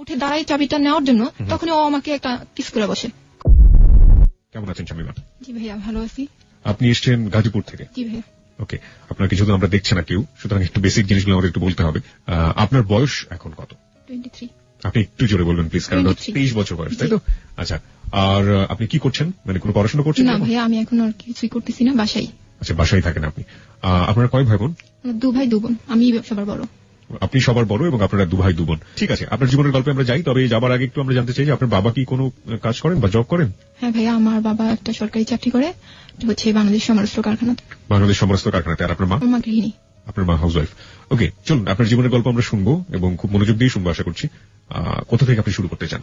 উঠে দাঁড়াই চাবিটা নেওয়ার জন্য, তখন ও আমাকে একটা কিস করে বসে। কেমন আছেন শামিমা? জি ভাইয়া, ভালো আছি। আপনি এসেছেন গাজীপুর থেকে? জি ভাইয়া। ওকে, আপনার কিছু তো আমরা দেখছি না কেউ, সুতরাং একটু বেসিক জিনিসগুলো আমাদের একটু বলতে হবে। আপনার বয়স এখন কত? 23। আপনি একটু জোরে বলবেন প্লিজ, কারণ 23 বছর বয়স, তাই তো? আচ্ছা, আর আপনি কি করছেন, মানে কোনো পড়াশোনা করছেন? না ভাইয়া, আমি এখন আর কিছুই করতেছি না, বাসায়। আচ্ছা, বাসায় থাকেন আপনি। আপনার কয় ভাই বোন? 2 ভাই 2 বোন, আমি সবার বড়। আপনি সবার বড় এবং আপনারা 2 ভাই 2 বোন। ঠিক আছে, আপনার জীবনের গল্পে আমরা যাই, তবে যাবার আগে একটু আমরা জানতে চাই যে আপনার বাবা কি কোনো কাজ করেন বা জব করেন? হ্যাঁ ভাইয়া, আমার বাবা একটা সরকারি চাকরি করে, হচ্ছে বাংলাদেশ সমরাস্ত্র কারখানাতে। বাংলাদেশ সমরাস্ত্র কারখানাতে। আর আপনার মা? আমার মা গৃহিণী। আপনার মা হাউসওয়াইফ। ওকে, চলুন আপনার জীবনের গল্প আমরা শুনবো এবং খুব মনোযোগ দিয়ে শুনবো আশা করছি। কোথা থেকে আপনি শুরু করতে চান?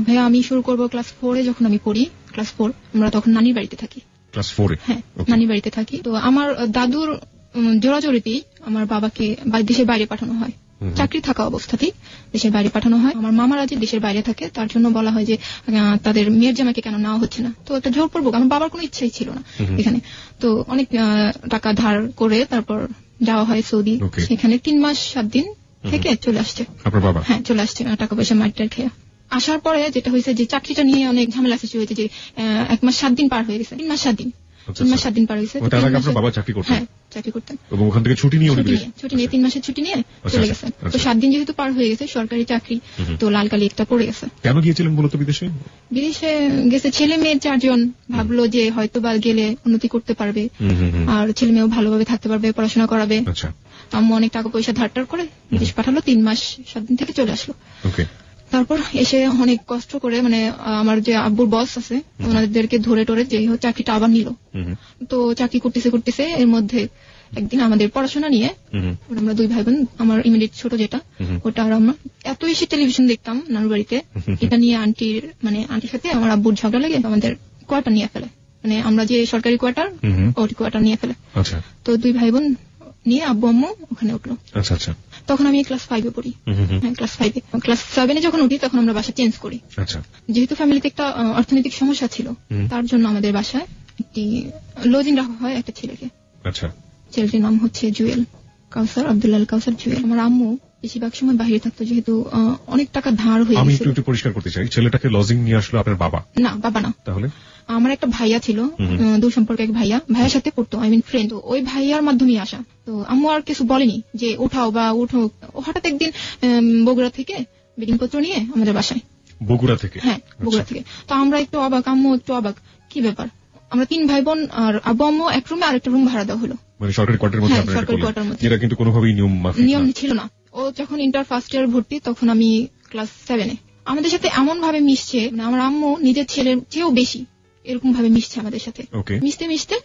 ভাইয়া, আমি শুরু করবো ক্লাস 4-এ। যখন আমি পড়ি ক্লাস 4, আমরা তখন নানির বাড়িতে থাকি। ক্লাস 4-এ? হ্যাঁ, নানির বাড়িতে থাকি। তো আমার দাদুর জোরাজোরিতেই আমার বাবাকে দেশের বাইরে পাঠানো হয়। চাকরি থাকা অবস্থাতেই দেশের বাইরে পাঠানো হয়। আমার মামারা যে দেশের বাইরে থাকে, তার জন্য বলা হয় যে তাদের মেয়ের জামাইকে কেন নেওয়া হচ্ছে না। তো একটা জোরপূর্বক, আমার বাবার কোনো ইচ্ছাই ছিল না এখানে। তো অনেক টাকা ধার করে তারপর যাওয়া হয় সৌদি। সেখানে 3 মাস 7 দিন থেকে চলে আসছে আপনার বাবা। হ্যাঁ, চলে আসছে টাকা পয়সা মাইটার খেয়ে। আসার পরে যেটা হয়েছে যে চাকরিটা নিয়ে অনেক ঝামেলা সৃষ্টি হয়েছে, যে 1 মাস 7 দিন পার হয়ে গেছে। 3 মাস 7 দিন, 3 মাস 7 দিন পার হয়েছে। তার আগে আপনার বাবা চাকরি করতেন? হ্যাঁ, চাকরি করতেন। এবং ওখান থেকে ছুটি নিয়ে 3 মাসের ছুটি নিয়ে চলে গেছে। তো 7 দিন যেহেতু পার হয়ে গেছে, সরকারি চাকরি, তো লাল কালি একটা পড়ে গেছে। কেন গিয়েছিলেন মূলত বিদেশে? বিদেশে গেছে ছেলে মেয়ে 4 জন, ভাবলো যে হয়তো বা গেলে উন্নতি করতে পারবে, আর ছেলে মেয়েও ভালোভাবে থাকতে পারবে, পড়াশোনা করাবে। আচ্ছা। আম্মু অনেক টাকা পয়সা ধার করে বিদেশ পাঠালো। 3 মাস 7 দিন থেকে চলে আসলো। ওকে। তারপর এসে অনেক কষ্ট করে, মানে আমার যে আব্বুর বস আছে, ওনাদেরকে ধরে টরে যে চাকরিটা আবার নিল। তো চাকরি করতেছে এর মধ্যে একদিন আমাদের পড়াশোনা নিয়ে, আমরা 2 ভাই বোন, আমার ইমিডিয়েট ছোট যেটা, ওটা আর আমরা এত বেশি টেলিভিশন দেখতাম নানুর বাড়িতে, এটা নিয়ে আন্টির সাথে আমার আব্বুর ঝগড়া লেগে আমাদের কোয়ার্টার নিয়ে ফেলে। মানে আমরা যে সরকারি কোয়ার্টার, ওই কোয়ার্টার নিয়ে ফেলে। আচ্ছা। তো 2 ভাই বোন নিয়ে আব্বু আম্মু ওখানে উঠলো। আচ্ছা আচ্ছা। তখন আমি ক্লাস 5-এ পড়ি। হ্যাঁ, ক্লাস 5-এ। ক্লাস 7-এ যখন উঠি তখন আমরা বাসা চেঞ্জ করি। আচ্ছা। যেহেতু ফ্যামিলিতে একটা অর্থনৈতিক সমস্যা ছিল, তার জন্য আমাদের বাসায় একটি লজিং রাখা হয় একটা ছেলেকে। আচ্ছা। ছেলেটির নাম হচ্ছে জুয়েল কাউসার, আব্দুল্লাহ কাউসার জুয়েল। আমার আম্মু বেশিরভাগ সময় বাইরে থাকতো, যেহেতু অনেক টাকা ধার হয়ে গেছে। আমি একটু পরিষ্কার করতে চাই, ছেলেটাকে লজিং নিয়ে আসলো আপনার বাবা? না, বাবা না। তাহলে? আমার একটা ভাইয়া ছিল, দূর সম্পর্কে এক ভাইয়ার সাথে পড়তো, আই মিন ফ্রেন্ড। ওই ভাইয়ার মাধ্যমে আসা। তো আম্মু আর কিছু বলেনি যে উঠাও বা উঠো। হঠাৎ একদিন বগুড়া থেকে বেডিং পত্র নিয়ে আমাদের বাসায়। বগুড়া থেকে? হ্যাঁ, বগুড়া থেকে। তো আমরা একটু অবাক, আম্মু একটু অবাক, কি ব্যাপার। আমরা 3 ভাই বোন আর আব্বু আম্মু এক রুমে আরেকটা রুম ভাড়া দেওয়া হলো, মানে সরকারি কোয়ার্টারের মধ্যে। হ্যাঁ, সরকারি কোয়ার্টারের মধ্যে। যেটা কিন্তু কোনোভাবেই নিয়ম ছিল না। ও যখন ইন্টার ফার্স্ট ইয়ার ভর্তি, তখন আমি ক্লাস 7-এ। আমাদের সাথে এমন ভাবে মিশছে, মানে আমার আম্মু নিজের ছেলের চেয়েও বেশি এরকম ভাবে মিশছে আমাদের সাথে। মিশতে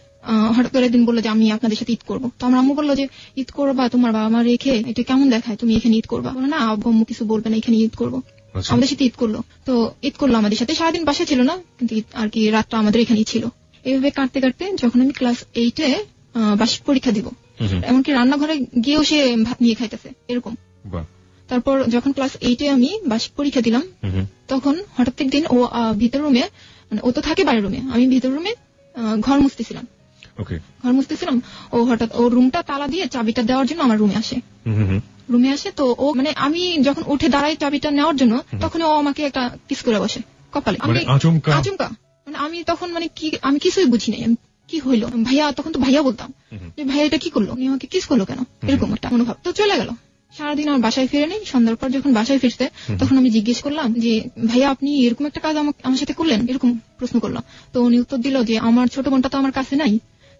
হঠাৎ করে একদিন বললো যে আমি আপনাদের সাথে ঈদ করবো। তো আমার আম্মু বললো যে ঈদ করবা তোমার বাবা মা রেখে, এটা কেমন দেখায়, তুমি এখানে ঈদ করবা? বলো না, আব্বু আম্মু কিছু বলবে না, এখানে ঈদ করবো। আমাদের সাথে ঈদ করলো। তো ঈদ করলো আমাদের সাথে, সারাদিন বাসা ছিল না, কিন্তু আর কি রাতটা আমাদের এখানেই ছিল। এইভাবে কাটতে কাটতে যখন আমি ক্লাস 8-এ বার্ষিক পরীক্ষা দিব, এমনকি রান্নাঘরে গিয়েও সে ভাত নিয়ে খাইতেছে এরকম। তারপর যখন ক্লাস 8-এ আমি বার্ষিক পরীক্ষা দিলাম, তখন হঠাৎ একদিন ও ভিতর রুমে, মানে ও তো থাকে বাইরের রুমে, আমি ভিতর রুমে ঘর মুছতেছিলাম। ও হঠাৎ ওর রুমটা তালা দিয়ে চাবিটা দেওয়ার জন্য আমার রুমে আসে। তো ও, মানে আমি যখন উঠে দাঁড়াই চাবিটা নেওয়ার জন্য, তখন ও আমাকে একটা কিস করে বসে কপালে। আমি আচমকা, মানে আমি তখন মানে কি, আমি কিছুই বুঝি নাই কি হইলো। ভাইয়া, তখন তো ভাইয়া বলতাম যে ভাইয়া এটা কি করলো, আমাকে কিস করলো কেন, এরকম একটা অনুভব। তো চলে গেল। সারাদিন আমার বাসায় ফিরে নেই। সন্ধ্যার পর যখন বাসায় ফিরতে, তখন আমি জিজ্ঞেস করলাম যে ভাইয়া আপনি এরকম একটা কাজ আমার সাথে করলেন, এরকম প্রশ্ন করলাম। তো উনি উত্তর দিল যে আমার ছোট বোনটা তো আমার কাছে নাই,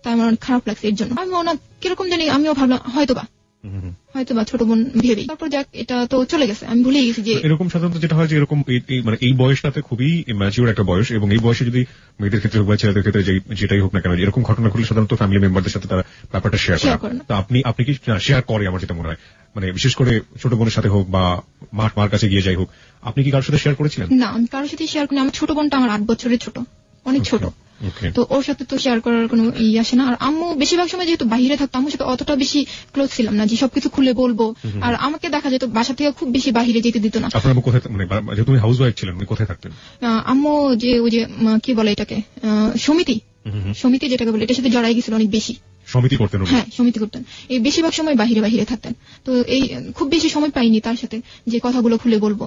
তাই আমার অনেক খারাপ লাগছে এর জন্য। আমি ওনার কিরকম জানি, আমিও ভাবলাম হয়তোবা ছোট বোন ভেবে। তারপর যাক, এটা তো চলে গেছে, আমি ভুলে গেছি। যে এরকম সাধারণত যেটা হয় যে এরকম মানে এই বয়সটাতে খুবই ম্যাচিউর একটা বয়স, এবং এই বয়সে যদি মেয়েদের ক্ষেত্রে হোক বা ছেলেদের ক্ষেত্রে যেটাই হোক না কেন, এরকম ঘটনা ঘটলে সাধারণত ফ্যামিলি মেম্বারদের সাথে তারা ব্যাপারটা শেয়ার করে। তো আপনি কি শেয়ার করে? আমার যেটা মনে হয়, মানে বিশেষ করে ছোট বোনের সাথে হোক বা মার কাছে গিয়ে যাই হোক, আপনি কি কারোর সাথে শেয়ার করেছিলেন? না, আমি কারোর সাথে শেয়ার করিনি। আমার ছোট বোনটা আমার 8 বছরের ছোট, অনেক ছোট। তো ওর সাথে তো শেয়ার করার কোনো আসে না। আর আম্মু বেশিরভাগ সময় যেহেতু বাইরে থাকতো, আম্মুর সাথে অতটা বেশি ক্লোজ ছিলাম না যে সবকিছু খুলে বলবো। আর আমাকে দেখা যেত বাসা থেকে খুব বেশি বাইরে যেতে দিত না। আপনার আম্মু কোথায়, মানে যেহেতু তুমি হাউসওয়াইফ ছিলেন, উনি কোথায় থাকতেন? আম্মু যে ওই যে কি বলে এটাকে, সমিতি যেটাকে বলে, এটার সাথে জড়াই গেছিল অনেক বেশি। সমিতি করতেন? হ্যাঁ, সমিতি করতেন। এই বেশিরভাগ সময় বাহিরে থাকতেন। তো এই খুব বেশি সময় পাইনি তার সাথে যে কথাগুলো খুলে বলবো।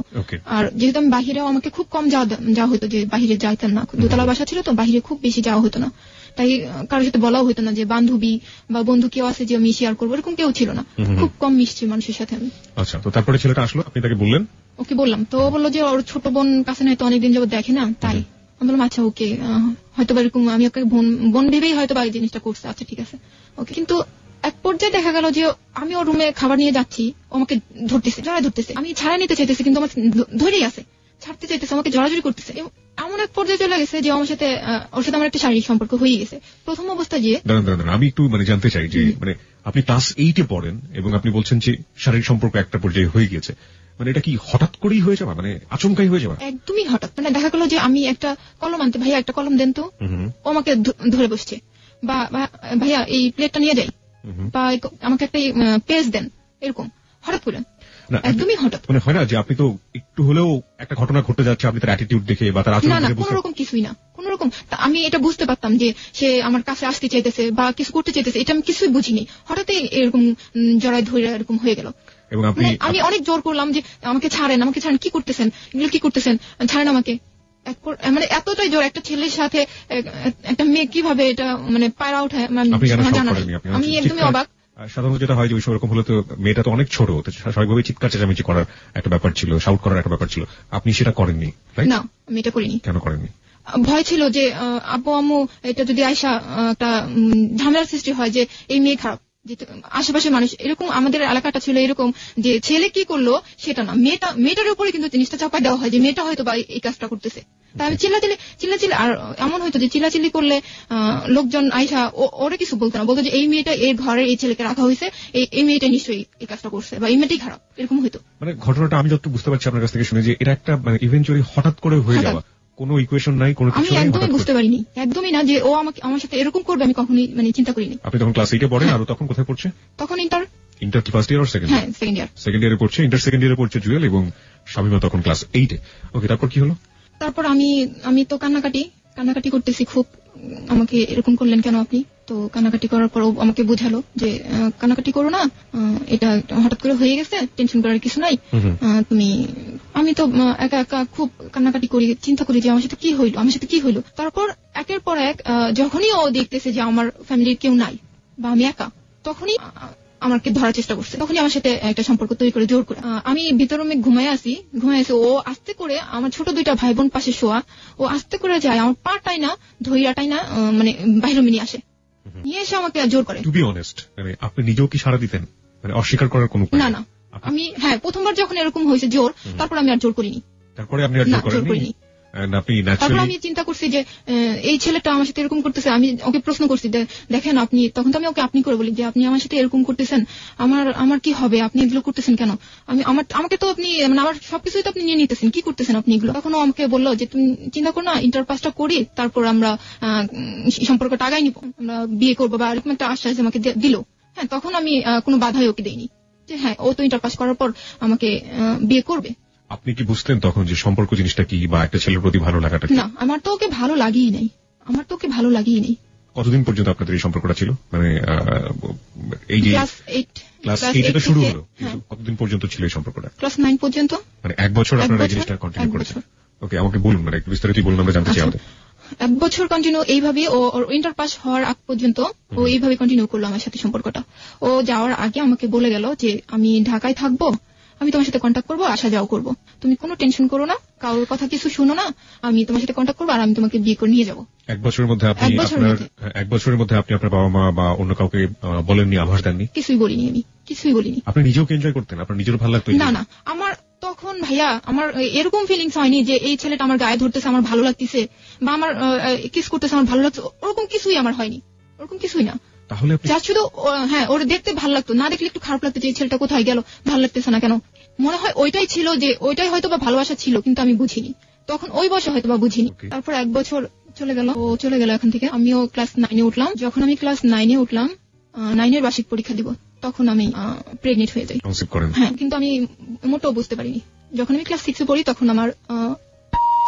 আর যেহেতু আমি বাহিরেও আমাকে খুব কম যাওয়া হতো, যে বাহিরে যাইতেন না, দোতলা বাসা ছিল তো বাহিরে খুব বেশি যাওয়া হতো না, তাই কারোর সাথে বলাও হতো না যে বান্ধবী বা বন্ধু কেউ আছে যে আমি শেয়ার করবো, এরকম কেউ ছিল না। খুব কম মিশছি মানুষের সাথে আমি। আচ্ছা, তো তারপরে ছেলেটা আসলো, আপনি তাকে বললেন? ওকে বললাম, তো ও বললো যে ওর ছোট বোন কাছে নাই তো অনেকদিন যাবত দেখে না, তাই আমি বললাম আচ্ছা ওকে, হয়তো বা এরকম আমি ওকে বোন ভেবেই হয়তো বা এই জিনিসটা করছে, আচ্ছা ঠিক আছে ওকে। কিন্তু এক পর্যায়ে দেখা গেল যে আমি ওর রুমে খাবার নিয়ে যাচ্ছি, ও আমাকে জড়ায় ধরতেছে, আমি ছাড়া নিতে চাইতেছি কিন্তু আমার ধরেই আছে, ছাড়তে চাইতেছে, আমাকে জড়াজড়ি করতেছে। এমন এক পর্যায়ে চলে গেছে যে আমার সাথে ওর সাথে আমার একটা শারীরিক সম্পর্ক হয়ে গেছে প্রথম অবস্থা। যে আমি একটু জানতে চাই যে আপনি ক্লাস 8-এ পড়েন এবং আপনি বলছেন যে শারীরিক সম্পর্ক একটা পর্যায়ে হয়ে গেছে, এটা কি হঠাৎ করেই হয়ে যাওয়া, আচমকাই হয়ে যাওয়া? একদমই হঠাৎ। দেখা গেল যে আমি একটা কলম আনতে, ভাইয়া একটা কলম দেন তো, ও আমাকে ধরে বসছে, বা ভাইয়া এই প্লেটটা নিয়ে যাই, বা আমাকে একটা পেজ দেন, এরকম হঠাৎ করে, একদমই হঠাৎ। হয় না যে আপনি তো একটু হলেও একটা ঘটনা ঘটে যাচ্ছে, আপনি তার অ্যাটিটিউড দেখে বা তার আচরণ দেখে? কোনো রকম কিছুই না, কোনো রকম। আমি এটা বুঝতে পারতাম যে সে আমার কাছে আসতে চাইতেছে বা কিছু করতে চাইতেছে, এটা আমি কিছুই বুঝিনি, হঠাৎই এরকম জড়ায় ধরে এরকম হয়ে গেল। এবং আমি অনেক জোর করলাম যে আমাকে ছাড়েন, কি করতেছেন, এগুলো কি করতেছেন, ছাড়েন আমাকে। এতটাই জোর, একটা ছেলের সাথে একটা মেয়ে কিভাবে এটা পায়রা ওঠায়, আমি একদমই অবাক। সাধারণত যেটা হয় যে ওই সেরকম হলে তো মেয়েটা তো অনেক ছোট, স্বাভাবিকভাবে চিৎকার চেঁচামেচি করার একটা ব্যাপার ছিল, শাউট করার একটা ব্যাপার ছিল, আপনি সেটা করেননি? না, আমি এটা করিনি। কেন করেননি? ভয় ছিল যে আব্বু আম্মু এটা যদি আয়সা একটা ঝামেলার সৃষ্টি হয়, যে এই মেয়ে খারাপ, যে আশেপাশে মানুষ এরকম, আমাদের এলাকাটা ছিল এরকম যে ছেলে কি করলো সেটা না, মেয়েটার উপরে কিন্তু জিনিসটা চাপাই দেওয়া হয় যে মেয়েটা হয়তো বা এই কাজটা করতেছে। তাই আমি চিল্লাচিল্লি, আর এমন হয়তো যে চিল্লাচিল্লি করলে লোকজন আইসা ওরা কিছু বলতো না, বলতো যে এই মেয়েটা এর ঘরে এই ছেলেকে রাখা হয়েছে, এই মেয়েটা নিশ্চয়ই এই কাজটা করছে, বা এই মেয়েটাই খারাপ, এরকম হইতো। ঘটনাটা আমি যত বুঝতে পারছি আপনার কাছ থেকে শুনে যে এটা একটা ইভেন্চুয়ালি হঠাৎ করে হয়ে যাওয়া, কোনো ইকুয়েশন নাই, কোনো কিছু নাই, আমি একদমই বুঝতে পারিনি, একদমই না যে ও আমার সাথে এরকম করবে, আমি কখনোই চিন্তা করিনি। আপনি তখন ক্লাস 8-এ পড়েন, আর তখন কোথায় পড়ছে? তখন ইন্টার কি ফার্স্ট ইয়ার আর সেকেন্ড? হ্যাঁ, সেকেন্ড ইয়ার। সেকেন্ড ইয়ারে পড়ছে, ইন্টার সেকেন্ড ইয়ারে পড়ছে জুয়েল, এবং শামিমা তখন ক্লাস 8-এ। ওকে, তারপর কি হলো? তারপর আমি তো কান্নাকাটি করতেছি খুব, আমাকে এরকম করলেন কেন আপনি? তো কান্নাকাটি করার পর আমাকে বুঝালো যে কান্নাকাটি করো না, এটা হঠাৎ করে হয়ে গেছে, টেনশন করার কিছু নাই, আমি তো একা খুব কান্নাকাটি করি, চিন্তা করি যে আমার সাথে কি হইলো। তারপর একের পর এক যখনই ও দেখতেছে যে আমার ফ্যামিলির কেউ নাই বা আমি একা, তখনই আমাকে ধরার চেষ্টা করছে, তখনই আমার সাথে একটা সম্পর্ক তৈরি করে জোর করে। আমি ভিতর রুমে ঘুমায় আছি, ও আস্তে করে, আমার ছোট দুইটা ভাই বোন পাশে শোয়া, ও আস্তে করে যায়, আমার পাটাই না ধৈরাটাই না বাইরে নিয়ে আসে, নিয়ে এসে আমাকে জোর করে। টু বি অনেস্ট, আপনি নিজেও কি সাড়া দিতেন? অস্বীকার করার কোনো উপায়? না, আমি প্রথমবার যখন এরকম হয়েছে জোর, তারপর আমি আর জোর করিনি। তারপরে আপনি আর জোর করেননি? তারপর আমি চিন্তা করছি যে এই ছেলেটা আমার সাথে এরকম করতেছে, আমি ওকে প্রশ্ন করছি, দেখেন আপনি, তখন তো আমি ওকে আপনি করে বলি যে আপনি আমার সাথে এরকম করতেছেন, আমার কি হবে, আপনি এগুলো করতেছেন কেন, আমাকে তো আপনি আমার সবকিছুই তো আপনি নিয়ে নিতেছেন, কি করতেছেন আপনি এগুলো? তখন আমাকে বললো যে তুমি চিন্তা করো না, ইন্টার পাসটা করি, তারপর আমরা সম্পর্কটা আগাই নিব, আমরা বিয়ে করবো, বা এরকম একটা আশ্বাস আমাকে দিল। হ্যাঁ, তখন আমি কোনো বাধাই ওকে দেইনি, যে হ্যাঁ ও তো ইন্টার পাস করার পর আমাকে বিয়ে করবে। আপনি কি বুঝতেন তখন যে সম্পর্ক জিনিসটা কি, বা একটা ছেলের প্রতি ভালো লাগাটা? না, আমার তো ওকে ভালো লাগেই নাই। কতদিন পর্যন্ত আপনাদের এই সম্পর্কটা ছিল? এই যে ক্লাস 8 শুরু হলো, কতদিন পর্যন্ত ছিল এই সম্পর্কটা? ক্লাস 9 পর্যন্ত। 1 বছর আপনারা এই জিনিসটা কন্টিনিউ করেছেন? ওকে, আমাকে বলুন, একটু বিস্তারিত বলুন, আমরা জানতে চাই। 1 বছর কন্টিনিউ এইভাবে, ও ইন্টার পাস হওয়ার আগ পর্যন্ত ও এইভাবে কন্টিনিউ করলো আমার সাথে সম্পর্কটা। ও যাওয়ার আগে আমাকে বলে গেল যে আমি ঢাকায় থাকবো, আমি তোমার সাথে কন্ট্যাক্ট করবো, আসা যাওয়া করবো, তুমি কোনো টেনশন করো না, কারোর কথা কিছু শুনো না, আমি তোমার সাথে কন্ট্যাক্ট করবো, আর আমি তোমাকে বিয়ে করে নিয়ে যাবো। 1 বছরের মধ্যে আপনি আপনার বাবা মা বা অন্য কাউকে বলেননি, আভাস দেননি? কিছুই বলিনি। আপনি নিজেও কি এনজয় করতেন? আপনার নিজের ভালো লাগতো? না, আমার তখন ভাইয়া আমার এরকম ফিলিংস হয়নি যে এই ছেলেটা আমার গায়ে ধরতেছে আমার ভালো লাগতেছে, বা আমার কিস করতেছে আমার ভালো লাগছে, ওরকম কিছুই আমার হয়নি, ওরকম কিছুই না। তাহলে যা শুধু ওর দেখতে ভালো লাগতো, না দেখলে একটু খারাপ লাগতো যে এই ছেলেটা কোথায় গেল, ভালো লাগতেছে না কেন। মনে হয় ওইটাই ছিল, যে ওইটাই হয়তো বা ভালোবাসা ছিল, কিন্তু আমি বুঝিনি তখন, ওই বয়সে হয়তো বা বুঝিনি। তারপর 1 বছর চলে গেল এখান থেকে, আমিও ক্লাস 9-এ উঠলাম। যখন আমি ক্লাস 9-এ উঠলাম, 9-এর বার্ষিক পরীক্ষা দিব, তখন আমি প্রেগনেন্ট হয়ে যাই। হ্যাঁ, কিন্তু আমি মোটেও বুঝতে পারিনি। যখন আমি ক্লাস 6-এ পড়ি, তখন আমার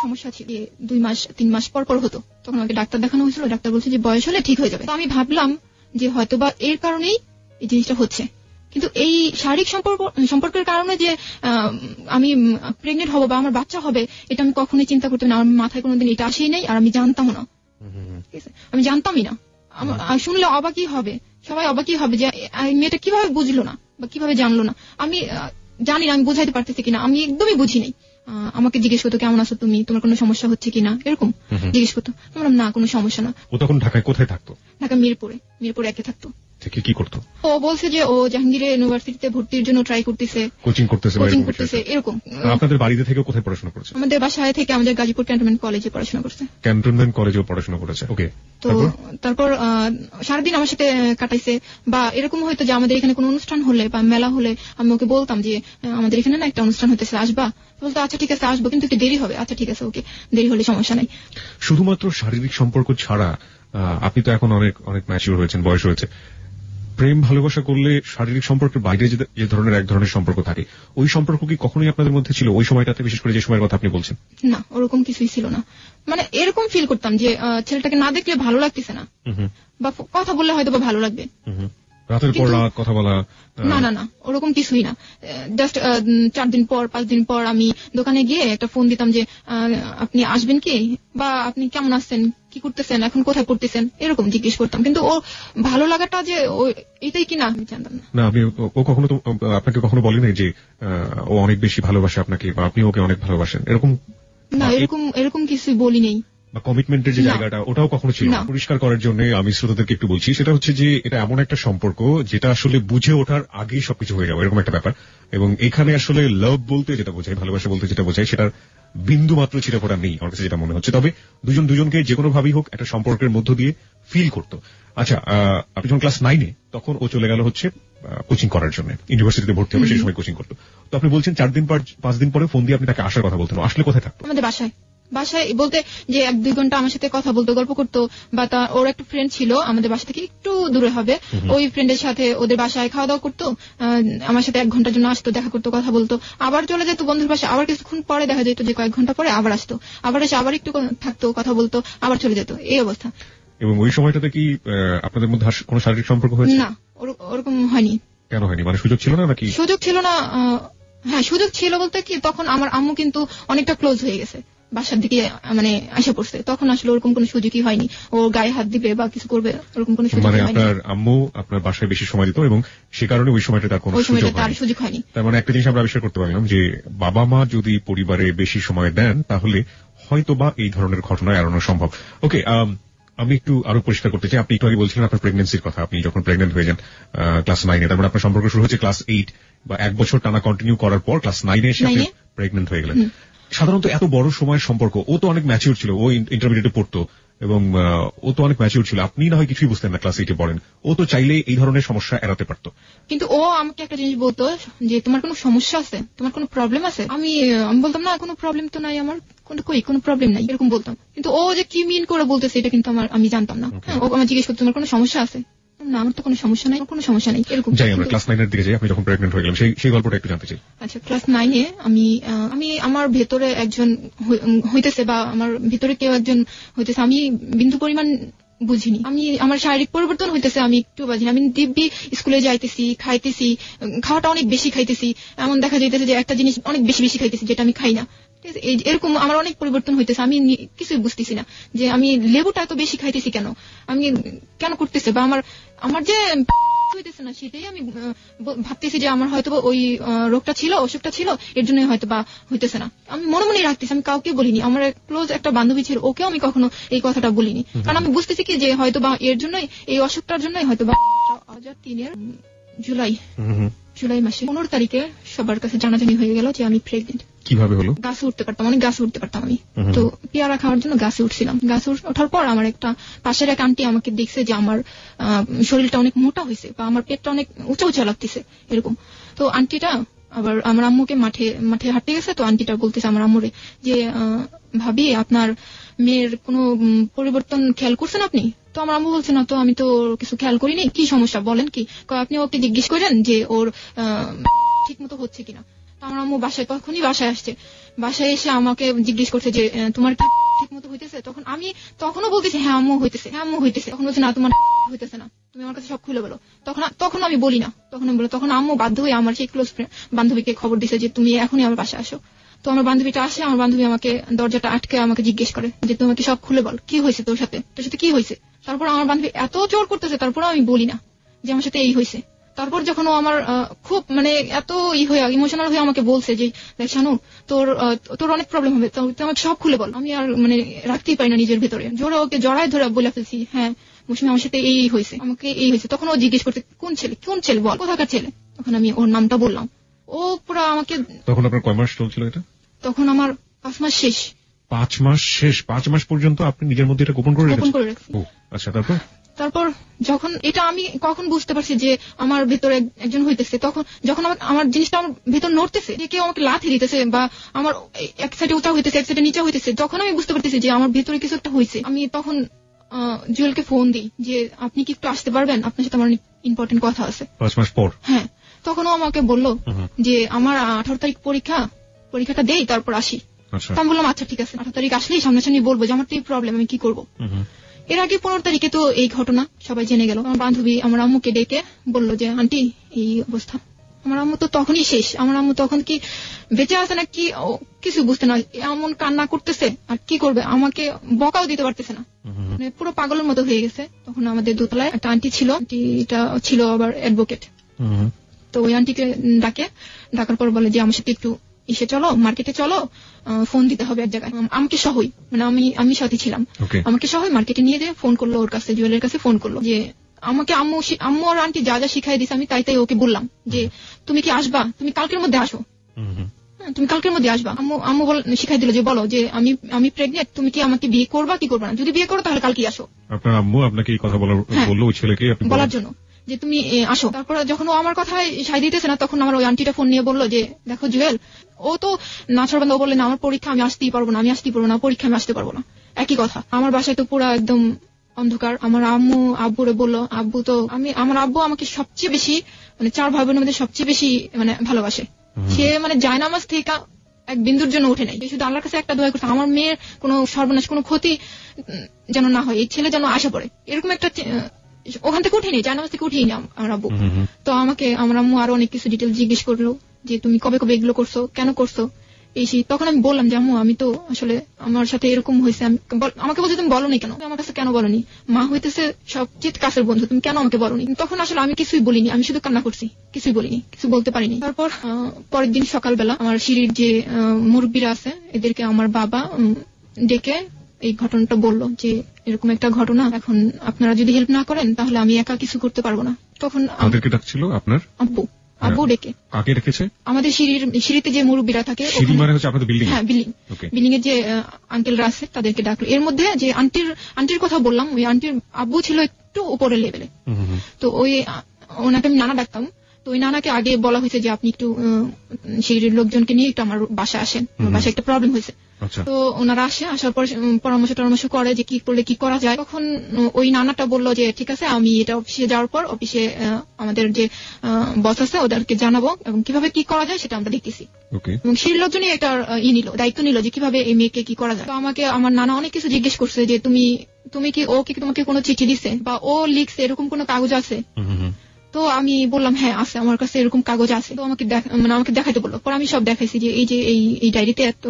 সমস্যা ছিল, 2 মাস 3 মাস পর হতো, তখন আমাকে ডাক্তার দেখানো হয়েছিল, ডাক্তার বলছে যে বয়স হলে ঠিক হয়ে যাবে। তো আমি ভাবলাম যে হয়তোবা এর কারণেই এই জিনিসটা হচ্ছে। কিন্তু এই শারীরিক সম্পর্কের কারণে যে আমি প্রেগনেন্ট হব বা আমার বাচ্চা হবে, এটা আমি কখনোই চিন্তা করতাম না। আমার মাথায় কোনোদিন এটা আসেই নাই, আর আমি জানতাম না, আমি জানতামই না। শুনলে অবাকই হবে, সবাই অবাকই হবে যে মেয়েটা কিভাবে বুঝলো না বা কিভাবে জানলো না। আমি জানি না আমি বুঝাইতে পারতেছি কিনা, আমি একদমই বুঝি নাই। আমাকে জিজ্ঞেস করতো কেমন আছো তুমি, তোমার কোনো সমস্যা হচ্ছে কিনা, এরকম জিজ্ঞেস করতো। বললাম না, কোনো সমস্যা না। ও তখন ঢাকায় কোথায় থাকতো? ঢাকা মিরপুরে একে থাকতো। কি করতো? ও বলছে যে ও জাহাঙ্গীর ইউনিভার্সিটিতে ভর্তির জন্য ট্রাই করতেছে, কোচিং করতেছে এরকম। আপনাদের বাড়িতে থেকে কোথায় পড়াশোনা করেছে? আমাদের বাসায় থেকে আমাদের গাজীপুর ক্যান্টনমেন্ট কলেজে পড়াশোনা করছে। ক্যান্টনমেন্ট কলেজেও পড়াশোনা করেছে, ওকে। তো তারপর সারাদিন আমার সাথে কাটাইছে। বা এরকম হয়তো যে আমাদের এখানে কোনো অনুষ্ঠান হলে বা মেলা হলে আমি ওকে বলতাম যে আমাদের এখানে না একটা অনুষ্ঠান হতেছে, আসবা? বলতো আচ্ছা ঠিক আছে আসবো, কিন্তু একটু দেরি হবে। আচ্ছা ঠিক আছে, ওকে, দেরি হলে সমস্যা নাই। শুধুমাত্র শারীরিক সম্পর্ক ছাড়া আপনি তো এখন অনেক অনেক ম্যাচিউর হয়েছেন, বয়স হয়েছে। প্রেম ভালোবাসা করলে শারীরিক সম্পর্কের বাইরে যে ধরনের এক ধরনের সম্পর্ক থাকে, ওই সম্পর্ক কি কখনোই আপনাদের মধ্যে ছিল ওই সময়টাতে, বিশেষ করে যে সময়ের কথা আপনি বলছেন? না, ওরকম কিছুই ছিল না। মানে এরকম ফিল করতাম যে ছেলেটাকে না দেখলে ভালো লাগতেছে না, বা কথা বললে হয়তো বা ভালো লাগবে, রাতের পর রাত কথা বলা। না, ওরকম কিছুই না। জাস্ট 4 দিন পর 5 দিন পর আমি দোকানে গিয়ে একটা ফোন দিতাম যে আপনি আসবেন কি, বা আপনি কেমন আছেন, কি করতেছেন, এখন কোথায় পড়তেছেন, এরকম জিজ্ঞেস করতাম। কিন্তু ও ভালো লাগাটা যে এটাই কিনা আমি জানতাম না। না, আপনি ও কখনো তো আপনাকে কখনো বলেনি যে ও অনেক বেশি ভালোবাসে আপনাকে, বা আপনি ওকে অনেক ভালোবাসেন, এরকম? না, এরকম কিছুই বলি নেই। বা কমিটমেন্টের যে জায়গাটা, ওটাও কখনো ছিল না? পরিষ্কার করার জন্য আমি শ্রোতাদেরকে একটু বলছি, সেটা হচ্ছে যে এটা এমন একটা সম্পর্ক যেটা আসলে বুঝে ওঠার আগেই সবকিছু হয়ে যাবে, এরকম একটা ব্যাপার। এবং এখানে আসলে লাভ বলতে যেটা বোঝায়, ভালোবাসা বলতে যেটা বোঝায়, সেটার বিন্দু মাত্র ছিটেফোঁটা নেই আমার কাছে যেটা মনে হচ্ছে। তবে দুজনকে যে কোনো ভাবেই হোক একটা সম্পর্কের মধ্য দিয়ে ফিল করতো। আচ্ছা, আপনি যখন ক্লাস 9-এ, তখন ও চলে গেল হচ্ছে কোচিং করার জন্য, ইউনিভার্সিটিতে ভর্তি হবে, সেই সময় কোচিং করতো। তো আপনি বলছেন 4 দিন পর 5 দিন পরে ফোন দিয়ে আপনি তাকে আসার কথা বলতেন। আসলে কোথায় থাকতো? আমাদের বাসায় বলতে যে 1-2 ঘন্টা আমার সাথে কথা বলতো, গল্প করতো। বা ওর একটা ফ্রেন্ড ছিল আমাদের বাসা থেকে একটু দূরে হবে, ওই ফ্রেন্ডের সাথে ওদের বাসায় খাওয়া দাওয়া করতো, আমার সাথে 1 ঘন্টার জন্য আসতো, দেখা করতো, কথা বলতো, আবার চলে যেত বন্ধুর বাসায়। আবার কিছুক্ষণ পরে দেখা যেত যে কয়েক ঘন্টা পরে আবার আসতো, আবার এসে আবার একটু থাকতো, কথা বলতো, আবার চলে যেত, এই অবস্থা। এবং ওই সময়টাতে কি আপনাদের মধ্যে কোনো শারীরিক সম্পর্ক হয়েছে? না, ওরকম হয়নি। কেন হয়নি? মানে সুযোগ ছিল না নাকি? সুযোগ ছিল না। হ্যাঁ, সুযোগ ছিল বলতে কি, তখন আমার আম্মু কিন্তু অনেকটা ক্লোজ হয়ে গেছে, বাসার দিকে মানে আসা পড়ছে। তখন আসলে ওরকম কোনো সুযোগই হয়নি, ও গায়ে হাত দিবে বা কিছু করবে, ওরকম কোনো সুযোগ হয়নি। আপনার আম্মু আপনার বাসায় বেশি সময় দিত এবং সে কারণে ওই সময়টা তার কোনো সুযোগ হয়নি। তার মানে একটা জিনিস আমরা আবিষ্কার করতে পারলাম যে বাবা মা যদি পরিবারে বেশি সময় দেন, তাহলে হয়তো বা এই ধরনের ঘটনা এড়ানো সম্ভব। ওকে, আমি একটু আরো পরিষ্কার করতে চাই। আপনি একটু আগে বলছিলেন আপনার প্রেগন্যান্সির কথা। আপনি যখন প্রেগনেন্ট হয়ে যান ক্লাস 9-এ, তার মানে আপনার সম্পর্ক শুরু হচ্ছে ক্লাস 8 বা 1 বছর টানা কন্টিনিউ করার পর ক্লাস 9-এ এসে আপনি প্রেগনেন্ট হয়ে গেলেন। সাধারণত এত বড় সময়ের সম্পর্ক, ও তো অনেক ম্যাচিউর ছিল, ও ইন্টারমিডিয়েটে পড়তো এবং ও তো অনেক ম্যাচিউর ছিল। আপনি না হয় কিছুই বুঝতেন না, ক্লাস 8-এ পড়েন। ও তো চাইলে এই ধরনের সমস্যা এড়াতে পারতো। কিন্তু ও আমাকে একটা জিনিস বলতো যে তোমার কোনো সমস্যা আছে, তোমার কোনো প্রবলেম আছে? আমি বলতাম না, কোনো প্রবলেম তো নাই আমার, কোনো প্রবলেম নাই, এরকম বলতাম। কিন্তু ও যে কি মিন করে বলতেছে এটা কিন্তু আমি জানতাম না। ও আমার জিজ্ঞেস করতো তোমার কোনো সমস্যা আছে? না, আমার তো কোনো সমস্যা নাই, এরকম। যাই আমরা ক্লাস 9-এর দিকে যাই। আপনি যখন প্রেগনেন্ট হয়ে গেলেন সেই গল্পটা একটু জানতে চাই। আচ্ছা, ক্লাস 9-এ আমি আমার ভেতরে একজন হইতেছে, বা আমার ভেতরে কেউ একজন হইতেছে, আমি বিন্দু পরিমাণ বুঝিনি। আমার শারীরিক পরিবর্তন হইতেছে, আমি একটু বুঝিনি। আমি দিব্যি স্কুলে যাইতেছি, খাইতেছি, খাওয়াটা অনেক বেশি খাইতেছি, এমন দেখা যাইতেছে যে একটা জিনিস অনেক বেশি খাইতেছি যেটা আমি খাই না। এরকম আমার অনেক পরিবর্তন হইতেছে, আমি কিছুই বুঝতেছি না যে আমি লেবুটা এত বেশি খাইতেছি কেন, আমি কেন করতেছে, বা আমার যে হইতেছে না, সেটাই আমি ভাবতেছি যে আমার হয়তো ওই রোগটা ছিল, অসুখটা ছিল, এর জন্যই হয়তো বা হইতেছে না। আমি মনে রাখতেছি, আমি কাউকে বলিনি। আমার ক্লোজ একটা বান্ধবী ছিল, ওকেও আমি কখনো এই কথাটা বলিনি, কারণ আমি বুঝতেছি কি যে হয়তো বা এর জন্যই, এই অসুখটার জন্যই হয়তো বা 2003-এর জুলাই মাসে 15 তারিখে সবার কাছে জানাজানি হয়ে গেল যে আমি প্রেগনেন্ট। কিভাবে হলো? গাছে উঠতে পারতাম, আমি তো পেয়ারা খাওয়ার জন্য গাছে উঠছিলাম। গাছে ওঠার পর আমার একটা পাশের এক আন্টি আমাকে দেখছে যে আমার শরীরটা অনেক মোটা হয়েছে, বা আমার পেটটা অনেক উঁচা লাগতেছে, এরকম। তো আন্টিটা আবার আমার আম্মুকে মাঠে হাঁটতে গেছে, তো আন্টিটা বলতেছে আমার আম্মুরে যে ভাবি, আপনার মেয়ের কোনো পরিবর্তন খেয়াল করছেন আপনি? তো আমার আম্মু বলছে না তো, আমি তো কিছু খেয়াল করিনি, কি সমস্যা বলেন কি? আপনি ওকে জিজ্ঞেস করেন যে ওর ঠিক মতো হচ্ছে কিনা। তো আমার আম্মু তখনই বাসায় আসছে, বাসায় এসে আমাকে জিজ্ঞেস করছে যে তোমার কি ঠিক মতো হইতেছে? তখনও বলতেছে হ্যাঁ আম্মু হইতেছে, তখন বলছে না তোমার হইতেছে না। তুমি আমার কাছে সব খুলে বলো। তখন আমি বলি না, তখন আম্মু বাধ্য হয়ে আমার সেই ক্লোজ বান্ধবীকে খবর দিছে যে তুমি এখনই আমার বাসায় আসো। তো আমার বান্ধবীটা আসে, আমার বান্ধবী আমাকে দরজাটা আটকে আমাকে জিজ্ঞেস করে যে তোমাকে সব খুলে বল, কি হয়েছে তোর সাথে কি হয়েছে। তারপর আমার বান্ধবী এত জোর করতেছে, তারপর আমি বলি না যে আমার সাথে এই হয়েছে। তারপর যখন ও আমার খুব মানে এত ইমোশনাল হয়ে আমাকে বলছে যে দেখ শানু, তোর অনেক প্রবলেম হবে, তুই আমাকে সব খুলে বল। আমি আর মানে রাখতেই পারি না নিজের ভেতরে, জোরে ওকে জড়ায় ধরে বলে ফেলছি, হ্যাঁ মৌসুমী আমার সাথে এই হয়েছে, আমাকে এই হয়েছে। তখন ও জিজ্ঞেস করতে কোন ছেলে বল, কোথাকার ছেলে। তখন আমি ওর নামটা বললাম। ও পুরো আমাকে। তখন আপনার কয় মাস চলছিল এটা? তখন আমার 5 মাস শেষ। 5 মাস শেষ? 5 মাস পর্যন্ত আপনি নিজের মধ্যে এটা গোপন করে রাখছি? আচ্ছা, তারপর যখন এটা আমি কখন বুঝতে পারছি যে আমার ভেতরে একজন হইতেছে, তখন যখন আমার জিনিসটা আমার ভেতর নড়তেছে, যে কেউ আমাকে লাথি দিতেছে বা আমার এক সাইডে উঁচা হইতেছে এক সাইডে নিচা হইতেছে, যখন আমি বুঝতে পারতেছি যে আমার ভেতরে কিছু একটা হয়েছে, আমি তখন জুয়েলকে ফোন দিই যে আপনি কি একটু আসতে পারবেন, আপনার সাথে আমার ইম্পর্টেন্ট কথা আছে। 5 মাস পর? হ্যাঁ। তখন ও আমাকে বললো যে আমার 18 তারিখ পরীক্ষাটা দেই, তারপর আসি। আমি বললাম আচ্ছা ঠিক আছে, 18 তারিখ আসলেই সামনাসামনি বলবো যে আমার তো এই প্রবলেম, আমি কি করবো। এর আগে 15 তারিখে তো এই ঘটনা সবাই জেনে গেল। আমার বান্ধবী আমার আম্মুকে ডেকে বললো যে আন্টি এই অবস্থা। আমার আম্মু তো তখনই শেষ। আমার আম্মু তখন কি বেঁচে আছে না কি কিছু বুঝতে না, এমন কান্না করতেছে, আর কি করবে, আমাকে বকাও দিতে পারতেছে না, মানে পুরো পাগলের মতো হয়ে গেছে। তখন আমাদের দোতলায় একটা আন্টি ছিল, আন্টিটা ছিল আবার অ্যাডভোকেট। তো ওই আন্টিকে ডাকার পর বলে যে আমার সাথে একটু চলো, মার্কেটে চলো, ফোন দিতে হবে এক জায়গায়, আমাকে সহই, মানে আমি সাথে ছিলাম, আমাকে সহই মার্কেটে নিয়ে যেয়ে ফোন করলো ওর কাছে, জুয়েলের কাছে ফোন করলো যে আমাকে আম্মু আর আন্টি যা যা শিখাই দিছে আমি তাই ওকে বললাম যে তুমি কি আসবা, তুমি কালকের মধ্যে আসো, তুমি কালকের মধ্যে আসবা। আম্মু শিখাই দিল যে বলো যে আমি প্রেগনেন্ট, তুমি কি আমাকে বিয়ে করবা কি করবা না, যদি বিয়ে করো তাহলে কালকে আসো। আপনার আম্মু আপনাকে এই কথা বললো ওই ছেলেকে বলার জন্য যে তুমি আসো। তারপর যখন ও আমার কথায় সাই দিতেছে না, তখন আমার ওই আন্টিটা ফোন নিয়ে বললো যে দেখো জুয়েল, ও তো নাছরবান্ধব বললে না, আমার পরীক্ষা আমি আসতেই পারবো না, পরীক্ষা আমি আসতে পারবো না, একই কথা। আমার বাসায় তো পুরো একদম অন্ধকার। আমার আব্বুরে বললো, আমার আব্বু আমাকে সবচেয়ে বেশি, মানে 4 ভাই বোনের মধ্যে সবচেয়ে বেশি মানে ভালোবাসে। সে মানে জায়নামাজ থেকে এক বিন্দুর জন্য উঠে নাই, শুধু আল্লাহর কাছে একটা দোয়া করছে আমার মেয়ের কোনো সর্বনাশ, কোনো ক্ষতি যেন না হয়, এই ছেলে যেন আশা পড়ে, এরকম একটা। ওখান থেকে উঠিনি, জায়নামাজ থেকে উঠিনি আমার আব্বু। তো আমাকে আমার আম্মু আরো অনেক কিছু ডিটেল জিজ্ঞেস করলো যে তুমি কবে এগুলো করছো, কেন করছো, তখন আমি বললাম যে আম্মু আমি তো আসলে আমার সাথে এরকম হয়েছে। আমাকে বলছে তুমি বলোনি কেন, আমার কাছে কেন বলোনি, মা হইতেছে সবচেয়ে কাছের বন্ধু, তুমি কেন আমাকে বলোনি। তখন আসলে আমি কিছুই বলিনি, আমি শুধু কান্না করছি, কিছুই বলিনি, কিছু বলতে পারিনি। তারপর পরের দিন সকালবেলা আমার সিঁড়ির যে মুরব্বীরা আছে এদেরকে আমার বাবা ডেকে এই ঘটনাটা বললো যে এরকম একটা ঘটনা, এখন আপনারা যদি হেল্প না করেন তাহলে আমি একা কিছু করতে পারবো না। তখন আমাদেরকে ডাকছিল আপনার আব্বু ডেকে। কাকে ডেকেছে? আমাদের সিঁড়িতে যে মুরব্বীরা থাকে, সিঁড়ি মানে হচ্ছে আপনাদের বিল্ডিং? হ্যাঁ, বিল্ডিং এর যে আঙ্কেলরা আছে তাদেরকে ডাকলো। এর মধ্যে যে আন্টির কথা বললাম, ওই আন্টির আব্বু ছিল একটু উপরের লেভেলে, তো ওনাকে আমি নানা ডাকতাম। তো ওই নানাকে আগে বলা হয়েছে যে আপনি একটু সিঁড়ির লোকজনকে নিয়ে একটু আমার বাসায় আসেন, আমার বাসায় একটা প্রবলেম হয়েছে। তো ওনারা আসার পর পরামর্শ করে যে কি করলে কি করা যায়। তখন ওই নানাটা বললো যে ঠিক আছে, আমি এটা অফিসে যাওয়ার পর অফিসে আমাদের যে বস আছে ওদেরকে জানাবো এবং কিভাবে কি করা যায় সেটা আমরা দেখতেছি। এবং সেই লোকজনই একটা দায়িত্ব নিল যে কিভাবে এই মেয়েকে কি করা যায়। তো আমাকে আমার নানা অনেক কিছু জিজ্ঞেস করছে যে তুমি কি ও কি তোমাকে কোনো চিঠি দিছে বা ও লিখছে, এরকম কোনো কাগজ আছে? তো আমি বললাম হ্যাঁ আছে, আমার কাছে এরকম কাগজ আছে। তো আমাকে দেখাইতে বললো। পর আমি সব দেখাইছি যে এই ডায়েরিতে এত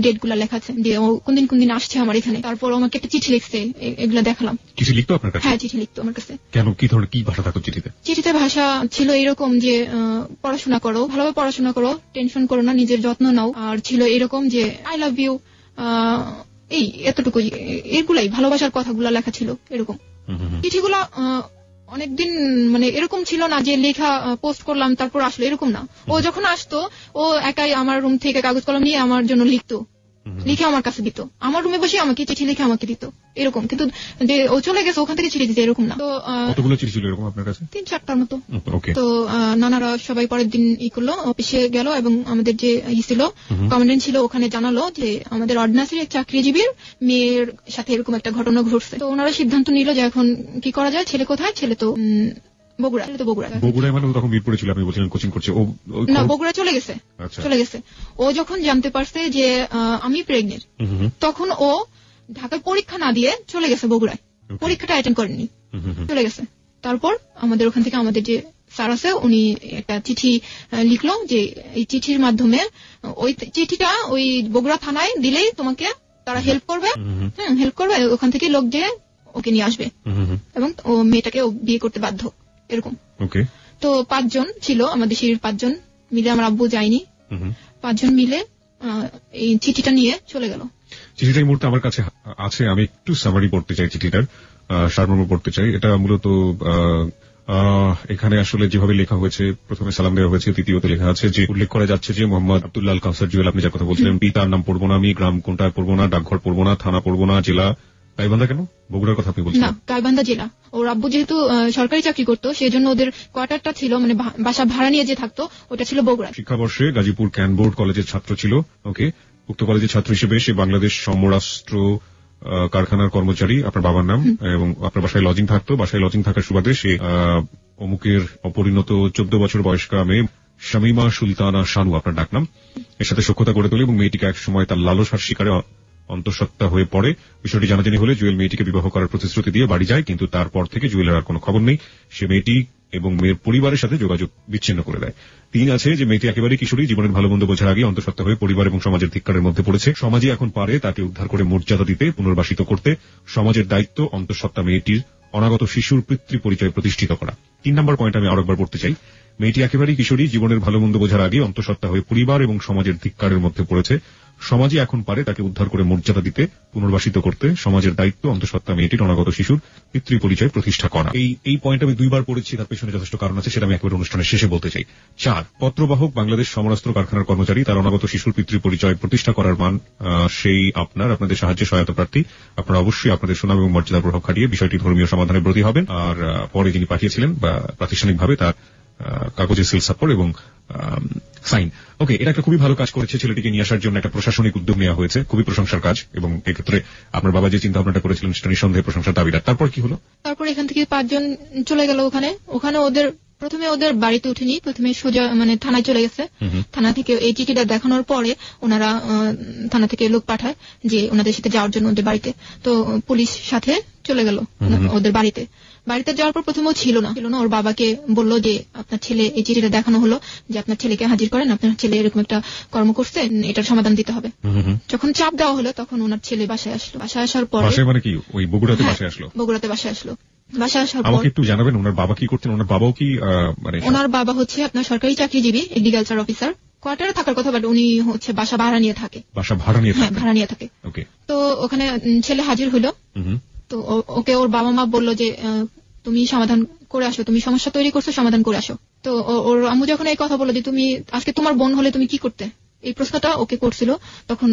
ডেট গুলা লেখা আছে, যে ও কোনদিন আসছে আমার এখানে। তারপর আমাকে একটা চিঠি লিখছে, এগুলা দেখালাম। চিঠি লিখতো আপনার কাছে? হ্যাঁ, চিঠি লিখতো আমার কাছে। কেন, কি ধরনের, কি ভাষা থাকতো চিঠিতে? চিঠিতে ভাষা ছিল এরকম যে পড়াশোনা করো, ভালোভাবে পড়াশোনা করো, টেনশন করো না, নিজের যত্ন নাও। আর ছিল এরকম যে আই লাভ ইউ, এই এতটুকুই, এগুলাই ভালোবাসার কথাগুলা লেখা ছিল এরকম। চিঠিগুলা অনেকদিন মানে এরকম ছিল না যে লেখা পোস্ট করলাম তারপর আসলো, এরকম না। ও যখন আসতো ও একাই আমার রুম থেকে কাগজ কলম নিয়ে আমার জন্য লিখতো, লিখে আমার কাছে দিত, আমার রুমে বসে আমাকে চিঠি লিখে আমাকে দিত এরকম। কিন্তু যে ও চলে গেছে ওখান থেকে চিঠি দিতে এরকম না। তো কতগুলো চিঠি ছিল এরকম আপনার কাছে? 3-4টার মতো। তো নানারা সবাই পরের দিন করলো, অফিসে গেল এবং আমাদের যে ছিল কমান্ডেন্ট ছিল ওখানে জানালো যে আমাদের অর্ডিন্যান্সের এক চাকরিজীবীর মেয়ের সাথে এরকম একটা ঘটনা ঘটছে। তো ওনারা সিদ্ধান্ত নিল যে এখন কি করা যায়, ছেলে কোথায়, ছেলে তো বগুড়ায়। মানে তখন মিরপুরে ছিল, আপনি বলছিলেন কোচিং করছে। না, বগুড়া চলে গেছে। ও যখন জানতে পারছে যে আমি প্রেগনেন্ট, তখন ও ঢাকায় পরীক্ষা না দিয়ে চলে গেছে বগুড়ায়, পরীক্ষাটা অ্যাটেন্ড করেনি, চলে গেছে। তারপর আমাদের ওখান থেকে আমাদের যে স্যার আছে উনি একটা চিঠি লিখলো যে এই চিঠির মাধ্যমে ওই চিঠিটা ওই বগুড়া থানায় দিলেই তোমাকে তারা হেল্প করবে, হেল্প করবে, ওখান থেকে লোক যে ওকে নিয়ে আসবে এবং ও মেয়েটাকে বিয়ে করতে বাধ্য, এরকম। তো 5 জন ছিল আমাদের সিঁড়ির 5 জন মিলে, আমার আব্বু যায়নি, 5 জন মিলে এই চিঠিটা নিয়ে চলে গেল। চিঠিটা এই মুহূর্তে আমার কাছে আছে, আমি একটু সামারি পড়তে চাই, চিঠিটার সারমর্ম পড়তে চাই। এটা মূলত এখানে আসলে যেভাবে লেখা হয়েছে, প্রথমে সালাম দেওয়া হয়েছে, দ্বিতীয়ত লেখা আছে যে উল্লেখ করা যাচ্ছে যে মোহাম্মদ আব্দুল্লাহ আল কাউসার জুয়েল, আপনি যার কথা বলছিলেন, পিতার নাম পড়বো না আমি, গ্রাম কোনটা পড়বো না, ডাকঘর পড়বো না, থানা পড়বো না, জেলা গাইবান্ধা। কেন বগুড়ার কথা আপনি বলছেন? না, গাইবান্ধা জেলা। ওর আব্বু যেহেতু সরকারি চাকরি করতো সেই জন্য ওদের কোয়ার্টারটা ছিল, মানে বাসা ভাড়া নিয়ে যে থাকতো ওটা ছিল বগুড়া। শিক্ষাবর্ষে গাজীপুর ক্যানবোর্ড কলেজের ছাত্র ছিল। ওকে, উক্ত কলেজের ছাত্র হিসেবে সে বাংলাদেশ সমরাষ্ট্র কারখানার কর্মচারী, আপনার বাবার নাম, এবং আপনার বাসায় লজিং থাকতো। বাসায় লজিং থাকার সুবাদে সে অমুকের অপরিণত 14 বছর বয়স্কা মেয়ে শামীমা সুলতানা শানু, আপনার ডাকনাম, এর সাথে সখ্যতা গড়ে তোলে এবং মেয়েটিকে এক সময় তার লালসার শিকারে অন্তঃসত্ত্বা হয়ে পড়ে। বিষয়টি জানাজানি হলে জুয়েল মেয়েটিকে বিবাহ করার প্রতিশ্রুতি দিয়ে বাড়ি যায়, কিন্তু তারপর থেকে জুয়েলের আর কোনো খবর নেই। সে মেয়েটি এবং মেয়ের পরিবারের সাথে যোগাযোগ বিচ্ছিন্ন করে দেয়। 3 আছে যে মেয়েটি একেবারে কিশোরী, জীবনের ভালো মন্দ বোঝার আগে অন্তঃসত্ত্বা হয়ে পরিবার এবং সমাজের ধিক্কারের মধ্যে পড়েছে। সমাজে এখন পারে তাকে উদ্ধার করে মর্যাদা দিতে, পুনর্বাসিত করতে। সমাজের দায়িত্ব অন্তঃসত্ত্বা মেয়েটির অনাগত শিশুর পিতৃ পরিচয় প্রতিষ্ঠিত করা। 3 নম্বর পয়েন্ট আমি আরেকবার পড়তে চাই। মেয়েটি একেবারেই কিশোরী, জীবনের ভালো মন্দ বোঝার আগে অন্তঃসত্ত্বা হয়ে পরিবার এবং সমাজের ধিক্কারের মধ্যে পড়েছে। সমাজে এখন পারে তাকে উদ্ধার করে মর্যাদা দিতে, পুনর্বাসিত করতে। সমাজের দায়িত্ব অন্তঃসত্ত্বা মেয়েটির অনাগত শিশুর পিতৃ পরিচয় প্রতিষ্ঠা করা। এই পয়েন্ট আমি 2 বার পড়েছি, তার পেছনে যথেষ্ট কারণ আছে, সেটা আমি একেবারে অনুষ্ঠানের শেষে বলতে চাই। 4, পত্রবাহক বাংলাদেশ সমরাস্ত্র কারখানার কর্মচারী, তার অনাগত শিশুর পিতৃ পরিচয় প্রতিষ্ঠা করার মান সেই আপনাদের সাহায্যে সহায়তা প্রার্থী। আপনারা অবশ্যই আপনাদের সুনাম এবং মর্যাদার প্রভাব খাটিয়ে বিষয়টি ধর্মীয় সমাধানে ব্রতী হবেন। আর পরে যিনি পাঠিয়েছিলেন বা প্রাতিষ্ঠানিকভাবে তার কাগজে সিল সাপোর্ট এবং সাইন। ওকে, এটা একটা খুবই ভালো কাজ করেছে, ছেলেটিকে নিয়ে আসার জন্য একটা প্রশাসনিক উদ্যোগ নেওয়া হয়েছে, খুবই প্রশংসার কাজ। এবং এক্ষেত্রে আপনার বাবা যে চিন্তা ভাবনাটা করেছিলেন সেটা নিঃসন্দেহে প্রশংসার দাবিদার। তারপর কি হলো? তারপর এখান থেকে 5 জন চলে গেল ওখানে প্রথমে ওদের বাড়িতে উঠেনি, প্রথমে সোজা মানে থানায় চলে গেছে। থানা থেকে এই চিঠিটা দেখানোর পরে ওনারা থানা থেকে লোক পাঠায় যে ওনাদের সাথে যাওয়ার জন্য ওদের বাড়িতে। তো পুলিশ সাথে চলে গেল ওদের বাড়িতে যাওয়ার পর প্রথমেও ছিল না, ওর বাবাকে বললো যে আপনার ছেলে, এই চিঠিটা দেখানো হলো যে আপনার ছেলেকে হাজির করেন, আপনার ছেলে এরকম একটা কর্ম করছে, এটার সমাধান দিতে হবে। যখন চাপ দেওয়া হলো তখন ওনার ছেলে বাসায় আসলো। বাসায় আসার পর মানে কি ওই বগুড়াতে বাসায় আসলো? বগুড়াতে বাসায় আসলো। বাসায় আসার পর আমাকে একটু জানাবেন ওনার বাবা কি করতেন? ওনার বাবাও কি মানে ওনার বাবা হচ্ছে আপনার সরকারি চাকরিজীবী, এগ্রিকালচার অফিসার, কোয়ার্টারে থাকার কথা, বাট উনি হচ্ছে বাসা ভাড়া নিয়ে থাকে। বাসা ভাড়া নিয়ে থাকে। ওকে, তো ওখানে ছেলে হাজির হইলো। তো ওকে ওর বাবা মা বললো যে তুমি সমাধান করে আসো, তুমি সমস্যা তৈরি করছো, সমাধান করে আসো। তো ওর আম্মু যখন এই কথা বললো যে তুমি আজকে তোমার বোন হলে তুমি কি করতে, এই প্রশ্নটা ওকে করছিল, তখন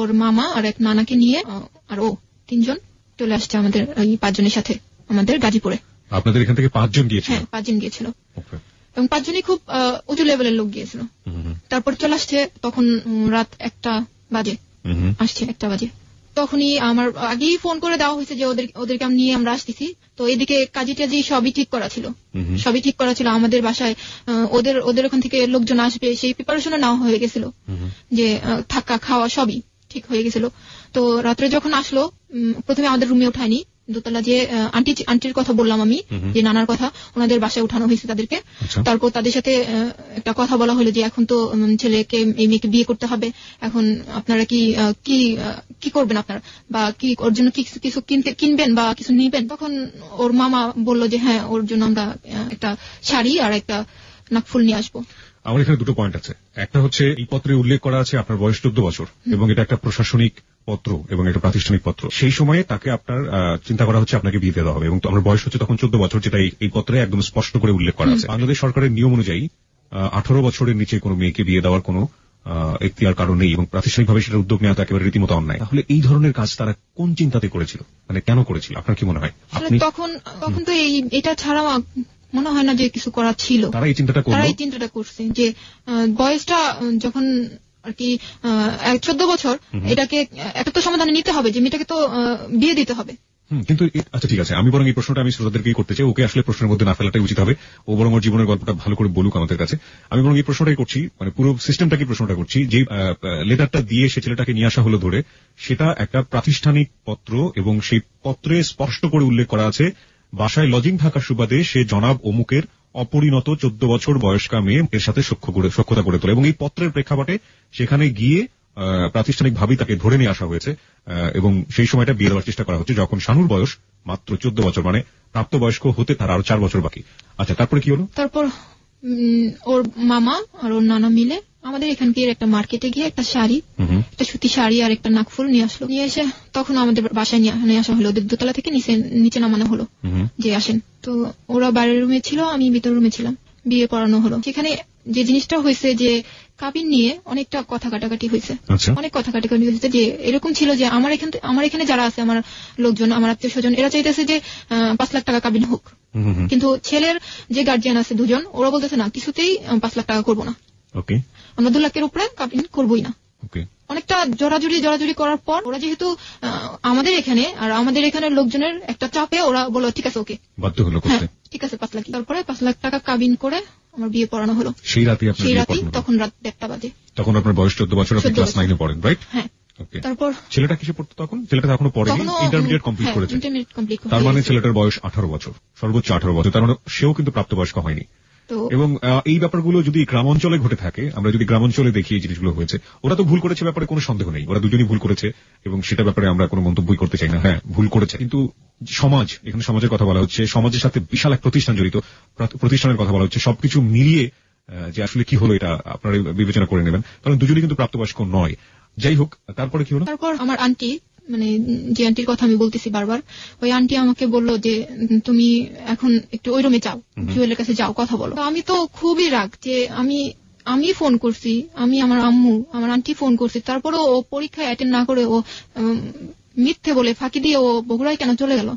ওর মামা আর এক নানাকে নিয়ে আর 3 জন চলে আসছে আমাদের এই 5 জনের সাথে আমাদের গাজীপুরে। আপনাদের এখান থেকে 5 জন গিয়েছিল? হ্যাঁ, 5 জন গিয়েছিল এবং 5 জনই খুব উঁচু লেভেলের লোক গিয়েছিল। তারপর চলে আসছে তখন রাত 1টা বাজে, আসছে 1টা বাজে। তখনই আমার আগেই ফোন করে দেওয়া হয়েছে যে ওদেরকে নিয়ে আমরা আসতেছি। তো এদিকে কাজী টাজি সবই ঠিক করা ছিল, আমাদের বাসায় ওদের ওখান থেকে লোকজন আসবে সেই প্রিপারেশনও নেওয়া হয়ে গেছিল, যে থাকা খাওয়া সবই ঠিক হয়ে গেছিল। তো রাত্রে যখন আসলো, প্রথমে আমাদের রুমে উঠায়নি, দোতলা যে আন্টির কথা বললাম আমি, যে নানার কথা, ওনাদের বাসায় উঠানো হয়েছে তাদেরকে। তারপর তাদের সাথে একটা কথা বলা হলো যে এখন তো ছেলেকে এই মেয়েকে বিয়ে করতে হবে, এখন আপনারা কি করবেন আপনারা, বা কি ওর জন্য কিছু কিনবেন বা কিছু নিবেন। তখন ওর মামা বললো যে হ্যাঁ, ওর জন্য আমরা একটা শাড়ি আর একটা নাকফুল নিয়ে আসবো। আমার এখানে 2টো পয়েন্ট আছে। একটা হচ্ছে এই পত্রে উল্লেখ করা আছে আপনার বয়স 14 বছর এবং এটা একটা প্রশাসনিক পত্র এবং একটা প্রাতিষ্ঠানিক পত্র। সেই সময়ে তাকে আপনার চিন্তা করা হচ্ছে আপনাকে বিয়ে দেওয়া হবে এবং আমার বয়স হচ্ছে তখন 14 বছর, যেটা এই পত্রে একদম স্পষ্ট করে উল্লেখ করা আছে। বাংলাদেশ সরকারের নিয়ম অনুযায়ী 18 বছরের নিচে কোনো মেয়েকে বিয়ে দেওয়ার কোনো এখতিয়ার কারণ নেই এবং প্রাতিষ্ঠানিকভাবে সেটা উদ্যোগ নেওয়া তো একেবারে রীতিমতো অন্যায়। তাহলে এই ধরনের কাজ তারা কোন চিন্তাতে করেছিল, মানে কেন করেছিল, আপনার কি মনে হয়? তখন তো এটা ছাড়া মনে হয় না যে কিছু করা ছিল। তারা এই চিন্তাটা করছে যে বয়সটা যখন আর কি 14 বছর, এটাকে একটা তো সমাধানে নিতে হবে, যে মেয়েটাকে তো বিয়ে দিতে হবে। কিন্তু আচ্ছা ঠিক আছে, আমি বরং এই প্রশ্নটা আমি শ্রোতাদেরকেই করতে চাই। ওকে আসলে প্রশ্নের মধ্যে না ফেলাটাই উচিত হবে, ও বরং ওর জীবনের গল্পটা ভালো করে বলুক আমাদের কাছে। আমি বরং এই প্রশ্নটাই করছি, মানে পুরো সিস্টেমটাকে প্রশ্নটা করছি। যে লেটারটা দিয়ে সে ছেলেটাকে নিয়ে আসা হলো ধরে, সেটা একটা প্রাতিষ্ঠানিক পত্র এবং সেই পত্রে স্পষ্ট করে উল্লেখ করা আছে বাসায় লজিং থাকার সুবাদে সে জনাব অমুকের অপরিণত 14 বছর বয়স্কা মেয়ে এর সাথে সখ্যতা করে তোলে এবং এই পত্রের প্রেক্ষাপটে সেখানে গিয়ে প্রাতিষ্ঠানিকভাবেই তাকে ধরে নিয়ে আসা হয়েছে এবং সেই সময়টা বিয়ে দেওয়ার চেষ্টা করা হচ্ছে যখন শানুর বয়স মাত্র 14 বছর, মানে প্রাপ্তবয়স্ক হতে তার আরো 4 বছর বাকি। আচ্ছা, তারপরে কি হলো? তারপর ওর মামা আর ওর নানা মিলে আমাদের এখানকার একটা মার্কেটে গিয়ে একটা শাড়ি, একটা সুতি শাড়ি আর একটা নাকফুল নিয়ে আসলো। নিয়ে এসে তখন আমাদের বাসায় নিয়ে আসা হলো, ওদের দোতলা থেকে নিচে নামানো হলো যে আসেন। তো ওরা বাইরের রুমে ছিল, আমি ভিতর রুমে ছিলাম। বিয়ে পড়ানো হলো। সেখানে যে জিনিসটা হয়েছে যে কাবিন নিয়ে অনেকটা কথা কাটাকাটি হয়েছে, অনেক কথা কাটাকাটি হয়েছে। যে এরকম ছিল যে আমার এখানে যারা আছে, আমার লোকজন, আমার আত্মীয় স্বজন, এরা চাইতেছে যে 5 লাখ টাকা কাবিন হোক, কিন্তু ছেলের যে গার্জিয়ান আছে দুজন, ওরা বলতেছে না, কিছুতেই 5 লাখ টাকা করবো না, আমরা 2 লাখের উপরে কাবিন করবোই না। অনেকটা জোরাজুরি করার পর ওরা যেহেতু আমাদের এখানে আর আমাদের এখানের লোকজনের একটা চাপে ওরা বলল ঠিক আছে, ওকে, বাধ্য হলো করতে, ঠিক আছে 5 লাখ। তারপরে 5 লাখ টাকা কাবিন করে আমার বিয়ে পড়ানো হলো। সেই রাতে তখন রাত 1টা বাজে। তখন আপনার বয়স 14 বছর, আপনি ক্লাস 9 এ পড়েন, রাইট? হ্যাঁ। তারপর ছেলেটা কিসে পড়তো তখন? ছেলেটা এখনো পড়েনি, ইন্টারমিডিয়েট কমপ্লিট করেছে। তার মানে ছেলেটার বয়স 18 বছর, সর্বোচ্চ 18 বছর। তার মানে সেও কিন্তু প্রাপ্তবয়স্ক হয়নি। এবং এই ব্যাপারগুলো যদি গ্রাম অঞ্চলে ঘটে থাকে, আমরা যদি গ্রাম অঞ্চলে দেখি এই জিনিসগুলো হয়েছে, ওরা তো ভুল করেছে, ব্যাপারে কোনো সন্দেহ নেই, ওরা দুজনই ভুল করেছে এবং সেটা ব্যাপারে আমরা কোনো মন্তব্যই করতে চাই না। হ্যাঁ, ভুল করেছে, কিন্তু সমাজ, এখানে সমাজের কথা বলা হচ্ছে, সমাজের সাথে বিশাল এক প্রতিষ্ঠান জড়িত, প্রতিষ্ঠানের কথা বলা হচ্ছে, সবকিছু মিলিয়ে যে আসলে কি হলো এটা আপনারা বিবেচনা করে নেবেন, কারণ দুজনই কিন্তু প্রাপ্তবয়স্ক নয়। যাই হোক, তারপরে কি হলো? তারপর আমার আন্টি, মানে যে আন্টির কথা আমি বলতেছি বারবার, ওই আন্টি আমাকে বললো যে তুমি এখন একটু ওই রুমে যাও, জুয়েলের কাছে যাও, কথা বলো। আমি তো খুবই রাগ যে আমি ফোন করছি, আমি আমার আম্মু, আমার আন্টি ফোন করছি, তারপরে ও পরীক্ষায় অ্যাটেন্ড না করে ও মিথ্যে বলে ফাঁকি দিয়ে ও বগুড়ায় কেন চলে গেল?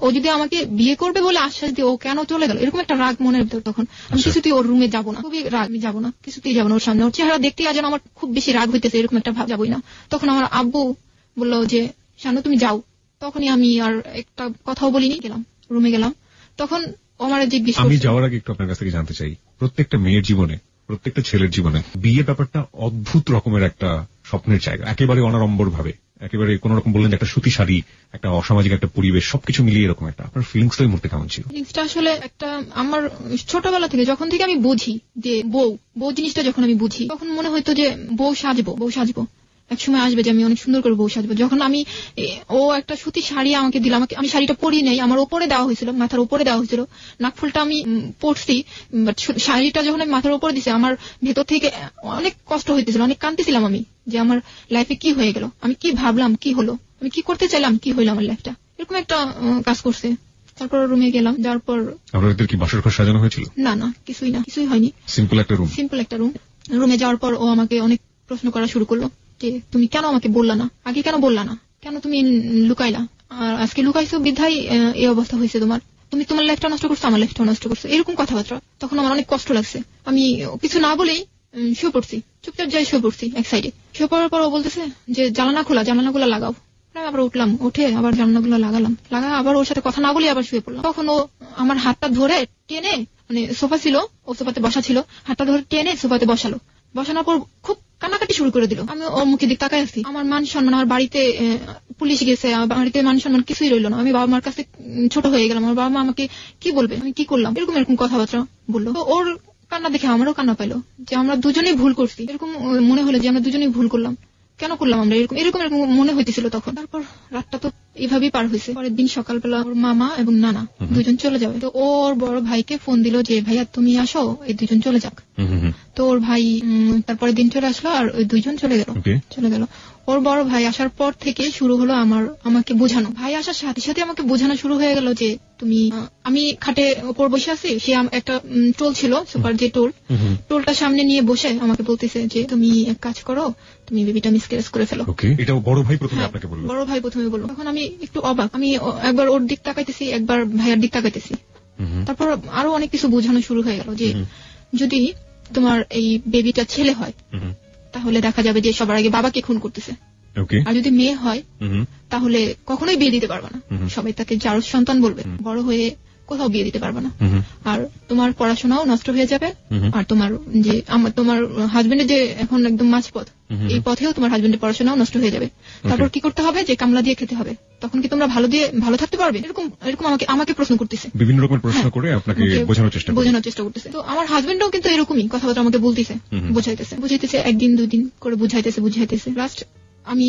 ও যদি আমাকে বিয়ে করবে বলে আশ্বাস দিয়ে ও কেন চলে গেল? এরকম একটা রাগ মনের ভিতর। তখন আমি কিছুতেই ওর রুমে যাবো না, খুবই রাগ, আমি যাবো না, কিছুতেই যাবো না ওর সামনে। ওর চেহারা দেখতেই যেন আমার খুব বেশি রাগ হইতেছে, এরকম একটা ভাব, যাবোই না। তখন আমার আব্বু বললো যে শানু তুমি যাও। তখনই আমি আর একটা কথাও বলিনি, গেলাম, রুমে গেলাম। তখন আমার জিজ্ঞেস, আমি যাওয়ার আগে একটু আপনার কাছ থেকে জানতে চাই, প্রত্যেকটা মেয়ের জীবনে, প্রত্যেকটা ছেলের জীবনে বিয়ের ব্যাপারটা অদ্ভুত রকমের একটা স্বপ্নের জায়গা, একেবারে অনাড়ম্বর ভাবে, একেবারে কোন রকম বললেন একটা সুতি শাড়ি, একটা অসামাজিক একটা পরিবেশ, সবকিছু মিলিয়ে এরকম একটা, আপনার ফিলিংসটা এই মুহূর্তে কেমন ছিল? ফিলিংসটা আসলে একটা, আমার ছোটবেলা থেকে, যখন থেকে আমি বুঝি যে বউ জিনিসটা যখন আমি বুঝি, তখন মনে হয়তো যে বউ সাজবো, এক সময় আসবে যে আমি অনেক সুন্দর করে বউ সাজবো। যখন ও একটা সুতি শাড়ি আমাকে দিল, আমি শাড়িটা পরি নাই, আমার উপরে দেওয়া হয়েছিল, মাথার উপরে দেওয়া হয়েছিল, নাকফুলটা আমি পরছি, বাট শাড়িটা যখন আমি মাথার উপরে দিছি, আমার ভেতর থেকে অনেক কষ্ট হইতেছিল, অনেক কাঁদতেছিলাম আমি, যে আমার লাইফে কি হয়ে গেল, আমি কি ভাবলাম, কি হলো, আমি কি করতে চাইলাম, কি হইলো আমার লাইফটা, এরকম একটা কাজ করছে। তারপর রুমে গেলাম, যাওয়ার পর আপনাদের কি বাসর ঘর সাজানো হয়েছিল? না, কিছুই হয়নি, সিম্পল একটা রুম। রুমে যাওয়ার পর ও আমাকে অনেক প্রশ্ন করা শুরু করলো যে তুমি কেন আমাকে বললা না, আগে কেন বললা না, কেন তুমি লুকাইলা, আর আজকে লুকাইছো বিধায় এই অবস্থা হয়েছে তোমার, তুমি তোমার লাইফটা নষ্ট করছো, আমার লাইফটা নষ্ট করছো, এরকম কথাবার্তা। তখন আমার অনেক কষ্ট লাগছে, আমি কিছু না বলেই শুয়ে পড়ছি, চুপচাপ যাই শুয়ে পড়ছি এক সাইডে। শুয়ে পড়ার পর ও বলতেছে যে জানালাগুলো লাগাও। আবার উঠলাম, উঠে আবার জানালাগুলো লাগালাম, আবার ওর সাথে কথা না বলে আবার শুয়ে পড়লাম। তখন ও আমার হাতটা ধরে টেনে, মানে সোফা ছিল, ও সোফাতে বসা ছিল, হাতটা ধরে টেনে সোফাতে বসানোর পর খুব কান্নাকাটি শুরু করে দিল। আমি ওর মুখে দিক তাকাই আছি, আমার মান সম্মান, আমার বাড়িতে পুলিশ গেছে, আমার বাড়িতে মান সম্মান কিছুই রইল না, আমি বাবা মার কাছে ছোট হয়ে গেলাম, আমার বাবা মা আমাকে কি বলবে, আমি কি করলাম, এরকম কথাবার্তা বললো। ওর কান্না দেখে আমারও কান্না পাইলো, যে আমরা দুজনেই ভুল করছি, এরকম মনে হলো যে আমরা দুজনেই ভুল করলাম, কেন করলাম আমরা এরকম মনে হইতেছিল তখন। তারপর রাতটা তো এইভাবেই পার হয়েছে। পরের দিন সকালবেলা ওর মামা এবং নানা দুজন চলে যাবে, তো ওর বড় ভাইকে ফোন দিল যে ভাইয়া তুমি আসো, এই দুজন চলে যাক। তো ওর ভাই তারপরের দিন চলে আসলো, আর ওই দুইজন চলে গেল। ওর বড় ভাই আসার পর থেকে শুরু হলো আমাকে বোঝানো। ভাই আসার সাথে সাথে আমাকে বোঝানো শুরু হয়ে গেল যে তুমি, আমি খাটে ওপর বসে আছি, সে একটা টোল ছিল, সুপার যে টোলটা সামনে নিয়ে বসে আমাকে বলতেছে যে তুমি এক কাজ করো, তুমি বেবিটা মিসক্যারেজ করে ফেলো। এটা বড় ভাই প্রথমে আপনাকে বলল? বড় ভাই প্রথমে বলল। তখন আমি একটু অবাক, আমি একবার ওর দিক তাকাইতেছি, একবার ভাইয়ার দিক তাকাইতেছি। তারপর আরো অনেক কিছু বোঝানো শুরু হয়ে গেল যে যদি তোমার এই বেবিটা ছেলে হয় তাহলে দেখা যাবে যে সবার আগে বাবাকে খুন করতেছে, আর যদি মেয়ে হয় তাহলে কখনোই বিয়ে দিতে পারবে না, সবাই তাকে জারজ সন্তান বলবে, বড় হয়ে কোথাও বিয়ে দিতে পারবে না, আর তোমার পড়াশোনাও নষ্ট হয়ে যাবে, আর তোমার যে তোমার হাজবেন্ডের যে এখন একদম মাঝপথ, এই পথেও তোমার হাজবেন্ডের পড়াশোনাও নষ্ট হয়ে যাবে। তারপর কি করতে হবে, যে কামলা দিয়ে খেতে হবে। তখন কি তোমরা ভালো থাকতে পারবে? এরকম আমাকে প্রশ্ন করতেছে, বিভিন্ন রকম প্রশ্ন করে আপনাকে বোঝানোর চেষ্টা করতেছে। তো আমার হাজবেন্ডও কিন্তু এরকমই কথাবার্তা আমাকে বলতেছে, বুঝাইতেছে, একদিন দুদিন করে বুঝাইতেছে। লাস্ট আমি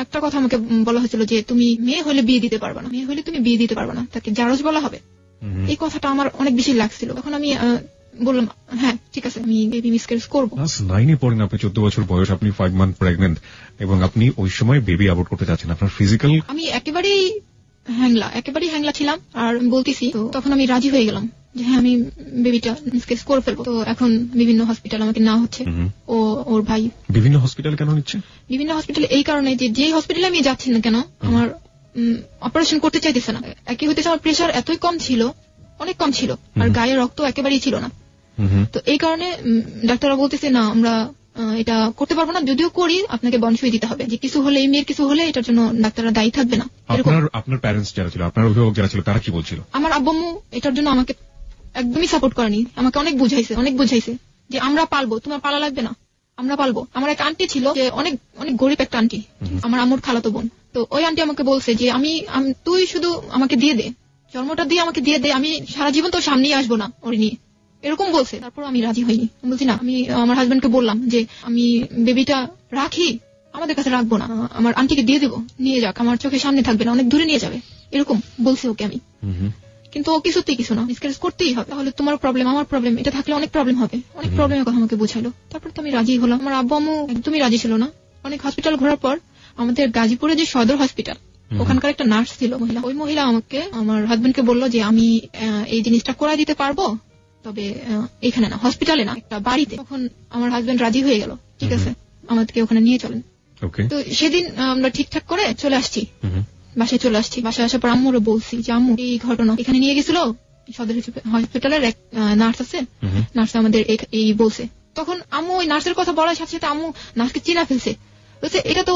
একটা কথা আমাকে বলা হয়েছিল যে তুমি মেয়ে হলে বিয়ে দিতে পারবে না, মেয়ে হলে তুমি বিয়ে দিতে পারবে না, তাকে জারজ বলা হবে। এই কথাটা আমার অনেক বেশি লাগছিল। তখন আমি বললাম হ্যাঁ ঠিক আছে, আমি বেবি মিসক্যারেজ করবো। ক্লাস 9-এ পড়েন আপনি, 14 বছর বয়স, আপনি 5 মান্থ প্রেগন্যান্ট, এবং আপনি ওই সময় বেবি অ্যাবর্ট করতে যাচ্ছেন। আপনার ফিজিক্যাল, আমি একেবারেই হ্যাংলা ছিলাম, আর বলতেছি। তখন আমি রাজি হয়ে গেলাম যে হ্যাঁ আমি বেবিটা মিসক্যারেজ করে ফেলবো। তো এখন বিভিন্ন হসপিটাল আমাকে নেওয়া হচ্ছে। ওর ভাই বিভিন্ন হসপিটাল কেন নিচ্ছে? বিভিন্ন হসপিটাল এই কারণে যে হসপিটালে আমি যাচ্ছি না কেন, আমার অপারেশন করতে চাইতেছে না। একই হইতেছে আমার প্রেশার এতই কম ছিল, অনেক কম ছিল, আর গায়ে রক্ত একেবারেই ছিল না। তো এই কারণে ডাক্তাররা বলতেছে না আমরা এটা করতে পারবো না, যদিও করি আপনাকে বনসই দিতে হবে, যে কিছু হলে, এই মেয়ের কিছু হলে এটার জন্য ডাক্তাররা দায়ী থাকবে না। আপনার প্যারেন্টস যারা ছিল, আপনার অভিভাবক যারা ছিল, তারা কি বলছিল? আমার আব্বু আম্মু এটার জন্য আমাকে একদমই সাপোর্ট করেনি, আমাকে অনেক বুঝাইছে যে আমরা পালবো, তোমার পালা লাগবে না, আমরা পালবো। আমার এক আন্টি ছিল, যে অনেক গরিব একটা আন্টি, আমার আম্মুর খালাতো বোন। তো ওই আন্টি আমাকে বলছে যে তুই শুধু আমাকে দিয়ে দে, জন্মটা দিয়ে আমাকে দিয়ে দে, আমি সারা জীবন তোর সামনেই আসবো না ওর নিয়ে, এরকম বলছে। তারপর আমি রাজি হইনি, বলছি না। আমি আমার হাজবেন্ডকে বললাম যে আমি বেবিটা রাখি, আমাদের কাছে রাখবো না, আমার আন্টিকে দিয়ে দেবো, নিয়ে যাক, আমার চোখের সামনে থাকবে না, অনেক দূরে নিয়ে যাবে, এরকম বলছে ওকে আমি। কিন্তু ও কিছুতেই কিছু না, মিসক্যারেজ করতেই হবে, তাহলে তোমার প্রবলেম আমার প্রবলেম, এটা থাকলে অনেক প্রবলেম হবে, অনেক প্রবলেমের কথা আমাকে বুঝাইলো। তারপর তো আমি রাজি হলাম। আমার আব্বু আম্মু একদমই রাজি ছিল না। অনেক হসপিটাল ঘোরার পর আমাদের গাজীপুরে যে সদর হসপিটাল, ওখানকার একটা নার্স ছিল মহিলা, ওই মহিলা আমাকে আমার হাজবেন্ডকে বললো যে আমি এই জিনিসটা করাই দিতে পারবো, তবে এখানে না, হসপিটালে না, একটা বাড়িতে। তখন আমার হাজবেন্ড রাজি হয়ে গেল, ঠিক আছে আমাদেরকে ওখানে নিয়ে চলেন। তো সেদিন আমরা ঠিকঠাক করে চলে আসছি, বাসায় চলে আসছি। বাসায় আসার পর আম্মুরও বলছি যে আম্মু এই ঘটনা, এখানে নিয়ে গেছিল সদর হসপিটালের এক নার্স আছে, নার্স আমাদের এই বলছে। তখন আম্মু ওই নার্সের কথা বলার সাথে সাথে আম্মু নার্সকে চিনা ফেলছে, বলছে এটা তো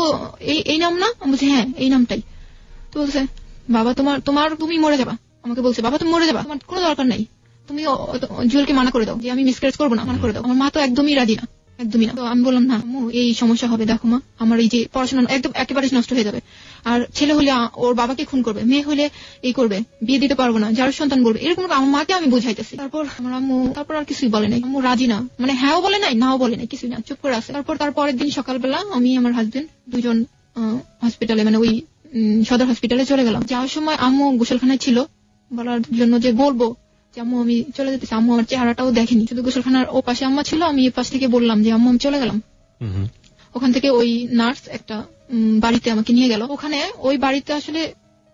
এই নাম না? আমি বলছি হ্যাঁ এই নামটাই। তো বলছে বাবা তুমি মরে যাবা, আমাকে বলছে বাবা তুমি মরে যাবা, তোমার কোনো দরকার নাই, তুমি জুয়েলকে মানা করে দাও যে আমি মিসক্যারেজ করবো না, মানা করে দাও। আমার মা তো একদমই রাজি না, একদমই না। তো আমি বললাম না আম্মু এই সমস্যা হবে, দেখো মা আমার এই যে পড়াশোনা একদম একেবারে নষ্ট হয়ে যাবে, আর ছেলে হলে ওর বাবাকে খুন করবে, মেয়ে হলে এই করবে, বিয়ে দিতে পারবো না, যার সন্তান বলবে, এরকম আমার মাকে আমি বুঝাইতেছি। তারপর আমার আম্মু আর কিছুই বলে নাই, আম্মু রাজি না, মানে হ্যাঁও বলে নাই নাও বলে নাই, কিছুই না, চুপ করে আছে। তার পরের দিন সকালবেলা আমি আমার হাজবেন্ড দুজন হসপিটালে, মানে ওই সদর হসপিটালে চলে গেলাম। যাওয়ার সময় আম্মু গোসলখানায় ছিল, বলার জন্য যে বলবো যে আম্মু আমি চলে যেতেছি। আম্মু আমার চেহারাটাও দেখেনি, শুধু গোসলখানার ও পাশে আম্মা ছিল, আমি পাশ থেকে বললাম যে আম্মু আমি চলে গেলাম। ওখান থেকে ওই নার্স একটা বাড়িতে আমাকে নিয়ে গেল। ওখানে ওই বাড়িতে আসলে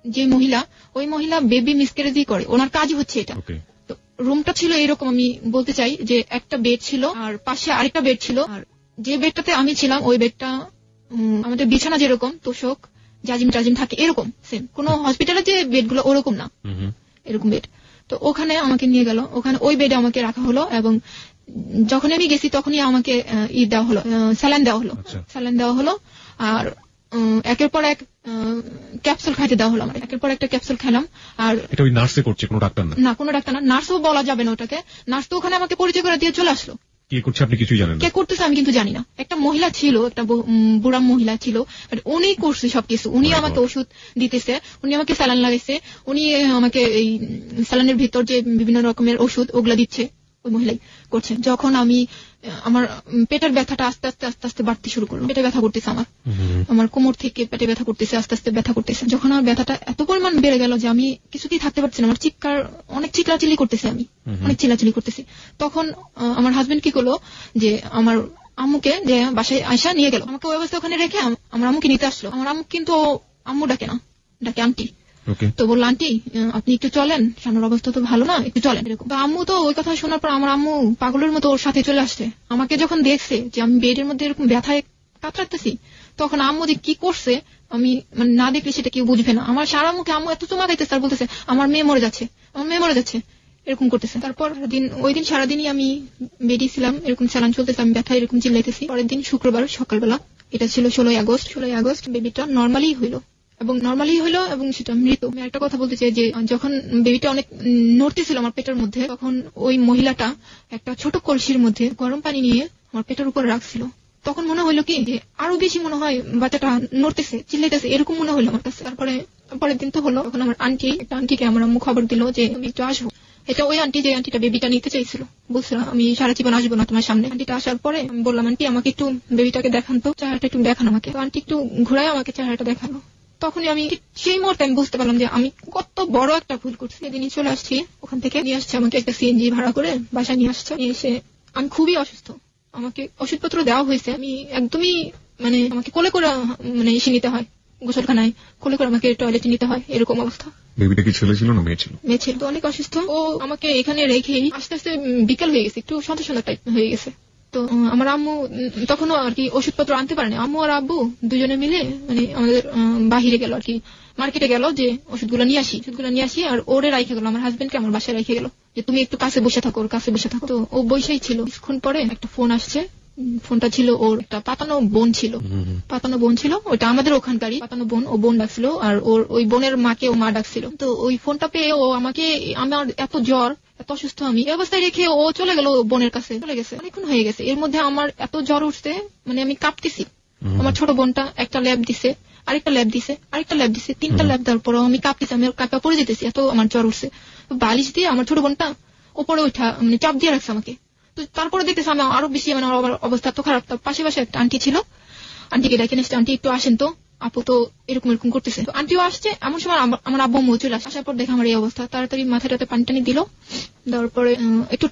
যে মহিলা, ওই মহিলা বেবি মিসক্যারেজই করে, ওনার কাজই হচ্ছে এটা। তো রুমটা ছিল এরকম, আমি বলতে চাই যে একটা বেড ছিল আর পাশে আরেকটা বেড ছিল, আর যে বেডটাতে আমি ছিলাম ওই বেডটা আমাদের বিছানা যেরকম তোষক জাজিম থাকে এরকম সেম, কোন হসপিটালে যে বেডগুলো ওরকম না, এরকম বেড। তো ওখানে আমাকে নিয়ে গেল, ওখানে ওই বেডে আমাকে রাখা হলো, এবং যখন আমি গেছি তখনই আমাকে দেওয়া হলো, স্যালাইন দেওয়া হলো, আর একের পর এক ক্যাপসুল খাইতে দেওয়া হলো। আমার একের পর একটা ক্যাপসুল খেলাম। আর এটা ওই নার্সে করছে, কোনো ডাক্তার না, কোনো ডাক্তার না, নার্সও বলা যাবে না ওটাকে। নার্স তো ওখানে আমাকে পরিচয় করে দিয়ে চলে আসলো। কে করছে আপনি কিছুই জানেন না? কে করতেছে আমি কিন্তু জানি না। একটা মহিলা ছিল, একটা বুড়া মহিলা ছিল, উনি করছে সবকিছু। উনি আমাকে ওষুধ দিতেছে, উনি আমাকে স্যালাইন লাগাইছে, উনি আমাকে এই স্যালাইনের ভিতর যে বিভিন্ন রকমের ওষুধ ওগুলা দিচ্ছে, ওই মহিলাই করছে। যখন আমার পেটের ব্যথাটা আস্তে আস্তে বাড়তে শুরু করলো, পেটে ব্যথা করতেছে, আমার কোমর থেকে পেটে ব্যথা করতেছে, আস্তে আস্তে ব্যথা করতেছে। যখন আমার ব্যথাটা এত পরিমাণ বেড়ে গেল যে আমি কিছুতেই থাকতে পারছি না, আমার অনেক চিল্লাচিল্লি করতেছি, আমি অনেক চিল্লাচিল্লি করতেছি। তখন আমার হাজবেন্ড কি করলো, যে আমার আম্মুকে যে বাসায় আয়সা নিয়ে গেল, আমাকে ওই অবস্থা ওখানে রেখে আমার আম্মুকে নিতে আসলো। আমার আম্মু কিন্তু আম্মু ডাকে না, ডাকে আন্টি। তো বললো আন্টি আপনি একটু চলেন, সামনের অবস্থা তো ভালো না, একটু চলেন, এরকম। তো আম্মু তো ওই কথা শোনার পর আমার আম্মু পাগলের মতো ওর সাথে চলে আসছে। আমাকে যখন দেখছে যে আমি বেডের মধ্যে এরকম ব্যথায় কাতরাতেছি, তখন আম্মু যে কি করছে আমি মানে না দেখলে সেটা কেউ বুঝবে না। আমার সারা মুখে আম্মু এত চুমা খাইতেছে আর বলতেছে আমার মেয়ে মরে যাচ্ছে, আমার মেয়ে মরে যাচ্ছে, এরকম করতেছে। তারপর ওই দিন সারাদিনই আমি বেরিয়েছিলাম, এরকম স্যালাইন চলতেছে, আমি ব্যথা এরকম চিল্লাইতেছি। পরের দিন শুক্রবার সকালবেলা, এটা ছিল 16 আগস্ট, বেবিটা নর্মালি হইলো, এবং নর্মালি হলো এবং সেটা মৃত। আমি একটা কথা বলতে চাই যে যখন বেবিটা অনেক নড়তেছিল আমার পেটের মধ্যে, তখন ওই মহিলাটা একটা ছোট কলসির মধ্যে গরম পানি নিয়ে আমার পেটের উপর রাখছিল। তখন মনে হলো কি যে আরো বেশি মনে হয় বাচ্চাটা নড়তেছে, চিল্লাইতেছে, এরকম মনে হলো আমার কাছে। তারপরে পরের দিন তো হলো, তখন আমার আন্টিকে আমার আম্মু খবর দিল যে আমি একটু আসবো। এটা ওই আন্টি যে আন্টিটা বেবিটা নিতে চাইছিল, বলছিল আমি সারা জীবন আসবো না তোমার সামনে। আন্টিটা আসার পরে আমি বললাম আন্টি আমাকে একটু বেবিটাকে দেখান তো, চেহারাটা একটু দেখানো আমাকে। আন্টি একটু ঘুরাই আমাকে চেহারাটা দেখানো। তখনই আমি সেই মুহূর্তে আমি বুঝতে পারলাম যে আমি কত বড় একটা ভুল করছি। সেদিনই চলে আসছি, ওখান থেকে নিয়ে আসছে আমাকে একটা সিএনজি ভাড়া করে বাসায় নিয়ে আসছে। নিয়ে এসে আমি খুবই অসুস্থ, আমাকে ওষুধপত্র দেওয়া হয়েছে, আমি একদমই আমাকে কোলে করে এসে নিতে হয়, গোসলখানায় কোলে করে আমাকে টয়লেটে নিতে হয়, এরকম অবস্থা। বেবিটা কি ছেলে ছিল না মেয়ে ছিল? মেয়ে ছিল। তো অনেক অসুস্থ। ও আমাকে এখানে রেখেই আস্তে আস্তে বিকাল হয়ে গেছে, একটু সন্ধ্যা সন্ধ্যা টাইপ হয়ে গেছে। তো আমার আম্মু তখনও আর কি ওষুধপত্র আনতে পারেনি। আম্মু আর আব্বু দুজনে মিলে আমাদের বাহিরে গেল আর কি, মার্কেটে গেল যে ওষুধগুলো নিয়ে আসি। আর ওরে রাইখে গেল, আমার হাজবেন্ডকে আমার বাসায় রেখে গেল যে তুমি একটু কাছে বসে থাকো, ওর কাছে বসে থাকো। তো ও বসেই ছিল। কিছুক্ষণ পরে একটা ফোন আসছে। ফোনটা ছিল ওর একটা পাতানো বোন ছিল, ওটা আমাদের ওখানকারই পাতানো বোন। ও বোন ডাকছিল, আর ওর ওই বোনের মাকে ও মা ডাকছিল। তো ওই ফোনটা পেয়ে ও আমাকে, আমার এত জ্বর, এত অসুস্থ, আমি এই অবস্থায় রেখে ও চলে গেল, বোনের কাছে চলে গেছে। অনেকক্ষণ হয়ে গেছে, এর মধ্যে আমার এত জ্বর উঠছে, আমি কাঁপতেছি। আমার ছোট বোনটা একটা ল্যাব দিছে, আরেকটা ল্যাব দিছে, 3টা ল্যাব দেওয়ার পর আমি কাঁপতেছি, আমি কাঁপা পড়ে যেতেছি, এত আমার জ্বর উঠছে। বালিশ দিয়ে আমার ছোট বোনটা উপরে ওঠা চাপ দিয়ে রাখছে আমাকে। তো তারপরে দেখতেছি আমি আরো বেশি আমার অবস্থা তো খারাপ। তার পাশে একটা আন্টি ছিল, আন্টিকে ডেকে নিয়েছে, আন্টি একটু আসেন তো, আপু তো এরকম করতেছে। তো আন্টিও আসছে, এমন সময় আমার আব্বু আম্মু চলে আসার পর দেখে আমার এই অবস্থা। তাড়াতাড়ি মাথাটাতে পানি টানি দিল, দেওয়ার পরে একটু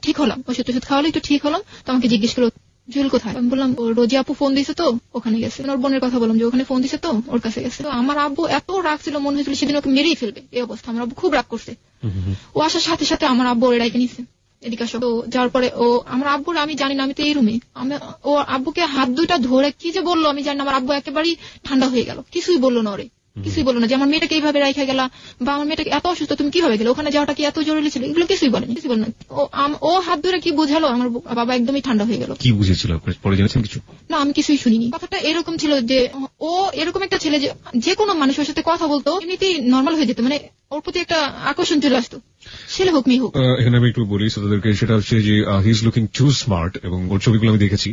ঠিক হলাম, ওষুধ খাওয়ালে একটু ঠিক হলাম। তো আমাকে জিজ্ঞেস করলো জুয়েল কোথায়? আমি বললাম রোজি আপু ফোন দিছে তো ওখানে গেছে। ওর বোনের কথা বললাম যে ওখানে ফোন দিছে তো ওর কাছে গেছে। তো আমার আব্বু এত রাগ ছিল, মনে হয়েছিল সেদিন ওকে মেরেই ফেলবে, এই অবস্থা। আমার আব্বু খুব রাগ করছে। ও আসার সাথে সাথে আমার আব্বু ওর এড়াইতে নিছে এদিকে। তো যাওয়ার পরে ও আমার আব্বুর, আমি জানি না, আমি তো এই রুমে, ও আব্বুকে হাত দুইটা ধরে কি যে বললো আমি জানি না। আমার আব্বু একেবারেই ঠান্ডা হয়ে গেল, কিছুই বললো না, কিছুই বললো না যে আমার মেয়েটাকে এইভাবে রাখা গেলা, বা আমার মেয়েটাকে এত অসুস্থ তুমি কিভাবে গেলে, ওখানে যাওয়াটা কি এত জরুরি ছিল, এগুলো কিছুই বলেনি। ও হাত ধরে কি বুঝালো, আমার বাবা একদমই ঠান্ডা হয়ে গেল। কি বুঝেছিল পরে জেনেছেন কিছু? না, আমি কিছুই শুনিনি। কথাটা এরকম ছিল যে ও এরকম একটা ছেলে যে কোনো মানুষের সাথে কথা বলতো এমনিতেই নর্মাল হয়ে যেত, ওর প্রতি একটা আকর্ষণ চলে আসতো, ছেলে হোক মেয়ে হোক। এখানে আমি একটু বলি তাদেরকে, সেটা হচ্ছে যে he is looking to smart, এবং ওর ছবিগুলো আমি দেখেছি,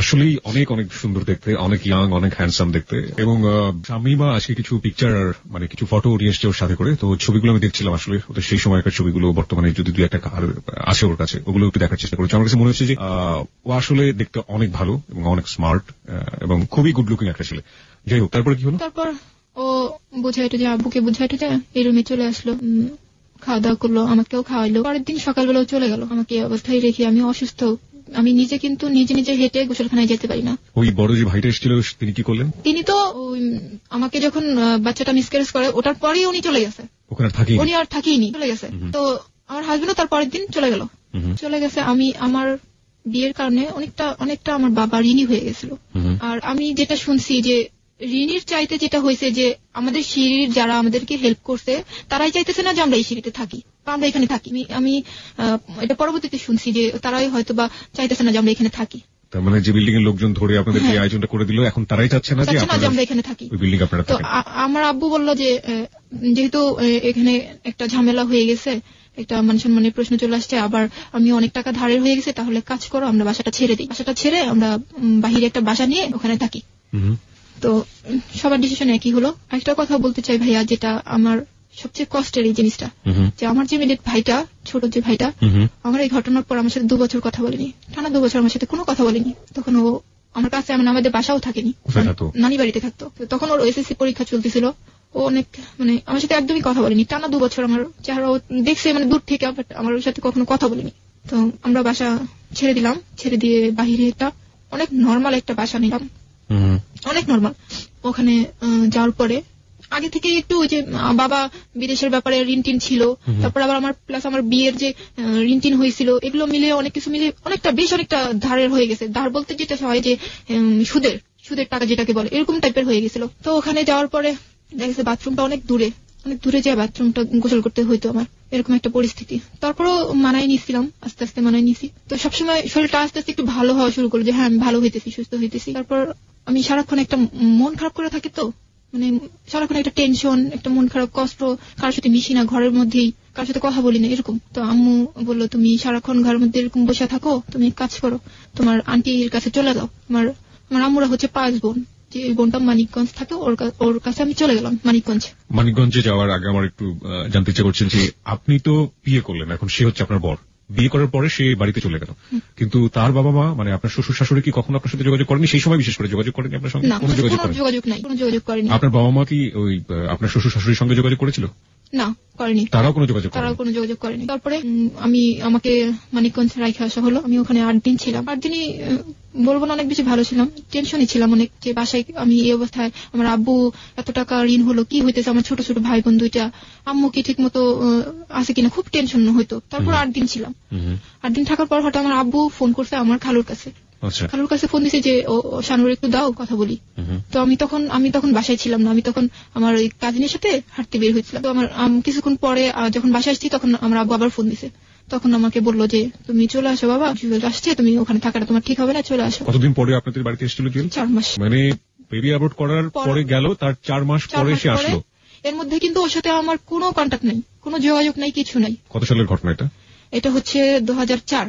আসলেই অনেক অনেক সুন্দর দেখতে, অনেক ইয়াং, অনেক হ্যান্ডসাম দেখতে। এবং শামিমা আজকে কিছু পিকচার কিছু ফটো নিয়ে এসছে ওর সাথে করে। তো ছবিগুলো আমি দেখছিলাম, আসলে ওদের সেই সময়কার ছবিগুলো বর্তমানে যদি দুই একটা আছে ওর কাছে, ওগুলো একটু দেখার চেষ্টা করেছি। আমার কাছে মনে হচ্ছে যে ও আসলে দেখতে অনেক ভালো এবং অনেক স্মার্ট এবং খুবই গুড লুকিং একটা ছেলে। যাই হোক, তারপরে কি হলো? তারপর ও বুঝাইতে যায়, আব্বুকে বুঝাইতে যায়, এই রুমে চলে আসলো, খাওয়া দাওয়া করলো, আমাকেও খাওয়াইলো। পরের দিন সকালবেলাও চলে গেল আমাকে অবস্থায় রেখে। আমি অসুস্থ, আমি নিজে কিন্তু নিজে হেঁটে গোসলখানায় যেতে পারি না। ওই বড় যে ভাইটা এসেছিল তিনি কি করলেন? তিনি তো আমাকে যখন বাচ্চাটা মিসক্যারেজ করে ওটার পরেই উনি চলে গেছে, উনি আর থাকিনি, চলে গেছে। তো আমার হাজবেন্ডও তার পরের দিন চলে গেছে। আমি আমার বিয়ের কারণে অনেকটা আমার বাবা ঋণী হয়ে গেছিল। আর আমি যেটা শুনছি যে ঋণীর চাইতে যেটা হয়েছে যে আমাদের সিঁড়ির যারা আমাদেরকে হেল্প করছে তারাই চাইতেছে না যে আমরা এই সিঁড়িতে থাকি বা আমরা এখানে থাকি। আমি এটা পরবর্তীতে শুনছি যে তারাই হয়তো বা চাইতেছে না যে আমরা এখানে থাকি। তার মানে যে বিল্ডিং এর লোকজন ধরে আপনাদের এই আয়োজনটা করে দিল, এখন তারাই চাচ্ছে না যে আমরা এখানে থাকি, ওই বিল্ডিং আপনারা থাকেন। তো আমার আব্বু বলল যে যেহেতু এখানে একটা ঝামেলা হয়ে গেছে, একটা মান-সম্মানের প্রশ্ন চলে আসছে, আবার আমি অনেক টাকা ধারের হয়ে গেছে, তাহলে কাজ করো আমরা বাসাটা ছেড়ে দিই, বাসাটা ছেড়ে আমরা বাহিরে একটা বাসা নিয়ে ওখানে থাকি। তো সবার ডিসিশন একই হলো। একটা কথা বলতে চাই ভাইয়া, যেটা আমার সবচেয়ে কষ্টের এই জিনিসটা, যে আমার যে ইমিডিয়েট ভাইটা, ছোট যে ভাইটা, আমার এই ঘটনার পর আমার সাথে 2 বছর কথা বলেনি, টানা 2 বছর আমার সাথে কোনো কথা বলেনি। তখন ও আমার কাছে আমাদের বাসাও থাকেনি, নানি বাড়িতে থাকতো। তখন ওর এসএসসি পরীক্ষা চলতেছিল, ও অনেক আমার সাথে একদমই কথা বলেনি, টানা 2 বছর। আমার চেহারা দেখছে দূর থেকে, আমার ওর সাথে কখনো কথা বলেনি। তো আমরা বাসা ছেড়ে দিলাম, ছেড়ে দিয়ে বাহিরে একটা অনেক নর্মাল একটা বাসা নিলাম, অনেক নর্মাল। ওখানে যাওয়ার পরে আগে থেকে একটু ওই যে বাবা বিদেশের ব্যাপারে ঋণ ছিল, তারপর আবার আমার প্লাস আমার বিয়ের যে ঋণ হয়েছিল, এগুলো মিলে অনেক কিছু মিলে অনেকটা ধারের হয়ে গেছে। ধার বলতে যেটা হয় যে সুদের টাকা যেটাকে বলে, এরকম টাইপের হয়ে গেছিল। তো ওখানে যাওয়ার পরে দেখা গেছে বাথরুমটা অনেক দূরে যায় বাথরুমটা গোসল করতে হইতো আমার, এরকম একটা পরিস্থিতি। তারপরও মানায় নিয়েছিলাম, আস্তে আস্তে মানায় নিয়েছি। তো সবসময় শরীরটা আস্তে আস্তে একটু ভালো হওয়া শুরু করলো, যে হ্যাঁ আমি ভালো হইতেছি, সুস্থ হইতেছি। তারপর আমি সারাক্ষণ একটা মন খারাপ করে থাকি, তো মানে সারাক্ষণ একটা টেনশন, একটা মন খারাপ, কষ্ট, কারোর সাথে মিশি না, ঘরের মধ্যেই কারোর সাথে কথা বলি না, এরকম। তো আম্মু বললো তুমি সারাক্ষণ ঘরের মধ্যে এরকম বসে থাকো, তুমি কাজ করো, তোমার আন্টির কাছে চলে যাও। আমার আম্মুরা হচ্ছে 5 বোন, যে বোনটা মানিকগঞ্জ থাকে, ওর কাছে আমি চলে গেলাম মানিকগঞ্জে যাওয়ার আগে আমার একটু জানতে ইচ্ছা করছেন যে আপনি তো বিয়ে করলেন, এখন সে হচ্ছে আপনার বর, বিয়ে করার পরে সে বাড়িতে চলে গেল, কিন্তু তার বাবা মা মানে আপনার শ্বশুর শাশুড়ি কি কখনো আপনার সাথে যোগাযোগ করেনি? সেই সময় বিশেষ করে যোগাযোগ করেনি আপনার সঙ্গে? কোনো যোগাযোগ করেনি। আপনার বাবা মা কি ওই আপনার শ্বশুর শাশুড়ির সঙ্গে যোগাযোগ করেছিল? না, করেনি। তারাও কোনো যোগাযোগ করেনি। তারপরে আমাকে মানিকগঞ্জ রাইখে আসা হলো। আমি ওখানে 8 দিন ছিলাম। 8 দিনই বলবো না, অনেক বেশি ভালো ছিলাম। টেনশনই ছিলাম অনেক, যে বাসায় আমি এই অবস্থায়, আমার আব্বু এত টাকা ঋণ হলো, কি হইতেছে, আমার ছোট ছোট ভাই বোন 2টা, আম্মু কি ঠিক মতো আছে কিনা, খুব টেনশন হইতো। তারপর 8 দিন ছিলাম। 8 দিন থাকার পর হঠাৎ আমার আব্বু ফোন করছে আমার খালুর কাছে। খালুর কাছে ফোন দিছে যে শানুর একটু দাও, কথা বলি। তো আমি তখন বাসায় ছিলাম না, আমি তখন আমার ওই কাজিনের সাথে হাঁটতে বের হয়েছিলাম। তো আমার কিছুক্ষণ পরে যখন বাসায় আসছি, তখন আমার আব্বু আবার ফোন দিছে। তখন আমাকে বললো যে তুমি চলে আসো বাবা, আসছে, তুমি ওখানে থাকাটা তোমার ঠিক হবে না, চলে আসো। কতদিন পরে আপনাদের বাড়িতে এসেছিল? 4 মাস। মানে বেবি অ্যাবর্ট করার পরে গেল, তার 4 মাস পরে সে আসলো। এর মধ্যে কিন্তু ওর সাথে আমার কোনো কন্ট্যাক্ট নাই, কোনো যোগাযোগ নাই, কিছু নাই। কত সালের ঘটনা এটা? এটা হচ্ছে 2004।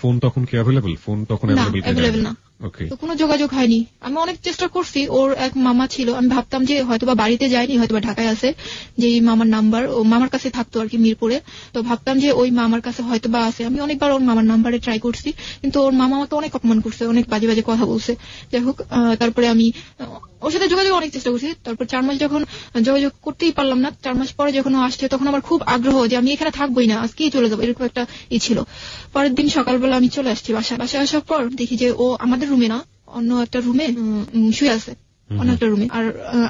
ফোন তখন কি অ্যাভেলেবল? ফোন তখন অ্যাভেলেবল না। তো কোনো যোগাযোগ হয়নি। আমি অনেক চেষ্টা করছি। ওর এক মামা ছিল, আমি ভাবতাম যে হয়তোবা বাড়িতে যায়নি, হয়তোবা ঢাকায় আছে, যে মামার নাম্বার ও মামার কাছে থাকতো আর কি, মিরপুরে। তো ভাবতাম যে ওই মামার কাছে হয়তোবা আছে। আমি অনেকবার ওর মামার নাম্বারে ট্রাই করছি, কিন্তু ওর মামা আমাকে অনেক অপমান করছে, অনেক বাজে বাজে কথা বলছে। যাই হোক, তারপরে আমি ওর সাথে যোগাযোগ অনেক চেষ্টা করছি। তারপর 4 মাস যখন যোগাযোগ করতেই পারলাম না, 4 মাস পরে যখন ও আসছে, তখন আমার খুব আগ্রহ যে আমি এখানে থাকবোই না, আজকেই চলে যাবো, এরকম একটা ছিল। পরের দিন সকালবেলা আমি চলে আসছি বাসায় আসার পর দেখি যে ও আমাদের রুমে না, অন্য একটা রুমে শুয়ে আছে, অন্য একটা রুমে। আর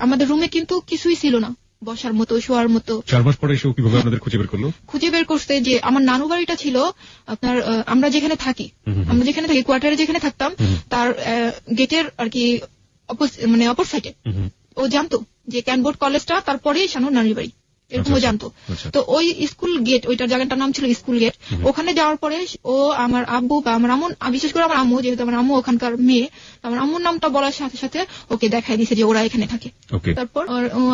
আমাদের রুমে কিন্তু কিছুই ছিল না, বসার মতো, শোয়ার মতো। 4 মাস পরে এসে কিভাবে আপনাদের খুঁজে বের করলো? খুঁজে বের করছে যে আমার নানু বাড়িটা ছিল আপনার, আমরা যেখানে থাকি, কোয়ার্টারে যেখানে থাকতাম, তার গেটের আর কি মানে অপর সাইডে। ও জানতো যে ক্যানবোর্ড কলেজটা তারপরেই শানুর নানির বাড়ি, এরকম ও জানতো। তো ওই স্কুল গেট, ওইটার জায়গাটার নাম ছিল স্কুল গেট। ওখানে যাওয়ার পরে ও আমার আব্বু বা আমার আম্মু, বিশেষ করে আমার আম্মু, যেহেতু আমার আম্মু ওখানকার মেয়ে, আমার আম্মুর নামটা বলার সাথে সাথে ওকে দেখাই দিছে যে ওরা এখানে থাকে। তারপর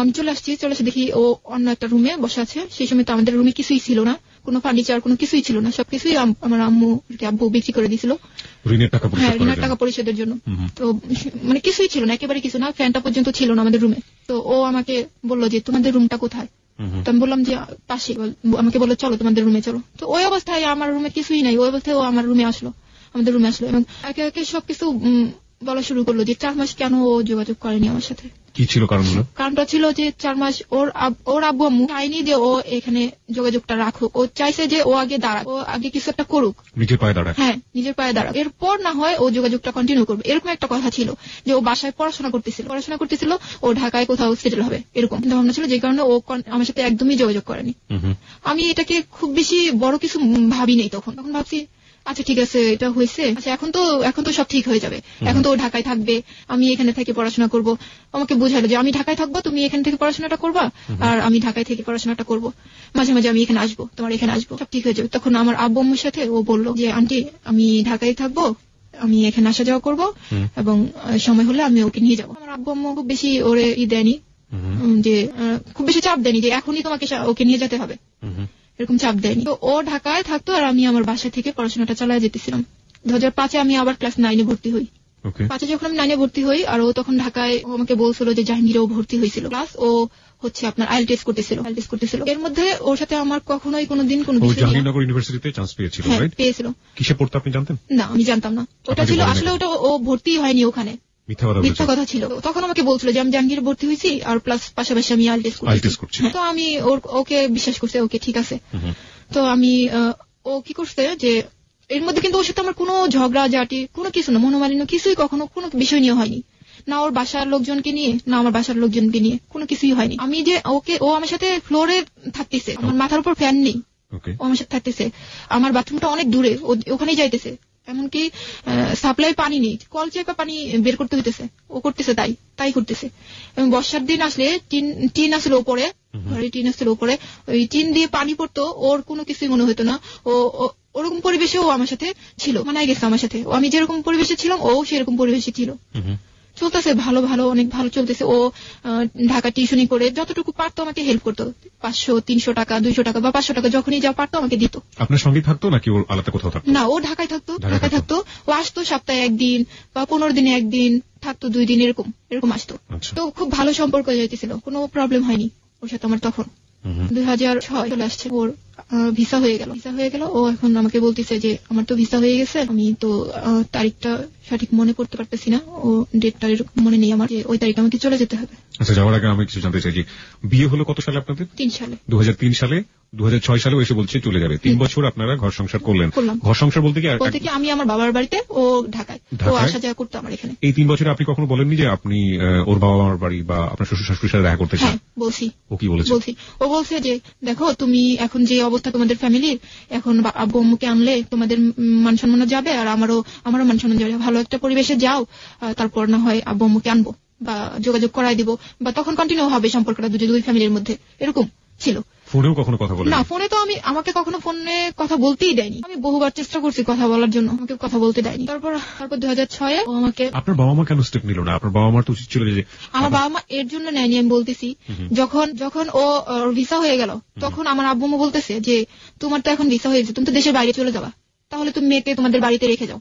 আমি চলে এসে দেখি ও অন্য একটা রুমে বসে আছে। সেই সময় তো আমাদের রুমে কিছুই ছিল না, কোনো ফার্নিচার, কোনো কিছুই ছিল না, সবকিছুই আমার আব্বু বিক্রি করে দিয়েছিল ঋণের টাকা পরিশোধের জন্য। তো মানে কিছুই ছিল না, একেবারে কিছু না, ফ্যানটা পর্যন্ত ছিল না আমাদের রুমে। তো ও আমাকে বললো যে তোমাদের রুমটা কোথায়? তো আমি বললাম যে পাশে। আমাকে বললো চলো তোমাদের রুমে চলো। তো ওই অবস্থায় আমার রুমে কিছুই নাই, ওই অবস্থায় ও আমার রুমে আসলো, আমাদের রুমে আসলো, এবং একে একে সবকিছু বলা শুরু করলো যে 4 মাস কেন ও যোগাযোগ করেনি আমার সাথে। কি ছিল কারণগুলো? কারণটা ছিল যে 4 মাস ওর আব্বু আম্মু চাইনি যে ও এখানে যোগাযোগটা রাখুক। ও চাইছে যে ও আগে দাঁড়াক, ও আগে কিছু একটা করুক, নিজের পায়ে দাঁড়াক। হ্যাঁ, নিজের পায়ে দাঁড়াক, এরপর না হয় ও যোগাযোগটা কন্টিনিউ করবে, এরকম একটা কথা ছিল। যে ও বাসায় পড়াশোনা করতেছিল, ও ঢাকায় কোথাও সেটেল হবে, এরকম ভাবনা ছিল, যে কারণে ও আমার সাথে একদমই যোগাযোগ করেনি। আমি এটাকে খুব বেশি বড় কিছু ভাবি নেই তখন ভাবছি আচ্ছা ঠিক আছে, এটা হয়েছে, আচ্ছা এখন তো সব ঠিক হয়ে যাবে, এখন তো ও ঢাকায় থাকবে, আমি এখানে থেকে পড়াশোনা করব। আমাকে বুঝালো যে আমি ঢাকায় থাকবো, তুমি এখান থেকে পড়াশোনাটা করবা, আর আমি ঢাকায় থেকে পড়াশোনাটা করব, মাঝে মাঝে আমি এখানে আসবো, তোমার এখানে আসবো, সব ঠিক হয়ে যাবে। তখন আমার আব্বু আম্মুর সাথে ও বললো যে আন্টি আমি ঢাকায় থাকবো, আমি এখানে আসা যাওয়া করবো, এবং সময় হলে আমি ওকে নিয়ে যাবো। আমার আব্বু আম্মু খুব বেশি ওরে দেয়নি, যে খুব বেশি চাপ দেয়নি যে এখনই তোমাকে ওকে নিয়ে যেতে হবে, এরকম চাপ দেয়নি। তো ও ঢাকায় থাকতো আর আমি আমার বাসা থেকে পড়াশোনাটা চালিয়ে যেতেছিলাম। 2005-এ আমি আবার ক্লাস 9-এ ভর্তি হই। 5-এ যখন আমি 9-এ ভর্তি হই, আর ও তখন ঢাকায়, ও আমাকে বলছিল যে জাহাঙ্গীরেও ভর্তি হয়েছিল, প্লাস ও হচ্ছে আপনার আইএল টেস্ট করতেছিল। এর মধ্যে ওর সাথে আমার কখনোই কোনোদিন কোনো বিষয়, জাহাঙ্গীরনগর ইউনিভার্সিটিতে চান্স পেয়েছিল, রাইট? পেয়েছিল। কিসে পড়তে আপনি জানতেন? না, আমি জানতাম না। ওটা ছিল আসলে, ওটা ও ভর্তি হয়নি ওখানে, মিথ্যা কথা ছিল। তখন আমাকে বলছিল যে আমি জাহাঙ্গীরে ভর্তি হয়েছি, আর প্লাস পাশাপাশি আমি আইএল টেস্ট করছি। তো আমি ওকে বিশ্বাস করছি, ওকে ঠিক আছে। তো আমি ও কি করছে যে এর মধ্যে কিন্তু ওর সাথে আমার কোনো ঝগড়া ঝাঁটি, কোনো কিছু না, মনোমালিন্য কিছুই কখনো কোনো বিষয় নিয়ে হয়নি, না ওর বাসার লোকজনকে নিয়ে, না আমার বাসার লোকজনকে নিয়ে, কোনো কিছুই হয়নি। আমি যে ও আমার সাথে ফ্লোরে থাকতেছে, আমার মাথার উপর ফ্যান নেই, ও আমার সাথে থাকতেছে, আমার বাথরুমটা অনেক দূরে, ওখানেই যাইতেছে, এমনকি সাপ্লাই পানি নেই, কল চেপে পানি বের করতে হইতেছে, ও করতেছে তাই করতেছে। এবং বর্ষার দিন আসলে টিন আসলে ওপরে, ঘরে টিন আসলে ওপরে, ওই টিন দিয়ে পানি পড়তো, ওর কোনো কিছুই মনে হতো না। ওরকম পরিবেশে ও আমার সাথে ছিল, মানায় গেছে আমার সাথে, আমি যেরকম পরিবেশে ছিলাম ও সেরকম পরিবেশে ছিল। চলতেছে ভালো ভালো, অনেক ভালো চলতেছে। ও ঢাকা টিউশনি করে যতটুকু পারতো আমাকে হেল্প করতো, 500-300 টাকা 200 টাকা বা 500 টাকা যখনই যা পারতো আমাকে দিত। আপনার সঙ্গে থাকতো নাকি ওর আলাদা কোথাও থাকতো? না, ও ঢাকায় থাকতো। ও আসতো সপ্তাহে 1 দিন বা 15 দিনে 1 দিন থাকতো, 2 দিন এরকম আসতো। তো খুব ভালো সম্পর্ক যাইতেছিল, কোনো প্রবলেম হয়নি ওর সাথে আমার। তখন 2006 চলে আসছে, ওর ভিসা হয়ে গেল। ও এখন আমাকে বলতেছে যে আমার তো ভিসা হয়ে গেছে, আমি তো তারিখটা সঠিক মনে করতে পারতেছি না, ও ডেটটা মনে নেই আমার, যে ওই তারিখে আমাকে চলে যেতে হবে। আচ্ছা, যাওয়ার আগে আমি কিছু জানতে চাই যে বিয়ে হলো কত সালে আপনাদের? 3 সালে। 2003 সালে 2006 সালেও এসে বলছে চলে যাবে। 3 বছর আপনারা ঘর সংসার করলেন। ঘর সংসার বলতে কি আমি আমার বাবার বাড়িতে, ও ঢাকায়, ও আসা যাওয়া করতো আমার এখানে। এই 3 বছরে আপনি কখনো বলেননি যে আপনি ওর বাবা মার বাড়ি বা আপনার শ্বশুর শাশুড়ির সাথে দেখা করতে চান? বলছি। ও কি বলেছে? ও বলছে যে দেখো তুমি এখন যে অবস্থা তোমাদের ফ্যামিলির, এখন আব্বু আম্মুকে আনলে তোমাদের মান সম্মান যাবে, আর আমারও মান সম্মান যাবে। ভালো একটা পরিবেশে যাও, তারপর না হয় আব্বু আম্মুকে আনবো বা যোগাযোগ করাই দিব, বা তখন কন্টিনিউ হবে সম্পর্কটা দুই ফ্যামিলির মধ্যে। এরকম ছিল। ফোনেও কখনো কথা বলেন? না, ফোনে তো আমাকে কখনো ফোনে কথা বলতেই দেয়নি। আমি বহুবার চেষ্টা করছি কথা বলার জন্য, আমাকে কথা বলতে দেয়নি। তারপর 2006-এ ও আমাকে। আপনার বাবা মা কেন স্টেপ নিল না? আপনার বাবা মার তো উচিত ছিল যে। আমার বাবা মা এর জন্য নেয়নি, আমি বলতেছি। যখন ও ভিসা হয়ে গেল, তখন আমার আব্বু আম্মু বলতেছে যে তোমার তো এখন ভিসা হয়েছে, তুমি তো দেশের বাইরে চলে যাবা, তাহলে তুমি মেয়েকে তোমাদের বাড়িতে রেখে যাও।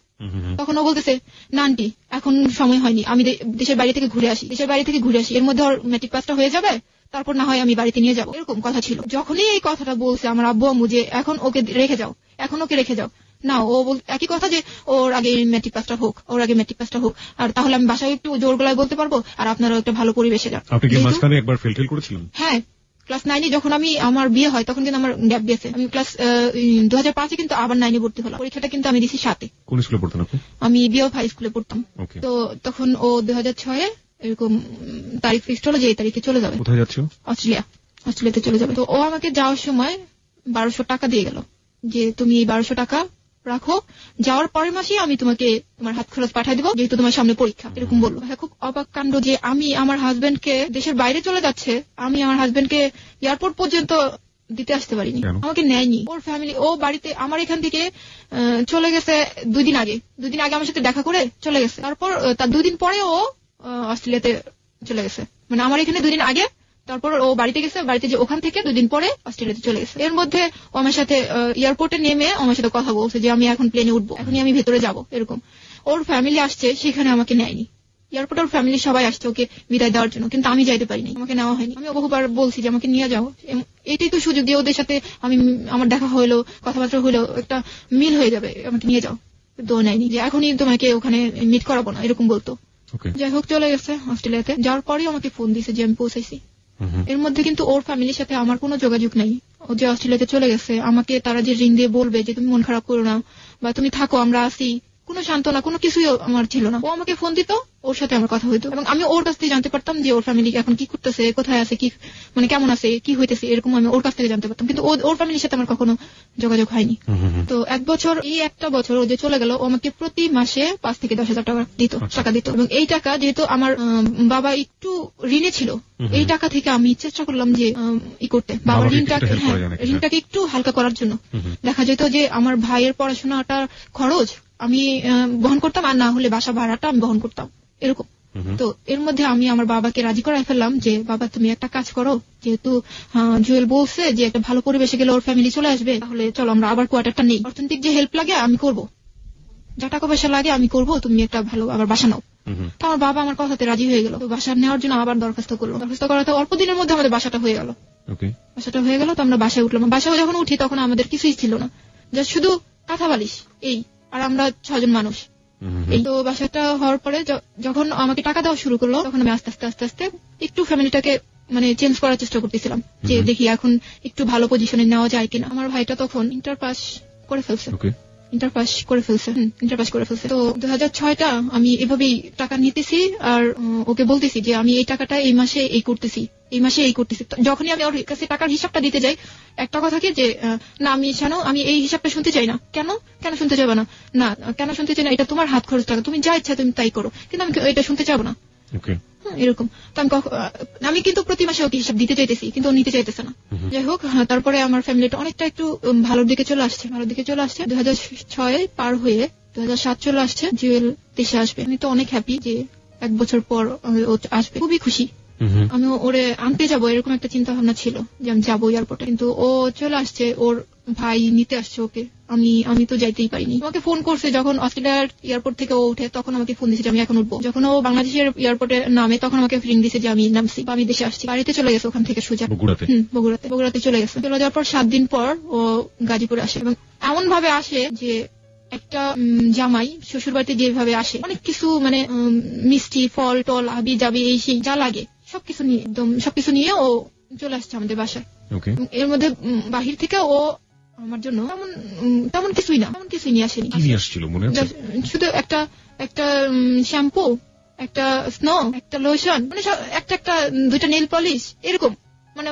তখন ও বলতেছে না আন্টি, এখন সময় হয়নি, আমি দেশের বাইরে থেকে ঘুরে আসি, এর মধ্যে ওর ম্যাট্রিক পাসটা হয়ে যাবে, তারপর না হয় আমি বাড়িতে নিয়ে যাবো। এরকম কথা ছিল। যখনই এই কথাটা বলছে আমার আব্বু আম্মু যে এখন ওকে রেখে যাও, না, ও একই কথা যে ওর আগে ম্যাট্রিক পাসটা হোক, আর তাহলে আমি বাসায় একটু জোর গলায় বলতে পারবো, আর আপনারও একটা ভালো পরিবেশে যান। আপনি কি মাঝখানে একবার ফেল করেছিলেন? হ্যাঁ, ক্লাস 9-এ যখন আমার বিয়ে হয়, তখন কিন্তু আমার গ্যাপ গেছে। আমি ক্লাস 2005-এ কিন্তু আবার 9-এ ভর্তি হলাম। পরীক্ষাটা কিন্তু আমি দিছি 7-এ। কোন স্কুলে পড়তেন আপনি? আমি বিএফ হাই স্কুলে পড়তাম। তো তখন ও 2006-এ এরকম তারিখ ফিক্সড হলো যে এই তারিখে চলে যাবে। কোথায় যাচ্ছ? অস্ট্রেলিয়াতে চলে যাবে। তো ও আমাকে যাওয়ার সময় 1200 টাকা দিয়ে গেল, যে তুমি এই 1200 টাকা রাখো, যাওয়ার পরের মাসে আমি তোমাকে তোমার হাত খরচ পাঠিয়ে দিব, যেহেতু তোমার সামনে পরীক্ষা। এরকম বললো। খুব অবাক কাণ্ড যে আমি আমার হাজবেন্ডকে দেশের বাইরে চলে যাচ্ছে, আমি আমার হাজবেন্ডকে এয়ারপোর্ট পর্যন্ত দিতে আসতে পারিনি, আমাকে নেয়নি। ওর ফ্যামিলি, ও বাড়িতে আমার এখান থেকে চলে গেছে 2 দিন আগে আমার সাথে দেখা করে চলে গেছে। তারপর তার 2 দিন পরে ও অস্ট্রেলিয়াতে চলে গেছে, মানে আমার এখানে 2 দিন আগে, তারপর ও বাড়িতে গেছে, বাড়িতে যে ওখান থেকে 2 দিন পরে অস্ট্রেলিয়াতে চলে গেছে। এর মধ্যে ও আমার সাথে এয়ারপোর্টে নেমে আমার সাথে কথা বলছে যে আমি এখন প্লেনে উঠবো, এখনই আমি ভেতরে যাব। এরকম ওর ফ্যামিলি আসছে, সেখানে আমাকে নেয়নি। এয়ারপোর্টে ওর ফ্যামিলি সবাই আসছে ওকে বিদায় দেওয়ার জন্য, কিন্তু আমি যাইতে পারিনি, আমাকে নেওয়া হয়নি। আমি বহুবার বলছি যে আমাকে নিয়ে যাও, এটাই তো সুযোগ দিয়ে ওদের সাথে আমার দেখা হইলো, কথাবার্তা হইলো, একটা মিল হয়ে যাবে, আমাকে নিয়ে যাও। তো নেয়নি, যে এখনই তোমাকে ওখানে মিট করাবো না, এরকম বলতো। যাই হোক, চলে গেছে অস্ট্রেলিয়াতে। যাওয়ার পরেই আমাকে ফোন দিয়েছে যে আমি পৌঁছাইছি। এর মধ্যে কিন্তু ওর ফ্যামিলির সাথে আমার কোনো যোগাযোগ নাই। ও যে অস্ট্রেলিয়াতে চলে গেছে, আমাকে তারা যে রিং দিয়ে বলবে যে তুমি মন খারাপ করো না, বা তুমি থাকো, আমরা আসি, কোনো সান্ত্বনা, কোনো কিছুই আমার ছিল না। ও আমাকে ফোন দিত, ওর সাথে আমার কথা হইতো, এবং আমি ওর কাছ থেকে জানতে পারতাম যে ওর ফ্যামিলি এখন কি করতেছে, কোথায় আছে, কি মানে কেমন আছে, কি হইতেছে, এরকম আমি ওর কাছ থেকে জানতে পারতাম। কিন্তু ওর ফ্যামিলির সাথে আমার কখনো যোগাযোগ হয়নি। তো একটা বছর ও যে চলে গেল, ও আমাকে প্রতি মাসে 5 থেকে 10,000 টাকা দিত। এবং এই টাকা যেহেতু আমার বাবা একটু ঋণে ছিল, এই টাকা থেকে আমি চেষ্টা করলাম যে করতে, বাবার ঋণটাকে একটু হালকা করার জন্য। দেখা যেত যে আমার ভাইয়ের পড়াশোনাটার খরচ আমি বহন করতাম, আর না হলে বাসা ভাড়াটা আমি বহন করতাম, এরকম। তো এর মধ্যে আমি আমার বাবাকে রাজি করাই ফেললাম যে বাবা তুমি একটা কাজ করো, যেহেতু জুয়েল বলছে যে একটা ভালো পরিবেশে গেলে ওর ফ্যামিলি চলে আসবে, তাহলে চলো আমরা আবার কোয়ার্টারটা নেই, অর্থনৈতিক যে হেল্প লাগে আমি করব, যা টাকা পয়সা লাগে আমি করব, তুমি একটা ভালো আবার বাসা নাও। তো আমার বাবা আমার কথাতে রাজি হয়ে গেল। তো বাসা নেওয়ার জন্য আবার দরখাস্ত করলো। দরখাস্ত করাতে অল্প দিনের মধ্যে আমাদের বাসাটা হয়ে গেল। তো আমরা বাসায় উঠলাম। বাসায় যখন উঠি তখন আমাদের কিছুই ছিল না, যা শুধু কাঁথা বালিশ, এই, আর আমরা 6 জন মানুষ। এই তো বাসাটা হওয়ার পরে যখন আমাকে টাকা দেওয়া শুরু করলো, তখন আমি আস্তে আস্তে একটু ফ্যামিলিটাকে মানে চেঞ্জ করার চেষ্টা করতেছিলাম, যে দেখি এখন একটু ভালো পজিশনে নেওয়া যায় কিনা। আমার ভাইটা তখন ইন্টার পাস করে ফেলছে। তো 2006টা আমি এভাবেই টাকা নিতেছি, আর ওকে বলতেছি যে আমি এই টাকাটা এই মাসে এই করতেছি। যখনই আমি ওর কাছে টাকার হিসাবটা দিতে যাই, একটা কথা কি যে না আমি এই হিসাবটা শুনতে চাই না। কেন শুনতে চাইবো না? না কেন শুনতে চাই না, এটা তোমার হাত খরচ টাকা, তুমি যা ইচ্ছা তুমি তাই করো, কিন্তু আমি এটা শুনতে চাবো না, এরকম। তো আমি কিন্তু প্রতি মাসে ওকে হিসাব দিতে চাইতেছি, কিন্তু ও নিতে চাইতেছে না। যাই হোক, তারপরে আমার ফ্যামিলিটা অনেকটা একটু ভালোর দিকে চলে আসছে। 2006 পার হয়ে 2007 চলে আসছে, জুয়েল দেশে আসবে। আমি তো অনেক হ্যাপি যে 1 বছর পর ও আসবে, খুবই খুশি। আমি ওরে আনতে যাবো এরকম একটা চিন্তা ভাবনা ছিল যে আমি যাবো এয়ারপোর্টে, কিন্তু ও চলে আসছে, ওর ভাই নিতে আসছে ওকে। আমি তো যাইতেই পারিনি। আমাকে ফোন করছে যখন অস্ট্রেলিয়ার এয়ারপোর্ট থেকে ও উঠে, তখন আমাকে ফোন দিয়েছে যে আমি এখন উঠবো। যখন ও বাংলাদেশের এয়ারপোর্টে নামে তখন আমাকে রিং দিয়েছে যে আমি নামছি, আমি দেশে আসছি। বাড়িতে চলে গেছে ওখান থেকে সোজা বগুড়াতে চলে গেছে। চলে যাওয়ার পর 7 দিন পর ও গাজীপুরে আসে, এবং এমন ভাবে আসে যে একটা জামাই শ্বশুর বাড়িতে যেভাবে আসে, অনেক কিছু মানে মিষ্টি ফল টল আবি যাবি এই সেই যা লাগে সবকিছু নিয়ে, একদম সবকিছু নিয়ে ও চলে আসছে আমাদের বাসায়। এর মধ্যে বাহির থেকে ও আমার জন্য তেমন কিছুই নিয়ে আসেনি। শুধু একটা শ্যাম্পু, একটা স্নো, একটা লোশন, মানে একটা 2টা নেল পলিশ, এরকম মানে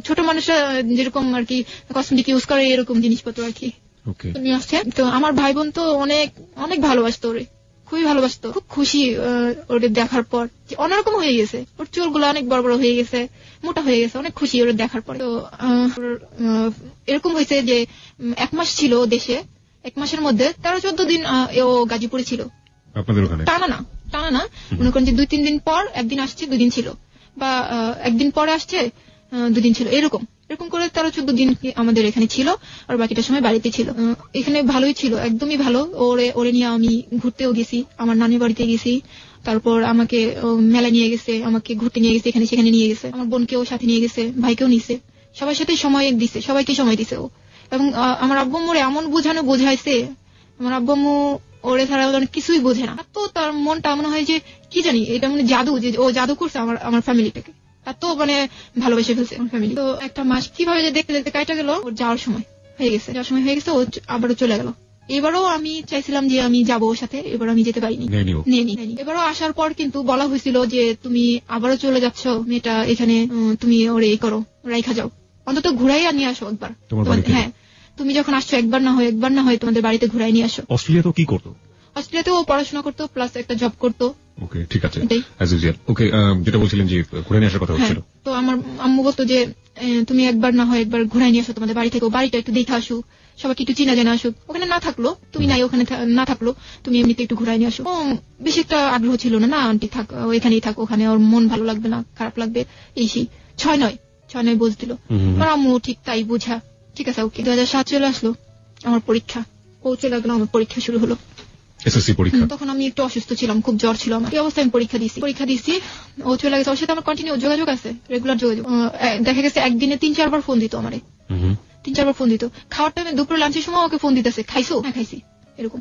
ছোট মানুষরা যেরকম আর কি কসমেটিক ইউজ করে এরকম জিনিসপত্র আর কি নিয়ে আসছে। তো আমার ভাই বোন তো অনেক ভালোবাসতো ওরে, খুবই ভালোবাসতো। খুব খুশি ওরে দেখার পর, যে অন্যরকম হয়ে গেছে, ওর চুলগুলো অনেক বড় বড় হয়ে গেছে, মোটা হয়ে গেছে, অনেক খুশি ওরে দেখার পর। তো এরকম হয়েছে যে 1 মাস ছিল দেশে, 1 মাসের মধ্যে 13-14 দিন ও গাজীপুরে ছিল। টানা না, মনে করেন যে 2-3 দিন পর একদিন আসছে, 2 দিন ছিল, বা একদিন পরে আসছে 2 দিন ছিল, এরকম করে 13-14 দিন আমাদের এখানে ছিল, আর বাকিটা সময় বাড়িতে ছিল। এখানে ভালোই ছিল, একদমই ভালো। ওরে নিয়ে আমি ঘুরতেও গেছি, আমার নানির বাড়িতে গেছি, তারপর আমাকে মেলা নিয়ে গেছে, আমাকে ঘুরতে নিয়ে গেছে, এখানে সেখানে নিয়ে গেছে, আমার বোনকেও সাথে নিয়ে গেছে, ভাইকেও নিছে, সবার সাথে সবাইকে সময় দিছে ও। এবং আমার আব্বু মোরে এমন বোঝাইছে, আমার আব্বু ওরে ছাড়া অনেক কিছুই বোঝে না। তো তার মনটা মনে হয় যে কি জানি, এটা মানে জাদু, যে ও জাদু করছে আমার ফ্যামিলিটাকে, এত মানে ভালোবেসে ফেলছে আমার ফ্যামিলি। তো 1 মাস কিভাবে যে দেখতে কাটা গেল, ওর যাওয়ার সময় হয়ে গেছে, ও আবারও চলে গেল। এবারও আমি চাইছিলাম যে আমি যাবো ওর সাথে, এবার আমি যেতে পারিনি। এবারও আসার পর কিন্তু বলা হয়েছিল যে তুমি আবারও চলে যাচ্ছ, মেয়েটা এখানে তুমি ওরে এই করো, রাইখা যাও, অন্তত ঘুরাইয়া নিয়ে আসো একবার। হ্যাঁ, তুমি যখন আসছো একবার না হয় তোমাদের বাড়িতে ঘুরাই নিয়ে আসো। অস্ট্রেলিয়াতে কি করতো? অস্ট্রেলিয়াতে ও পড়াশোনা করতো, প্লাস একটা জব করতো। ওকে, ঠিক আছে। যেটা বলছিলেন যে ঘুরে নিয়ে আসার কথা হচ্ছিল, তো আমার আম্মু বলতো যে তুমি একবার ঘুরাই নিয়ে আসো তোমাদের বাড়ি থেকে, বাড়িটা একটু দেখে আসুক, সবাইকে একটু চিনা জানা আসুক, ওখানে না থাকলো তুমি নাই, ওখানে না থাকলো তুমি এমনিতে একটু ঘুরাই নিয়ে আসো। বেশি একটা আগ্রহ ছিল না, আন্টি থাক, এখানেই থাক, ওখানে ওর মন ভালো লাগবে না, খারাপ লাগবে, এই সেই। 6-9 বোঝ দিল আমার আম্মু, ঠিক তাই বোঝা, ঠিক আছে ওকে। 2007 চলে আসলো, আমার পরীক্ষা, ও চলে গেল, আমার পরীক্ষা শুরু হলো, এসএসসি পরীক্ষা। তখন আমি একটু অসুস্থ ছিলাম, খুব জ্বর ছিল আমার, এই অবস্থায় আমি পরীক্ষা দিয়েছি, ও চলে গেছে। ওর সাথে আমার কন্টিনিউ যোগাযোগ আছে, রেগুলার যোগাযোগ। দেখা গেছে একদিনে 3-4 বার ফোন দিত আমারে, 3-4 বার ফোন দিত। খাওয়ার টাইমে, দুপুরে লাঞ্চের সময় ওকে ফোন দিতেছে, খাইছো? হ্যাঁ খাইছি, এরকম।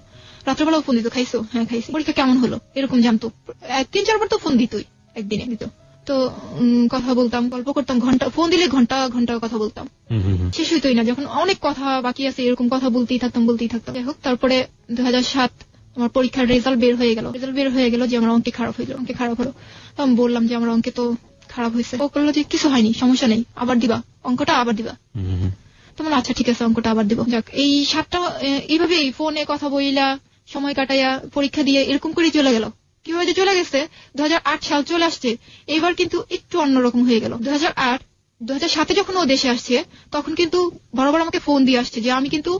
রাত্রেবেলাও ফোন দিত, খাইছো? হ্যাঁ খাইছি। পরীক্ষা কেমন হলো এরকম জানতো, 3-4 বার তো ফোন দিতই একদিনে দিত। তো কথা বলতাম, গল্প করতাম, ফোন দিলে ঘন্টা কথা বলতাম, শেষ হইতোই না। যখন অনেক কথা বাকি আছে এরকম কথা বলতেই থাকতাম। যাই হোক, তারপরে 2007 আমার পরীক্ষার রেজাল্ট বের হয়ে গেল যে আমার অঙ্কে খারাপ হলো। তো আমি বললাম যে আমার অঙ্কে তো খারাপ হয়েছে। ও বললো যে কিছু হয়নি, সমস্যা নেই, আবার দিবা, অঙ্কটা আবার দিবা। তোমার আচ্ছা ঠিক আছে, অঙ্কটা আবার দিব। যাক, এই 7টা এইভাবে ফোনে কথা বইলা সময় কাটাইয়া পরীক্ষা দিয়ে এরকম করে চলে গেল। কিভাবে যে চলে গেছে, 2008 সাল চলে আসছে, এইবার কিন্তু একটু অন্যরকম হয়ে গেল। 2007 যখন ও দেশে আসছে, তখন কিন্তু বরাবর আমাকে ফোন দিয়ে আসছে যে আমি কিন্তু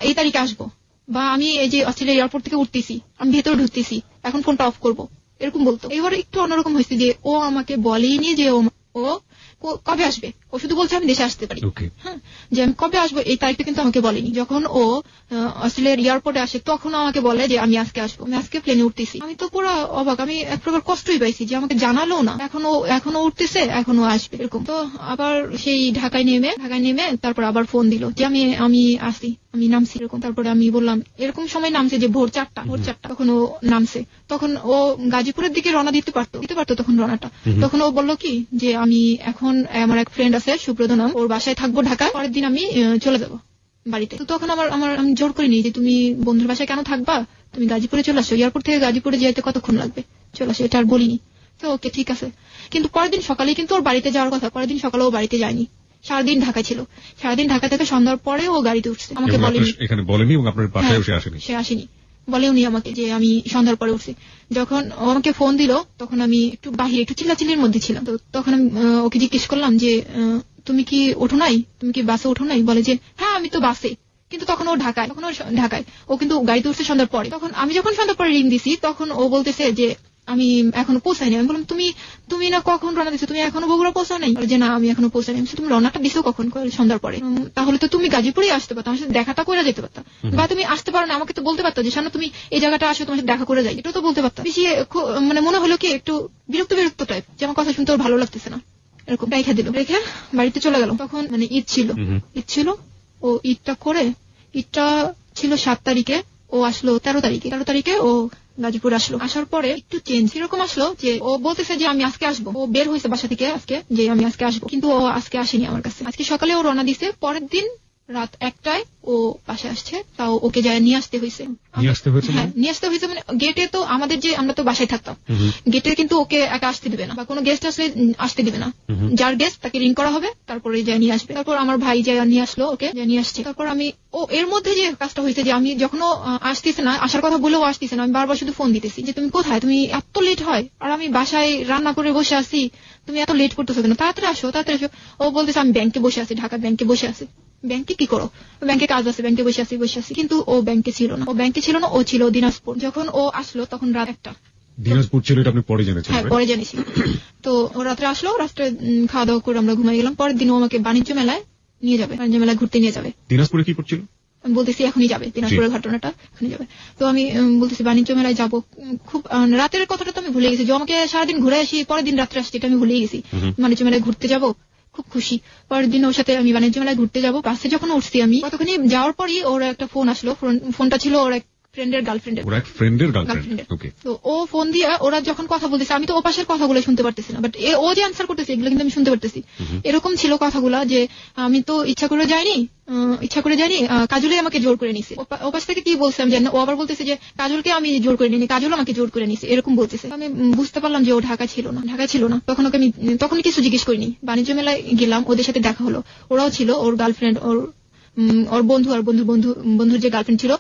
এই তারিখে আসবো, বা আমি এই যে অস্ট্রেলিয়া এয়ারপোর্ট থেকে উঠতেছি, আমি ভেতরে ঢুকতেছি, এখন ফোনটা অফ করবো, এরকম বলতো। এবার একটু অন্যরকম হয়েছে যে ও আমাকে বলেইনি যে ও কবে আসবে, ও শুধু বলছে আমি দেশে আসতে পারি। হ্যাঁ, যে আমি কবে আসবো এই তারিখটা কিন্তু আমাকে বলেনি। যখন ও অস্ট্রেলিয়ার এয়ারপোর্টে আসে, তখন আমাকে বলে যে আমি আজকে আসবো, আমি আজকে প্লেনে উঠতেছি। আমি তো পুরো অবাক, আমি এক প্রকার কষ্টই পাইছি যে আমাকে জানালো না, এখনো উঠতেছে, এখনো আসবে, এরকম। তো আবার সেই ঢাকায় নেমে তারপর আবার ফোন দিল যে আমি আসি, আমি নামছি, এরকম। তারপরে আমি বললাম, এরকম সময় নামছে যে ভোর 4টা, তখন ও নামছে। তখন ও গাজীপুরের দিকে রওনা দিতে পারতো তখন রওনাটা। তখন ও বললো কি যে আমি এখন, আমার এক ফ্রেন্ড আছে সুব্রত নাম, ওর বাসায় থাকবো ঢাকায়, পরের দিন আমি চলে যাবো বাড়িতে। তো তখন আমি জোর করিনি যে তুমি বন্ধুর বাসায় কেন থাকবা, তুমি গাজীপুরে চলে আসো, এয়ারপোর্ট থেকে গাজীপুরে যেতে কতক্ষণ লাগবে, চলে আসো, এটা আর বলিনি। তো ওকে ঠিক আছে। কিন্তু পরের দিন সকালে কিন্তু ওর বাড়িতে যাওয়ার কথা, পরের দিন সকালে ও বাড়িতে যায়নি, সারাদিন ঢাকা ছিল। সারাদিন ঢাকা থেকে সন্ধ্যার পরে ও গাড়িতে উঠছে, আমাকে বলেনি, এখানে বলেনি, এবং আপনার বাসায় সে আসেনি, বলেওনি আমাকে যে আমি সন্ধ্যার পরে উঠছি। যখন ও আমাকে ফোন দিল, তখন আমি একটু বাহিরে, একটু চিল্লাচিল্লির মধ্যে ছিলাম। তো তখন আমি ওকে জিজ্ঞেস করলাম যে তুমি কি ওঠো নাই, তুমি কি বাসে ওঠো নাই? বলে যে হ্যাঁ আমি তো বাসে, কিন্তু তখন ও ঢাকায়, ও কিন্তু গাড়িতে উঠছে সন্ধ্যার পরে। তখন আমি যখন সন্ধ্যার পরে রিং দিছি, তখন ও বলতেছে যে আমি এখনো পৌঁছাইনি। আমি বললাম তুমি না কখন রওনা দিছো, তুমি এখনো বগুড়া পৌঁছাও নাই? যে না আমি এখনো পৌঁছাইনি। তুমি রওনাটা দিছো কখন? সন্ধ্যার পরে। তাহলে তো তুমি গাজীপুরে আসতে পারতো, আমার সাথে দেখাটা করে যেতে পারতা, বা তুমি আসতে পারো না আমাকে তো বলতে পারতো যে শানু তুমি এই জায়গাটা আসো, তোমার সাথে দেখা করে যাই, এটা তো বলতে পারতা। বেশি মানে মনে হলো কি একটু বিরক্ত টাইপ, যে আমার কথা শুনতে ওর ভালো লাগতেছে না, এরকম রেখে দিল। রেখে বাড়িতে চলে গেল। তখন মানে ঈদ ছিল ও ঈদটা করে, ঈদটা ছিল 7 তারিখে, ও আসলো 13 তারিখে ও গাজীপুর আসলো। আসার পরে একটু চেঞ্জ এরকম আসলো যে ও বলতেছে যে আমি আজকে আসবো। ও বের হয়েছে বাসা থেকে আজকে, যে আমি আজকে আসবো, কিন্তু ও আজকে আসেনি আমার কাছে। আজকে সকালে ও রওনা দিছে, পরের দিন রাত 1টায় ও বাসায় আসছে। তাও ওকে যায় নিয়ে আসতে হয়েছে। হ্যাঁ, নিয়ে আসতে হয়েছে। মানে গেটে তো আমাদের যে আমরা তো বাসায় থাকতাম, গেটে কিন্তু ওকে একা আসতে দিবে না, বা কোনো গেস্ট আসলে আসতে দিবে না। যার গেস্ট তাকে রিং করা হবে, তারপরে যায় নিয়ে আসবে। তারপর আমার ভাই যায় নিয়ে আসলো, ওকে নিয়ে আসছে। তারপর আমি এর মধ্যে যে কাজটা হয়েছে যে আমি যখন আসতেছে না, আসার কথা বলেও আসতেছে না, আমি বারবার শুধু ফোন দিতেছি যে তুমি কোথায়, তুমি এত লেট হয়, আর আমি বাসায় রান্না করে বসে আছি, তুমি এত লেট করতেছো কেন, তাড়াতাড়ি আসো। ও বলতেছে আমি ব্যাংকে বসে আছি, ঢাকা ব্যাংকে বসে আছি। ব্যাংকে কি করো? ব্যাংকে কাজ আছে, ব্যাংকে বসে আছি। কিন্তু ও ব্যাংকে ছিল না, ও ছিল দিনাজপুর। যখন ও আসলো তখন রাত 1টা। দিনাজপুর ছিল, এটা আপনি পরে জেনেছেন? হ্যাঁ, পরে জেনেছি। তো ও রাত্রে আসলো, রাত্রে খাওয়া দাওয়া করে আমরা ঘুমাই গেলাম। পরের দিন ও আমাকে বাণিজ্য মেলায় নিয়ে যাবে, বাণিজ্য মেলায় ঘুরতে নিয়ে যাবে। দিনাজপুরে কি করছিল? আমি বলতেছি এখনই যাবে, দিনাজপুরের ঘটনাটা এখনই যাবে। তো আমি বলতেছি বাণিজ্য মেলায় যাবো। খুব রাতের কথাটা তো আমি ভুলে গেছি, যে আমাকে সারাদিন ঘুরে আসি, পরের দিন রাত্রে আসছি, এটা আমি ভুলে গেছি। বাণিজ্য মেলায় ঘুরতে যাবো, খুব খুশি। পরের দিন ওর সাথে আমি বাণিজ্য মেলায় ঘুরতে যাবো। বাসে যখন উঠছি আমি, কতখানি যাওয়ার পরই ওর একটা ফোন আসলো। ফোনটা ছিল ওর এক ফ্রেন্ডের গার্লফ্রেন্ডের। তো ও ফোন দিয়ে ওরা যখন কথা বলতেছে, আমি তো ও পাশের কথাগুলো শুনতে পারতেছি না, বাট ও যে আনসার করতেছে এগুলো কিন্তু আমি শুনতে পারতেছি। এরকম ছিল কথাগুলা যে আমি তো ইচ্ছা করে যাইনি, কাজলই আমাকে জোর করে নিছে। ও পাশ থেকে কি বলছে আমি জানি না। ও আবার বলতেছে যে কাজলকে আমি জোর করে নিনি, কাজল আমাকে জোর করে নিছে, এরকম বলতেছে। আমি বুঝতে পারলাম যে ও ঢাকা ছিল না। তখন কিছু জিজ্ঞেস করিনি। বাণিজ্য মেলায় গেলাম, ওদের সাথে দেখা হলো। ওরাও ছিল, ওর গার্লফ্রেন্ড, ওর বন্ধু আর বন্ধুর যে গার্লফ্রেন্ড ছিল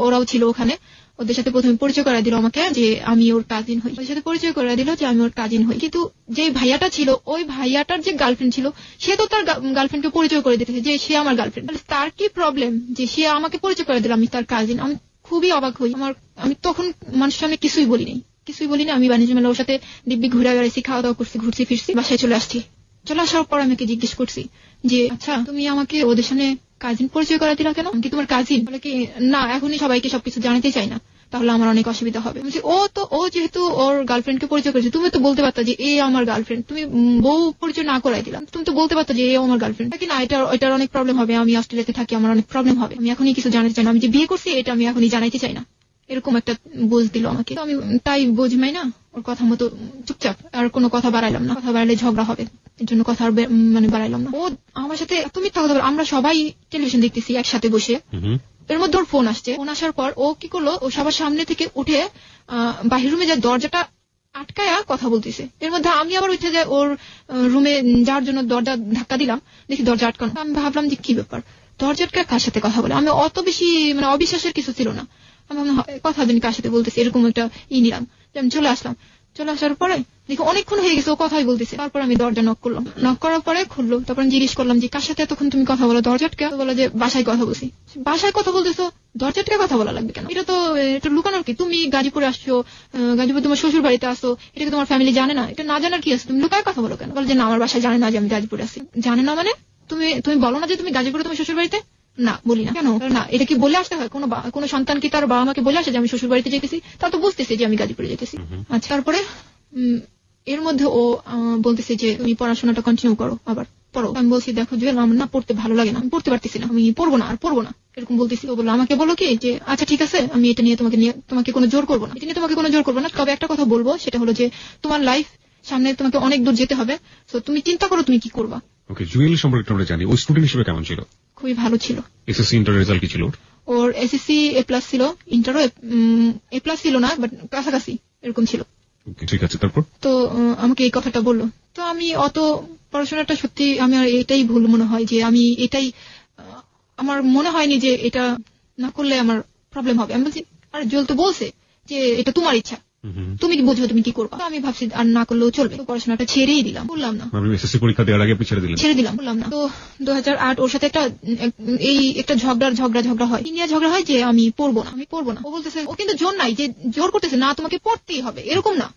ওরাও ছিল ওখানে। ওদের সাথে প্রথমে পরিচয় করা দিল আমাকে যে আমি ওর কাজিন হই। ওদের সাথে পরিচয় করা দিল যে আমি ওর কাজিন হই। কিন্তু যে ভাইয়াটা ছিল, ওই ভাইয়াটার যে গার্লফ্রেন্ড ছিল, সে তো তার গার্লফ্রেন্ডকে পরিচয় করে দিতেছে যে সে আমার গার্লফ্রেন্ড। তার কি প্রবলেম যে সে আমাকে পরিচয় করে দিল আমি তার কাজিন? আমি খুবই অবাক হই। আমি তখন মানুষের সামনে কিছুই বলিনি। আমি বাণিজ্য মেলা ওর সাথে দিব্যি ঘুরে বেড়াইছি, খাওয়া দাওয়া করছি, ঘুরছি ফিরছি, বাসায় চলে আসছি। চলে আসার পর আমাকে জিজ্ঞেস করছি যে আচ্ছা তুমি আমাকে ওদের সামনে কাজিন পরিচয় করা দিলা কেন? কি তোমার কাজিন? বলে কি না, এখনই সবাইকে সবকিছু জানাতে চাই না, তাহলে আমার অনেক অসুবিধা হবে। ও যেহেতু ওর গার্লফ্রেন্ডকে পরিচয় করেছে, তুমি তো বলতে পারতা যে এ আমার গার্লফ্রেন্ড। তুমি বউ পরিচয় না করাই দিলাম, তুমি তো বলতে পারতা যে এ আমার গার্লফ্রেন্ড। কি না, এটার অনেক প্রবলেম হবে, আমি অস্ট্রেলিয়াতে থাকি, আমার অনেক প্রবলেম হবে, আমি এখনই কিছু জানাতে চাই না, আমি যে বিয়ে করছি এটা আমি এখনই জানাইতে চাই না, এরকম একটা বোঝ দিল আমাকে। আমি তাই বোঝমাই না, ওর কথা মতো চুপচাপ, আর কোনো কথা বাড়াইলাম না। কথা বাড়াইলে ঝগড়া হবে, এর জন্য কথা আর বাড়াইলাম না। ও আমার সাথে তুমি কথা বলো, আমরা সবাই টেলিভিশন দেখতেছি একসাথে বসে। এর মধ্যে ওর ফোন আসছে। ফোন আসার পর ও কি করলো, ও সবার সামনে থেকে উঠে বাহির রুমে যা দরজাটা আটকায়া কথা বলতেছে। এর মধ্যে আমি আবার উঠে যাই ওর রুমে যাওয়ার জন্য, দরজা ধাক্কা দিলাম, দেখি দরজা আটকানো। আমি ভাবলাম যে কি ব্যাপার, দরজা আটকা কার সাথে কথা বলে? আমি অত বেশি মানে অবিশ্বাসের কিছু ছিল না। আমি ভাবলাম কথা জানি কার সাথে বলতেছি, এরকম একটা নিলাম। আমি চলে আসার পরে দেখি অনেকক্ষণ হয়ে গেছে ও কথাই বলতেছে। তারপর আমি দরজা নক করলাম, নক করার পরে খুললো। তারপর জিজ্ঞেস করলাম যে কার সাথে এতক্ষণ তুমি কথা বলো? দরজা আটকা? বলে যে বাসায় কথা বলছি। বাসায় কথা বলতেছো, দরজা আটকা কথা বলা লাগবে কেন? এটা লুকানোর কি? তুমি গাজীপুরে আসছো, গাজীপুর তোমার শ্বশুর বাড়িতে আসো, এটাকে তোমার ফ্যামিলি জানে না? এটা না জানার কি আছে? তুমি লুকায় কথা বলো কেন? বলে যে না, আমার বাসায় জানে না যে আমি গাজীপুরে আছি। জানে না মানে? তুমি বলো না যে তুমি গাজীপুরে তোমার শ্বশুর বাড়িতে? না, বলি না। কেন? না, এটা কি বলে আসতে হয়? কোনো সন্তান কি তার বাবা মাকে বলে আসে যে আমি শ্বশুর বাড়িতে যেতেছি? তা তো বুঝতেছি যে আমি গাজীপুরে যেতেছি। আচ্ছা, তারপরে এর মধ্যে ও বলতেছে যে তুমি পড়াশোনাটা কন্টিনিউ করো, আবার পড়ো। আমি বলছি দেখো জুয়েল, আমার না পড়তে ভালো লাগে না, আমি পড়তে পারতেছি না, আমি পড়বো না, এরকম বলতেছি। ও বললো আমাকে বলো কি যে আচ্ছা ঠিক আছে, আমি এটা নিয়ে তোমাকে কোনো জোর করবো না, তবে একটা কথা বলবো, সেটা হলো যে তোমার লাইফ সামনে, তোমাকে অনেক দূর যেতে হবে, তো তুমি চিন্তা করো তুমি কি করবা। ওকে, জুয়েল সম্পর্কে আমরা জানি, ও স্টুডেন্ট হিসেবে কেমন ছিল? খুবই ভালো ছিল। এসএসসি ইন্টার রেজাল্ট কি ছিল? ওর এসএসসি A+ ছিল, ইন্টারও A+ ছিল না, বাট কাছাকাছি এরকম ছিল। ঠিক আছে, তারপর তো আমাকে এই কথাটা বললো। তো আমি অত পড়াশোনাটা সত্যি আমার এটাই ভুল মনে হয়, যে আমি এটাই আমার মনে হয়নি যে এটা না করলে আমার প্রবলেম হবে। আমি বলছি আরে জুয়েল তো বলছে যে এটা তোমার ইচ্ছা, তুমি বুঝো তুমি কি করবা। আমি ভাবছি আর না করলেও চলবে, তো পড়াশোনাটা ছেড়েই দিলাম, বললাম না। এসএসসি পরীক্ষা দেওয়ার আগে আপনি ছেড়ে দিলাম, বললাম না। তো 2008 ওর সাথে একটা ঝগড়া হয়, ইন্ডিয়া ঝগড়া হয় যে আমি পড়বো না। ও বলতেছে, ও কিন্তু জোর নাই যে জোর করতেছে না তোমাকে পড়তেই হবে, এরকম না,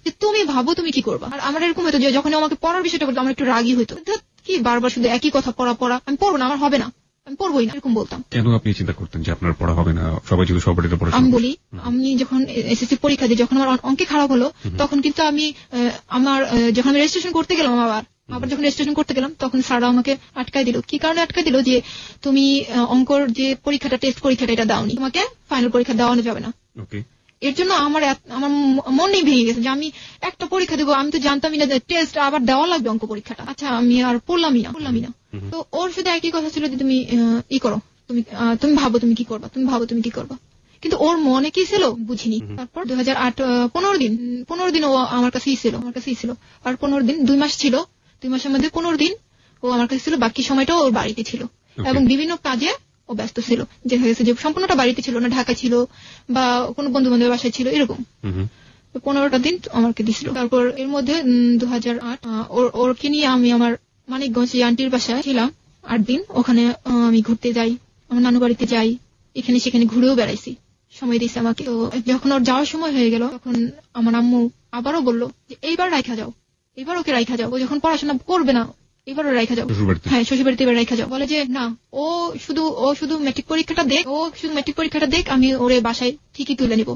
যে তুমি ভাবো তুমি কি করবা। আর আমার এরকম হয়তো যে যখন আমাকে পড়ার বিষয়টা করতো আমার একটু রাগই হইতো, কি বারবার শুধু একই কথা, পড়া আমি পড়বো না, আমার হবে না, আমি পড়বোই না, এরকম বলতাম। কেন আপনি চিন্তা করতেন যে আপনার পড়া হবে না, সবাই যদি সবার এটা পড়াশোনা? আমি বলি, আমি যখন এসএসসি পরীক্ষা দিই, যখন আমার অঙ্কে খারাপ হলো, তখন কিন্তু আমি যখন আমি রেজিস্ট্রেশন করতে গেলাম, আবার যখন রেজিস্ট্রেশন করতে গেলাম, তখন স্যাররা আমাকে আটকাই দিল। কি কারণে আটকাই দিল? যে তুমি অঙ্কর যে পরীক্ষাটা, টেস্ট পরীক্ষাটা, এটা দাওনি, তোমাকে ফাইনাল পরীক্ষা দেওয়ানো যাবে না। এর জন্য আমার মনেই ভেঙে গেছে যে আমি একটা পরীক্ষা দেবো, আমি তো জানতামই না যে টেস্ট আবার দেওয়া লাগবে অঙ্ক পরীক্ষাটা। আচ্ছা, আমি আর পড়লামই না। তো ওর সাথে একই কথা ছিল যে তুমি করো, তুমি ভাবো তুমি কি করবা, কিন্তু ওর মনে কি ছিল বুঝিনি। তারপর 2008 15 দিন ও আমার কাছেই ছিল। আর 15 দিন, 2 মাস ছিল, 2 মাসের মধ্যে 15 দিন ও আমার কাছে ছিল, বাকি সময়টাও ওর বাড়িতে ছিল এবং বিভিন্ন কাজে ও ব্যস্ত ছিল। দেখা গেছে যে সম্পূর্ণটা বাড়িতে ছিল না, ঢাকা ছিল বা কোনো বন্ধু বান্ধবের বাসায় ছিল, এরকম। 15টা দিন আমাকে দিছিল। তারপর এর মধ্যে 2008 ওরকে নিয়ে আমি আমার মানিকগঞ্জ আন্টির বাসায় ছিলাম 8 দিন। ওখানে আমি ঘুরতে যাই, আমার নানু বাড়িতে যাই, এখানে সেখানে ঘুরেও বেড়াইছি, সময় দিয়েছে আমাকে। তো যখন ওর যাওয়ার সময় হয়ে গেল, তখন আমার আম্মু আবারও বললো যে এইবার ওকে রাইখা যাও, ও যখন পড়াশোনা করবে না, এবারও রাইখা যাও। হ্যাঁ, শ্বশুরবাড়িতে এবার রাইখা যাও। বলে যে না, ও শুধু মেট্রিক পরীক্ষাটা দেখ, আমি ওরে বাসায় ঠিকই তুলে নিব।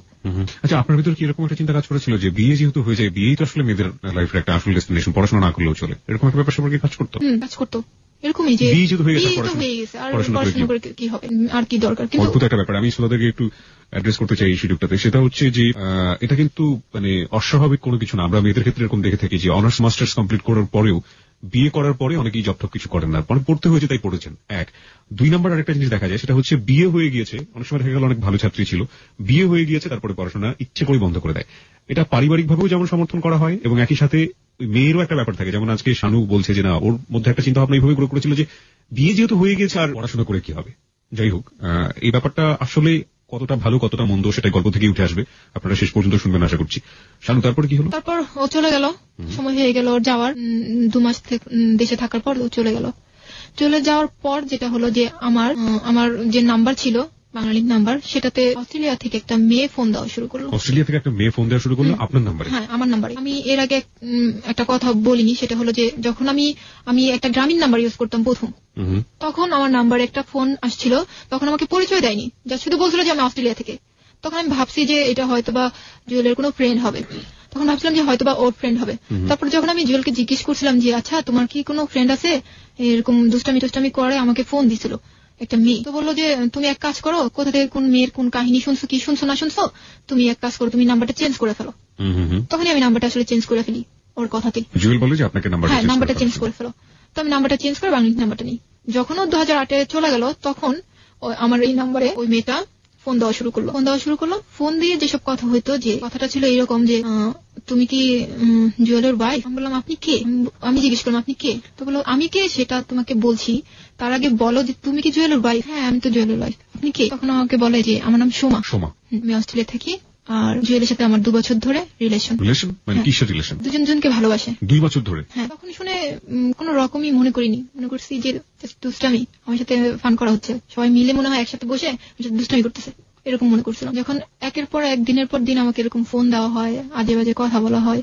আচ্ছা, আপনার ভিতর কি এরকম একটা চিন্তা কাজ করেছিল যে বিয়ে যেহেতু হয়ে যায়, বিয়েই তো আসলে মেয়েদের লাইফের একটা আসল ডেস্টিনেশন, পড়াশোনা না করলেও চলে, এরকম একটা ব্যাপার সম্পর্কে কাজ করতো? এরকমই যে বিয়ে যেহেতু হয়ে গেছে, আর পড়াশোনা করে কি হবে, আর কি দরকার। কিন্তু অদ্ভুত একটা ব্যাপার আমি শ্রোতাদেরকে একটু অ্যাড্রেস করতে চাই এই সুযোগটাতে, সেটা হচ্ছে যে এটা কিন্তু মানে অস্বাভাবিক কোনো কিছু না। আমরা মেয়েদের ক্ষেত্রে এরকম দেখে থাকি যে অনার্স মাস্টার্স কমপ্লিট করার পরেও, বিয়ে করার পরে অনেকেই জবটক কিছু করেন না, মানে পড়তে হয়েছে তাই পড়েছেন। 2 নম্বর আরেকটা জিনিস দেখা যায়, সেটা হচ্ছে বিয়ে হয়ে গিয়েছে, অনেক সময় দেখা গেল অনেক ভালো ছাত্রী ছিল, বিয়ে হয়ে গিয়েছে, তারপরে পড়াশোনা ইচ্ছে করে বন্ধ করে দেয়। এটা পারিবারিক ভাবেও যেমন সমর্থন করা হয়, এবং একই সাথে মেয়েরও একটা ব্যাপার থাকে, যেমন আজকে শানু বলছে যে না, ওর মধ্যে একটা চিন্তা ভাবনা এইভাবে করেছিল যে বিয়ে যেহেতু হয়ে গিয়েছে আর পড়াশোনা করে কি হবে। যাই হোক, এই ব্যাপারটা আসলে কতটা ভালো কতটা মন্দ সেটা গল্প থেকে উঠে আসবে, আপনারা শেষ পর্যন্ত শুনবেন আশা করছি। শানু, তারপরে কি হলো? তারপর ও চলে গেল, সময় হয়ে গেল ওর যাওয়ার। 2 মাস দেশে থাকার পর ও চলে গেল। চলে যাওয়ার পর যেটা হলো যে আমার যে নাম্বার ছিল, বাঙালি নাম্বার, সেটাতে অস্ট্রেলিয়া থেকে একটা মেয়ে ফোন দেওয়া শুরু করলো। আপনার নাম্বারে? হ্যাঁ, আমার নাম্বারে। আমি এর আগে একটা কথা বলিনি, সেটা হলো যে যখন আমি একটা গ্রামীণ নাম্বার ইউজ করতাম প্রথম, তখন আমার নাম্বারে একটা ফোন আসছিল, তখন আমাকে পরিচয় দেয়নি, যা শুধু বলছিল যে আমি অস্ট্রেলিয়া থেকে। তখন আমি ভাবছি যে এটা হয়তো বা জুয়েলের কোনো ফ্রেন্ড হবে, তখন ভাবছিলাম যে হয়তো বা ওর ফ্রেন্ড হবে। তারপর যখন আমি জুয়েলকে জিজ্ঞেস করছিলাম যে আচ্ছা তোমার কি কোনো ফ্রেন্ড আছে, এরকম দুষ্টামি করে আমাকে ফোন দিছিল একটা মেয়ে। তো বললো যে তুমি এক কাজ করো, কোথা থেকে কোন মেয়ের কোন কাহিনী শুনছো, কি শুনছো না শুনছো, তুমি এক কাজ করো, তুমি নাম্বারটা চেঞ্জ করে ফেলো। তখনই আমি নাম্বারটা আসলে চেঞ্জ করে ফেলি ওর কথাতে। জুয়েল বলে যে আপনাকে নাম্বারটা চেঞ্জ করে ফেলো। তো আমি নাম্বারটা চেঞ্জ করে বাংলাদেশ নাম্বারটা নিই। যখন ও 2008 চলে গেল, তখন আমার এই নাম্বারে ওই মেয়েটা ফোন দেওয়া শুরু করলো। ফোন দিয়ে যেসব কথা হইতো, যে কথাটা ছিল এরকম যে তুমি কি জুয়েলের ওয়াইফ? আমি বললাম আপনি কে? আমি জিজ্ঞেস করলাম আপনি কে? তো বললো আমি কে সেটা তোমাকে বলছি, তার আগে বলো যে তুমি কি জুয়েলের ওয়াইফ? হ্যাঁ, আমি তো জুয়েলের ওয়াইফ। আপনি কে? তখন আমাকে বলে যে আমার নাম সোমা, আমি অস্ট্রেলিয়া থাকি, আর জুয়েলের সাথে আমার 2 বছর ধরে রিলেশন। মানে কিসের রিলেশন? দুজনকে ভালোবাসে 2 বছর ধরে। হ্যাঁ, তখন শুনে কোন রকমই মনে করিনি, মনে করছি যে দুষ্টামি, আমার সাথে ফান করা হচ্ছে, সবাই মিলে মনে হয় একসাথে বসে দুষ্টামি করতেছে, এরকম মনে করছিলাম। যখন একের পর এক, দিনের পর দিন আমাকে এরকম ফোন দেওয়া হয়, আজে বাজে কথা বলা হয়।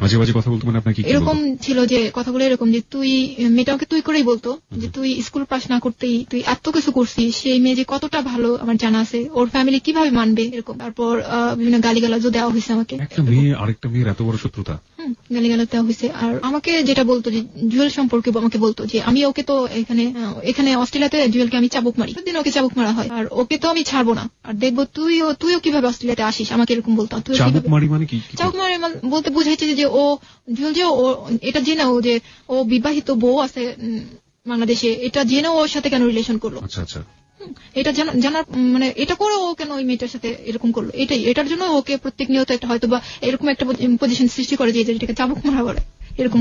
আজে বাজে কথা বলতে মানে আপনাকে এরকম ছিল যে কথাগুলো এরকম যে তুই, মেয়েটাকে তুই করেই বলতো যে তুই স্কুল পাস না করতেই তুই এত কিছু করছিস, সেই মেয়ে যে কতটা ভালো আমার জানা আছে, ওর ফ্যামিলি কিভাবে মানবে, এরকম। তারপর বিভিন্ন গালিগালাজও দেওয়া হয়েছে আমাকে। একটা মেয়ে আরেকটা মেয়ের এত বড় শত্রুতা? গালিগালাজ দেওয়া হয়েছে। আর আমাকে যেটা বলতো যে জুয়েল সম্পর্কে আমাকে বলতো যে আমি ওকে তো এখানে অস্ট্রেলিয়াতে জুয়েলকে আমি চাবুক মারি, প্রতিদিন ওকে চাবুক মারা হয়, আর ওকে তো আমি ছাড়বো না, আর দেখবো তুইও কিভাবে অস্ট্রেলিয়াতে আসিস, আমাকে এরকম বলতাম। চাবুক মারি মানে কি? চাবুক মারি বলতে বুঝাইছে যে ও জুয়েল যে ও এটা জেনেও যে ও বিবাহিত বউ আছে বাংলাদেশে, এটা জেনেও ওর সাথে কেন রিলেশন করলো, এটা জানার মানে এটা করে ও কেন ওই মেয়েটার সাথে এরকম করলো, এটার জন্য ওকে প্রত্যেক নিয়ত একটা হয়তো বা এরকম একটা পজিশন সৃষ্টি করে যে এটাকে চাবুক মারা বলে, এরকম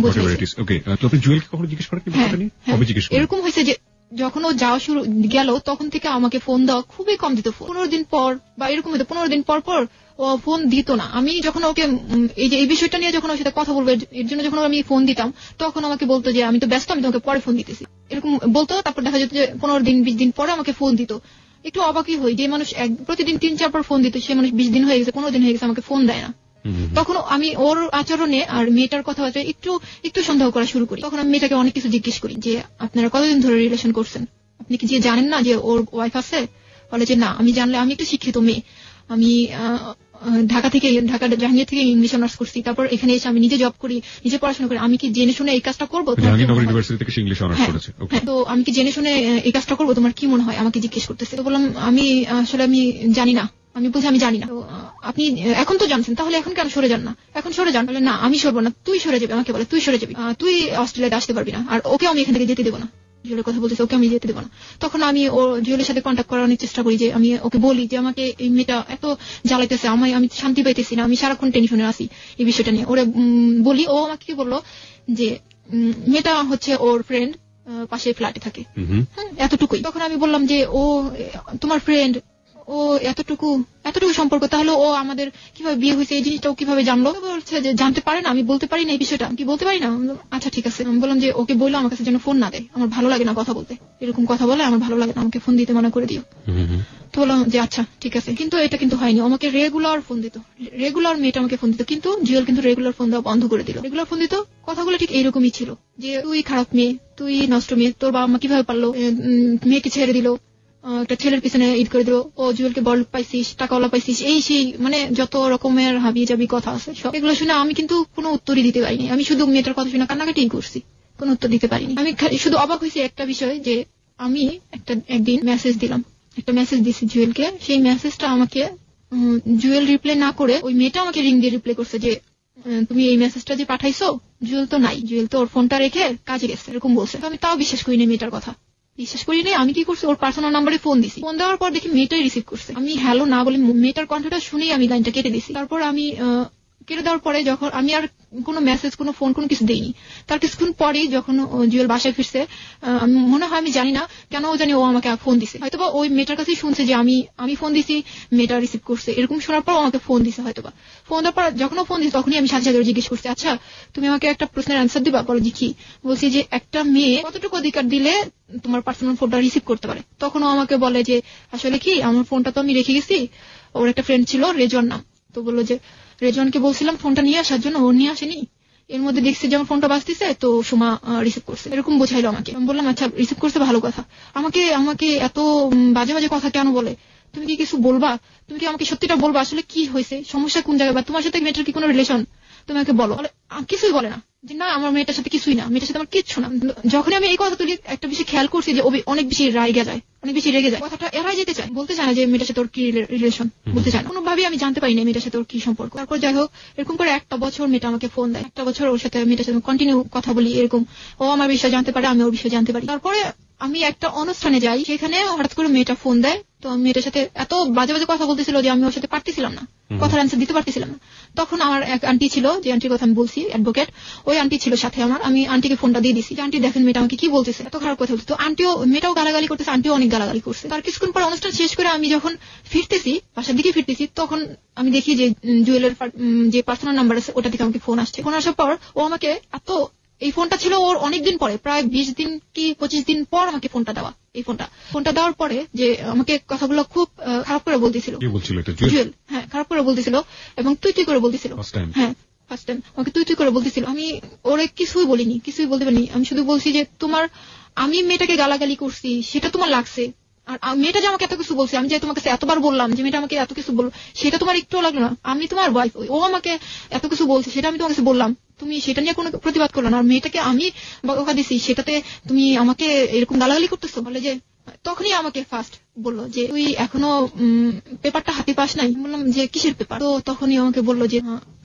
এরকম হয়েছে। যে যখন ও যাওয়া শুরু গেল, তখন থেকে আমাকে ফোন দেওয়া খুবই কম দিত। 15 দিন পর বা এরকম হতো, 15 দিন পর ও ফোন দিত না। আমি যখন ওকে এই বিষয়টা নিয়ে যখন ওর সাথে কথা বলবো এর জন্য যখন আমি ফোন দিতাম তখন আমাকে বলতো যে আমি তো ব্যস্ত, আমি তোমাকে পরে ফোন দিতেছি, এরকম বলতো। তারপর দেখা যেত যে 15 দিন 20 দিন পরে আমাকে ফোন দিত। একটু অবাকই হই যে মানুষ প্রতিদিন 3-4 বার ফোন দিত, সে মানুষ 20 দিন হয়ে গেছে 15 দিন হয়ে গেছে আমাকে ফোন দেয় না। তখন আমি ওর আচরণে আর মেয়েটার কথাবার্তা একটু সন্দেহ করা শুরু করি। তখন আমি মেয়েটাকে অনেক কিছু জিজ্ঞেস করি যে আপনারা কতদিন ধরে রিলেশন করছেন, আপনি কি যে জানেন না যে ওর ওয়াইফ আছে? বলে যে না, আমি জানলে, আমি একটু শিক্ষিত মেয়ে, আমি ঢাকা জাহাঙ্গীর থেকে ইংলিশ অনার্স করছি, তারপর এখানে এসে আমি নিজে জব করি, নিজে পড়াশোনা করি, আমি কি জেনে শুনে এই কাজটা করবো? তো আমি কি জেনে শুনে এই কাজটা করবো? তোমার কি মনে হয়? আমাকে জিজ্ঞেস করতেছে। তো বললাম আমি জানি না। আমি বলছি আমি জানি না। আপনি এখন তো জানছেন, তাহলে এখন কেন সরে যান না? এখন সরে যান। বলে না আমি সরবো না, তুই সরে যাবি। আমাকে বলে তুই সরে যাবি, তুই অস্ট্রেলিয়াতে আসতে পারবি না, আর ওকে আমি এখান থেকে যেতে দেবো না। জুয়েলের কথা বলতেছে, ওকে আমি যেতে দেবো না। তখন আমি ও জুয়েলের সাথে কন্ট্যাক্ট করার অনেক চেষ্টা করি, যে আমি ওকে বলি যে আমাকে এই মেয়েটা এত জ্বালাইতেছে, আমি শান্তি পাইতেছি না, আমি সারাক্ষণ টেনশনে আছি এই বিষয়টা নিয়ে। ওরে বলি, ও আমাকে কি বললো যে মেয়েটা হচ্ছে ওর ফ্রেন্ড, পাশে ফ্ল্যাটে থাকে, এতটুকুই। তখন আমি বললাম যে ও তোমার ফ্রেন্ড, ও এতটুকু সম্পর্ক, তাহলে ও আমাদের কিভাবে বিয়ে হয়েছে এই জিনিসটা ও কিভাবে জানলো? বলছে যে জানতে পারে না, আমি বলতে পারি না এই বিষয়টা, কি বলতে পারি না। আচ্ছা ঠিক আছে। আমি বললাম যে ওকে বললো আমার কাছে যেন ফোন না দেয়, আমার ভালো লাগে না কথা বলতে, এরকম কথা বলে আমার ভালো লাগে না, আমাকে ফোন দিতে মানা করে দিও। তো বললাম যে আচ্ছা ঠিক আছে। কিন্তু এটা কিন্তু হয়নি, আমাকে রেগুলার ফোন দিত, রেগুলার মেয়েটা আমাকে ফোন দিত, কিন্তু জুয়েল কিন্তু রেগুলার ফোন দেওয়া বন্ধ করে দিল। রেগুলার ফোন দিত, কথাগুলো ঠিক এইরকমই ছিল যে তুই খারাপ মেয়ে, তুই নষ্ট মেয়ে, তোর বাবা মা কিভাবে পারলো, মেয়েকে ছেড়ে দিল, একটা ছেলের পিছনে ঈদ করে দিল, ও জুয়েলকে বল পাইছিস, টাকাওয়ালা পাইছিস, এই সেই মানে যত রকমের হাবি জাবি কথা আছে সব। এগুলো শুনে আমি কিন্তু কোনো উত্তরই দিতে পারিনি। আমি শুধু মেয়েটার কথা শুনে কান্নাকাটি করছি, কোনো উত্তর দিতে পারিনি। আমি শুধু অবাক হয়েছি একটা বিষয়, যে আমি একদিন একটা মেসেজ দিছি জুয়েলকে। সেই মেসেজটা আমাকে জুয়েল রিপ্লাই না করে ওই মেয়েটা আমাকে রিং দিয়ে রিপ্লাই করছে যে তুমি এই মেসেজটা যে পাঠাইছো, জুয়েল তো নাই, জুয়েল তো ওর ফোনটা রেখে কাজে গেছে, এরকম বলছে। আমি তাও বিশ্বাস করিনি, মেয়েটার কথা বিশ্বাস করিনি। আমি কি করছি, ওর পার্সোনাল নাম্বারে ফোন দিছি। ফোন দেওয়ার পর দেখি মেয়েটাই রিসিভ করছে। আমি হ্যালো না বলে মেয়েটার কণ্ঠটা শুনেই আমি লাইনটা কেটে দিছি। তারপর আমি কেটে দেওয়ার পরে যখন আমি আর কোনো মেসেজ, কোনো ফোন, কোনো কিছু দেইনি। তার কিছুক্ষণ পরেই যখন জুয়েল বাসায় ফিরছে, মনে হয় আমি জানি না কেন ও আমাকে ফোন দিছে, হয়তোবা ওই মেয়েটার কাছেই শুনছে যে আমি ফোন দিছি, মেয়েটা রিসিভ করছে, এরকম শোনার পর আমাকে ফোন দিছে হয়তোবা। ফোন দেওয়ার পর যখন ফোন দিছে তখনই আমি সাথে সাথে জিজ্ঞেস করছি, আচ্ছা তুমি আমাকে একটা প্রশ্নের অ্যান্সার দিবা? বলো যে কি? বলছি যে একটা মেয়ে কতটুকু অধিকার দিলে তোমার পার্সোনাল ফোনটা রিসিভ করতে পারে? তখন আমাকে বলে যে আসলে কি, আমার ফোনটা তো আমি রেখে গেছি, ওর একটা ফ্রেন্ড ছিল রেজন নাম, তো বললো যে রেজনকে বলছিলাম ফোনটা নিয়ে আসার জন্য, ও নিয়ে আসেনি, এর মধ্যে দেখছি যে আমার ফোনটা বাজতেছে, তো সুমা রিসিভ করছে, এরকম বোঝাইলো আমাকে। আমি বললাম আচ্ছা রিসিভ করছে ভালো কথা, আমাকে এত বাজে বাজে কথা কেন বলে? তুমি কি কিছু বলবা? তুমি কি আমাকে সত্যিটা বলবা, আসলে কি হয়েছে, সমস্যা কোন জায়গায়, বা তোমার সাথে মেয়েটার কি কোনো রিলেশন, তুমি আমাকে বলো। কিছুই বলে না, যে না আমার মেয়েটার সাথে কিছুই না, মেয়েটার সাথে আমার কিচ্ছু না। যখনই আমি এই কথা তুলি একটা বিষয় খেয়াল করছি যে অনেক বেশি রেগে যায়, কথাটা এড়াই যেতে চায়, বলতে চায় না যে মেয়েটার সাথে ওর কি রিলেশন, বলতে চায় না। কোনোভাবেই আমি জানতে পারি না মেয়েটার সাথে ওর কি সম্পর্ক। তারপর যাই হোক, এরকম করে 1 বছর মেয়েটা আমাকে ফোন দেয়, 1 বছর ওর সাথে মেয়েটার সাথে কন্টিনিউ কথা বলি, এরকম ও আমার বিষয় জানতে পারে, আমি ওর বিষয় জানতে পারি। তারপরে আমি একটা অনুষ্ঠানে যাই, সেখানে হঠাৎ করে মেয়েটা ফোন দেয়, তো আমি মেয়েটার সাথে এত বাজে বাজে কথা বলতেছিল যে আমি ওর সাথে পারতেছিলাম না, কথার অ্যান্সার দিতে পারতেছিলাম না। তখন আমার এক আন্টি ছিল, যে আন্টির কথা আমি বলছি, অ্যাডভোকেট, ওই আন্টি ছিল সাথে আমার। আমি আন্টিকে ফোনটা দিয়ে দিছি, আন্টি দেখেন মেয়েটা আমাকে কি বলতেছে, এত খারাপ কথা বলছে। তো মেয়েটাও গালাগালি করতেছে, আন্টিও অনেক গালাগালি করছে। তার কিছুক্ষণ পর অনুষ্ঠান শেষ করে আমি যখন বাসার দিকে ফিরতেছি, তখন আমি দেখি যে জুয়েলের যে পার্সোনাল নাম্বার আছে ওটা থেকে আমাকে ফোন আসছে। ফোন আসার পর ও আমাকে এই ফোনটা ছিল ওর অনেকদিন পরে, প্রায় 20 দিন কি 25 দিন পর আমাকে ফোনটা দেওয়া। এই ফোনটা দেওয়ার পরে যে আমাকে কথাগুলো খুব খারাপ করে বলতেছিল, জুয়েল, হ্যাঁ খারাপ করে বলতেছিল, এবং তুই করে বলতেছিল। হ্যাঁ ফার্স্ট টাইম আমাকে তুই করে বলতেছিল। আমি ওরে কিছুই বলিনি, কিছুই বলতে পারিনি। আমি শুধু বলছি যে আমি মেয়েটাকে গালাগালি করছি সেটা তোমার লাগছে, আর মেয়েটা যে আমাকে এত কিছু বলছে, আমি যে তোমাকে এতবার বললাম যে মেয়েটা আমাকে এত কিছু বললো, সেটা তোমার একটু লাগলো না? আমি তোমার ওয়াইফ, ও আমাকে এত কিছু বলছে, সেটা আমি তোমাকে বললাম, তুমি সেটা নিয়ে কোনো প্রতিবাদ করলো না, আর মেয়েটাকে আমি বকা দিছি সেটাতে তুমি আমাকে এরকম গালাগালি করতেছো। বলে যে তখনই আমাকে ফার্স্ট বললো যে তুই এখনো পেপারটা হাতে পাস নাই। বললাম যে কিসের পেপার? তো তখনই আমাকে বললো যে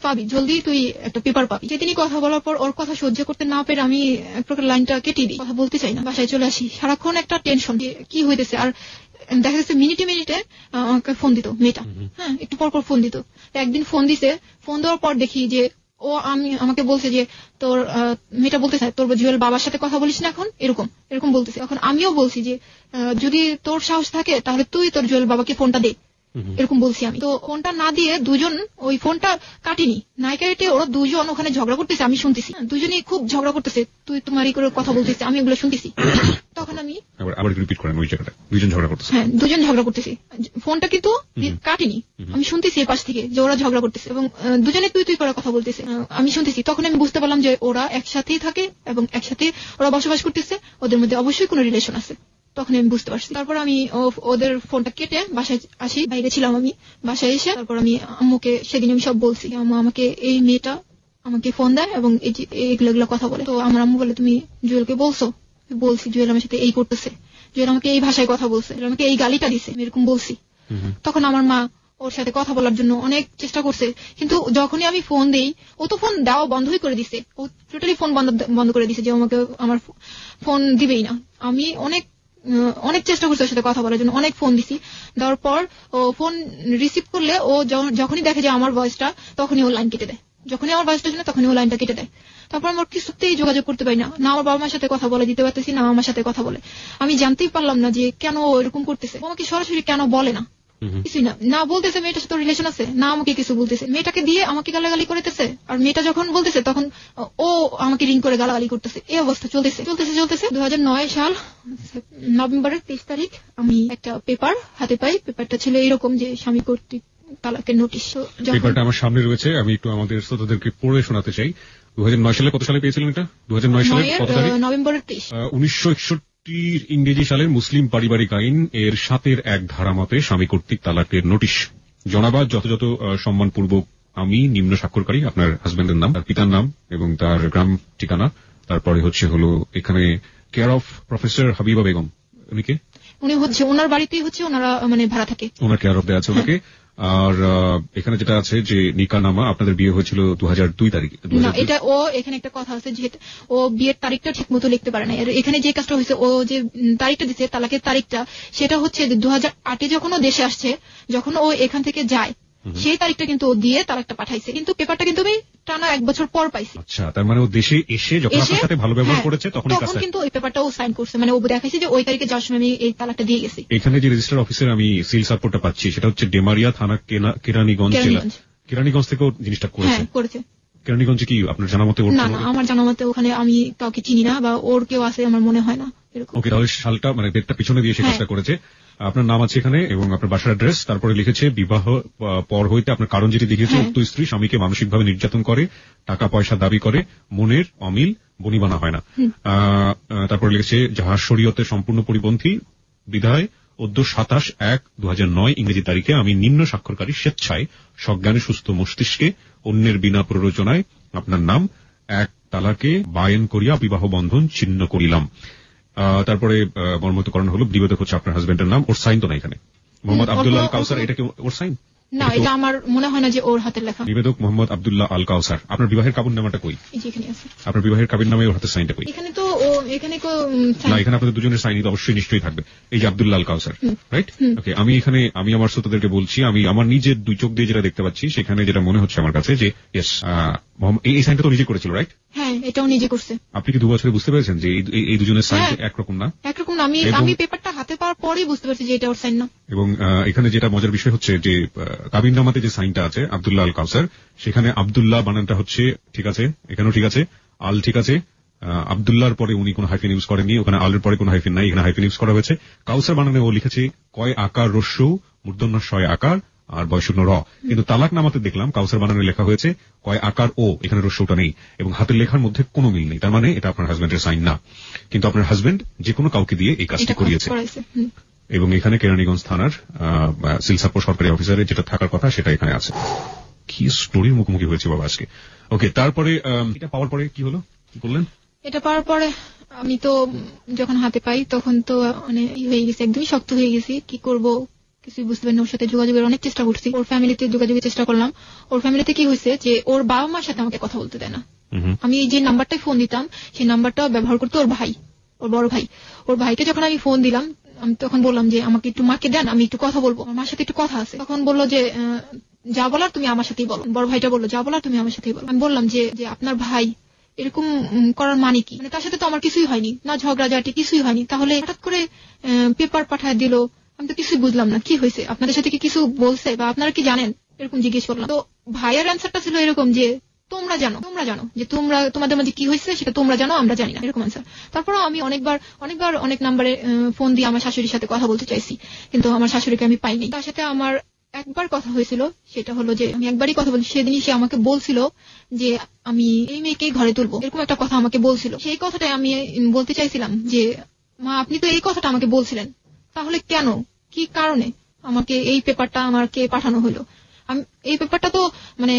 পাবি, জলদি তুই একটা পেপার পাবি। সেদিনই কথা বলার পর ওর কথা সহ্য করতে না পেরে আমি এক প্রকার লাইনটা কেটে দিই, কথা বলতে চাই না, বাসায় চলে আসি। সারাক্ষণ একটা টেনশন, কি হইতেছে। আর দেখা যাচ্ছে মিনিটে আমাকে ফোন দিত মেয়েটা, হ্যাঁ একটু পর ফোন দিত। একদিন ফোন দিছে, ফোন দেওয়ার পর দেখি যে আমাকে বলছে যে তোর মেয়েটা বলতে চায় তোর জুয়েল বাবার সাথে কথা বলিস না এখন, এরকম বলতেছে। এখন আমিও বলছি যে যদি তোর সাহস থাকে তাহলে তুই তোর জুয়েল বাবাকে ফোনটা দে, এরকম বলছি আমি। তো ফোনটা না দিয়ে দুজন ওই ফোনটা কাটিনি, নাই কেটে ওরা দুজন ওখানে ঝগড়া করতেছে, আমি শুনতেছি, দুজনেই খুব ঝগড়া করতেছে, তুই তোমার এই করে কথা বলতেছে, আমি এগুলো শুনতেছি। তখন আমি আবার রিপিট করেন ওই জায়গাটা, দুজন ঝগড়া করতেছে। হ্যাঁ, দুজন ঝগড়া করতেছে, ফোনটা কিন্তু কাটিনি, আমি শুনতেছি এই পাশ থেকে যে ওরা ঝগড়া করতেছে এবং দুজনে তুই তুই করে কথা বলতেছে, আমি শুনতেছি। তখন আমি বুঝতে পারলাম যে ওরা একসাথেই থাকে এবং একসাথে ওরা বসবাস করতেছে, ওদের মধ্যে অবশ্যই কোনো রিলেশন আছে। তখন আমি বুঝতে পারছি। তারপর আমি ওদের ফোনটা কেটে বাসায় আসি, বাইরে ছিলাম আমি, বাসায় এসে তারপর আমি আম্মুকে সেদিন আমি সব বলছি, আম্মু আমাকে এই মেয়েটা আমাকে ফোন দেয় এবং এগুলো কথা বলে। তো আমার আম্মু বলে তুমি জুয়েলকে বলছো? বলছি, জুয়েল আমার সাথে এই করতেছে, জুয়েল আমাকে এই ভাষায় কথা বলছে, আমাকে এই গালিটা দিছে, এরকম বলছি। তখন আমার মা ওর সাথে কথা বলার জন্য অনেক চেষ্টা করছে, কিন্তু যখনই আমি ফোন দেই ও তো ফোন দেওয়া বন্ধই করে দিছে, ও টোটালি ফোন বন্ধ করে দিছে যে আমাকে আমার ফোন দিবেই না। আমি অনেক চেষ্টা করছি ওর সাথে কথা বলার জন্য, অনেক ফোন দিছি, দেওয়ার পর ও ফোন রিসিভ করলে ও যখনই দেখে যে আমার ভয়েসটা তখনই ও লাইন কেটে দেয়, যখনই আমার ভয়েসটা শুনে তখনই ও লাইনটা কেটে দেয়। তারপর আমার কিছুতেই যোগাযোগ করতে পারি না, না আমার বাবা মার সাথে কথা বলে দিতে পারতেছি, না আমার সাথে কথা বলে। আমি জানতেই পারলাম না যে কেন ও এরকম করতেছে, ও আমাকে সরাসরি কেন বলে না, কিছুই না বলতেছে মেয়েটার সাথে রিলেশন আছে, না আমাকে কিছু বলতেছে, মেয়েটাকে দিয়ে আমাকে গালাগালি করতেছে, আর মেয়েটা যখন বলতেছে তখন ও আমাকে রিং করে গালাগালি করতেছে। এই অবস্থা চলতেছে 2009 সাল নভেম্বরের 23 তারিখ আমি একটা পেপার হাতে পাই। পেপারটা ছিল এরকম যে স্বামী কর্তৃক তালাকের নোটিশ। পেপারটা আমার সামনে রয়েছে, আমি একটু আমাদের শ্রোতাদেরকে পড়ে শোনাতে চাই। 2009 সালে কত সালে পেয়েছিলেন এটা? 2009 সালের কত তারিখ? নভেম্বরের 23। 1961 ইংরেজি সালের মুসলিম পারিবারিক আইন এর 7-এর 1 ধারা মতে স্বামী কর্তৃক তালাকের নোটিশ। জনাবাদ, যথাযথ সম্মানপূর্বক আমি নিম্ন স্বাক্ষরকারী, আপনার হাজবেন্ডের নাম, তার পিতার নাম এবং তার গ্রাম ঠিকানা, তারপরে হলো এখানে care of professor Habiba Begum. উনি ওনার বাড়িতেই ওনারা মানে ভাড়া থাকে, ওনার কেয়ার অফ দেওয়া আছে ওনাকে। আর এখানে যেটা আছে যে নিকাহনামা, আপনাদের বিয়ে হয়েছিল 2002 তারিখে। না, এটা ও এখানে একটা কথা আছে যে ও বিয়ের তারিখটা ঠিক মতো লিখতে পারে না। এখানে যে কাজটা হয়েছে, ও যে তারিখটা দিচ্ছে তালাকের তারিখটা, সেটা হচ্ছে 2008-এ যখন ও দেশে আসছে, যখন ও এখান থেকে যায় সেই তারিখটা কিন্তু ও দিয়ে তালাকটা পাঠাইছে, কিন্তু পেপারটা কিন্তু আমি টানা 1 বছর পর পাইছি। আচ্ছা, তার মানে ও দেশে এসে যখন আপনার সাথে ভালো ব্যবহার করেছে তখন কিন্তু ওই পেপারটা ও সাইন করছে, মানে ও দেখাইছে যে ওই তারিখে যাওয়ার সময় আমি এই তালাকটা দিয়ে গেছি। এখানে যে রেজিস্টার অফিসের আমি সিল সাপোর্টটা পাচ্ছি সেটা হচ্ছে ডেমারিয়া থানা, কেরানীগঞ্জ জেলা। কেরানীগঞ্জ থেকেও জিনিসটা করেছে। কেরানীগঞ্জে কি আপনার জানা মতে? না, আমার জানা মতে ওখানে আমি কাউকে চিনি না বা ওর কেউ আছে আমার মনে হয় না। ওকে, তাহলে সালটা মানে ডেটটা পিছনে দিয়ে সে কাজটা করেছে। আপনার নাম আছে এখানে এবং আপনার বাসার অ্যাড্রেস, তারপরে লিখেছে বিবাহ পর হইতে আপনার কারণ যেটি লিখেছে, উক্ত স্ত্রী স্বামীকে মানসিকভাবে নির্যাতন করে, টাকা পয়সা দাবি করে, মনের অমিল বনিবানা হয় না। তারপরে লিখেছে যাহা শরীয়তের সম্পূর্ণ পরিপন্থী বিধায় অদ্য 27/1/2009 ইংরেজি তারিখে আমি নিম্ন স্বাক্ষরকারী স্বেচ্ছায় সজ্ঞানে সুস্থ মস্তিষ্কে অন্যের বিনা প্ররোচনায় আপনার নাম 1 তালাকে বায়েন করিয়া বিবাহ বন্ধন ছিন্ন করিলাম। তারপরে মর্মতকরণ হলো, বিবেদক হচ্ছে আপনার হাজবেন্ডের নাম, ওর সাইন তো না এখানে, মোহাম্মদ আব্দুল্লাহ আল কাউসার, এটা কি ওর সাইন? না, এটা আমার মনে হয় না যে ওর হাতের লেখা। নিবেদক মোহাম্মদ আব্দুল্লাহ আল কাউসার। আপনার বিবাহের কাবিননামাটা কই? এখানে আছে। আপনার বিবাহের কাবিননামায় ওর হাতের সাইনটা কই? এখানে তো এখানে না, এখানে আপনাদের দুজনের সাইনই তো অবশ্যই নিশ্চয়ই থাকবে। এই যে আব্দুল্লাহ আল কাউসার, রাইট? ওকে, আমি আমার শ্রোতাদেরকে বলছি, আমি আমার নিজের 2 চোখ দিয়ে যেটা দেখতে পাচ্ছি সেখানে যেটা মনে হচ্ছে আমার কাছে যে ইয়েস, এই সাইনটা তো নিজে করেছিল, রাইট? হ্যাঁ, এটাও নিজে করছে। আপনি কি 2 বছরে বুঝতে পেরেছেন যে এই দুজনের সাইন একরকম না? একরকম না। আমি পেপারটা হাতে পাওয়ার পরেই বুঝতে পারছি যে এটা ওর সাইন না। এবং এখানে যেটা মজার বিষয় হচ্ছে যে কাবিননামাতে যে সাইনটা আছে আব্দুল্লাহ আল কাউসার, সেখানে আব্দুল্লাহ বানানটা হচ্ছে ঠিক আছে, এখানেও ঠিক আছে, আল ঠিক আছে, আব্দুল্লাহর পরে উনি কোনো হাইফেন ইউজ করেননি, ওখানে আলের পরে কোনো হাইফেন নাই, এখানে হাইফেন ইউজ করা হয়েছে। কাউসার বানানে ও লিখেছে কয় আকার রস্যু মূর্ধন্য শয় আকার আর বয়শূন্য র, কিন্তু তালাক নামাতে দেখলাম কাউসার বানানে লেখা হয়েছে কয় আকার ও, এখানে রস্যুটা নেই এবং হাতের লেখার মধ্যে কোনো মিল নেই। তার মানে এটা আপনার হাজবেন্ডের সাইন না, কিন্তু আপনার হাজবেন্ড যে কোনো কাউকে দিয়ে এই কাজটি করিয়েছে। এবং এখানে কেরানীগঞ্জ থানার সিলসাপুর সরকারি অফিসারে যেটা থাকার কথা সেটা এখানে আছে। কি স্টোরির মুখোমুখি হয়েছে বাবা আজকে। ওকে, তারপরে এটা পাওয়ার পরে কি হলো, কি করলেন? এটা পাওয়ার পরে আমি তো যখন হাতে পাই তখন তো মানে হয়ে গেছে, একদমই শক্ত হয়ে গেছি। কি করব কিছুই বুঝতে পারিনি। ওর সাথে যোগাযোগের অনেক চেষ্টা করছি, ওর ফ্যামিলিতে যোগাযোগের চেষ্টা করলাম। ওর ফ্যামিলিতে কি হয়েছে যে ওর বাবা মার সাথে আমাকে কথা বলতে দেয় না। আমি যে নাম্বারটায় ফোন দিতাম সেই নাম্বারটা ব্যবহার করতো ওর ভাই, ওর বড় ভাই। ওর ভাইকে যখন আমি ফোন দিলাম, আমি তখন বললাম যে আমাকে একটু মাকে দেন, আমি একটু কথা বলবো, আমার সাথে একটু কথা আছে। তখন বললো যে যা বলার তুমি আমার সাথেই বলো। বড় ভাইটা বললো যা বলার তুমি আমার সাথেই বলো। আমি বললাম যে আপনার ভাই এরকম করার মানে কি, মানে তার সাথে তো আমার কিছুই হয়নি, না ঝগড়াঝাটি কিছুই হয়নি, তাহলে হঠাৎ করে পেপার পাঠায় দিল আমি তো কিছুই বুঝলাম না কি হয়েছে, আপনাদের সাথে কি কিছু বলছে বা আপনারা কি জানেন, এরকম জিজ্ঞেস করলাম। তো ভাইয়ের অ্যান্সারটা ছিল এরকম যে তোমরা জানো যে তোমাদের মাঝে কি হয়েছে সেটা তোমরা জানো, আমরা জানি না, এরকম অ্যান্সার। তারপর আমি অনেকবার অনেক নাম্বারে ফোন দিয়ে আমার শাশুড়ির সাথে কথা বলতে চাইছি, কিন্তু আমার শাশুড়িকে আমি পাইনি। তার সাথে আমার একবার কথা হয়েছিল, সেটা হলো যে আমি একবারই কথা বলছি, সেদিনই সে আমাকে বলছিল যে আমি এই মেয়েকেই ঘরে তুলবো, এরকম একটা কথা আমাকে বলছিল। সেই কথাটাই আমি বলতে চাইছিলাম যে মা আপনি তো এই কথাটা আমাকে বলছিলেন, তাহলে কেন, কি কারণে আমাকে এই পেপারটা আমাকে পাঠানো হলো? এই পেপারটা তো মানে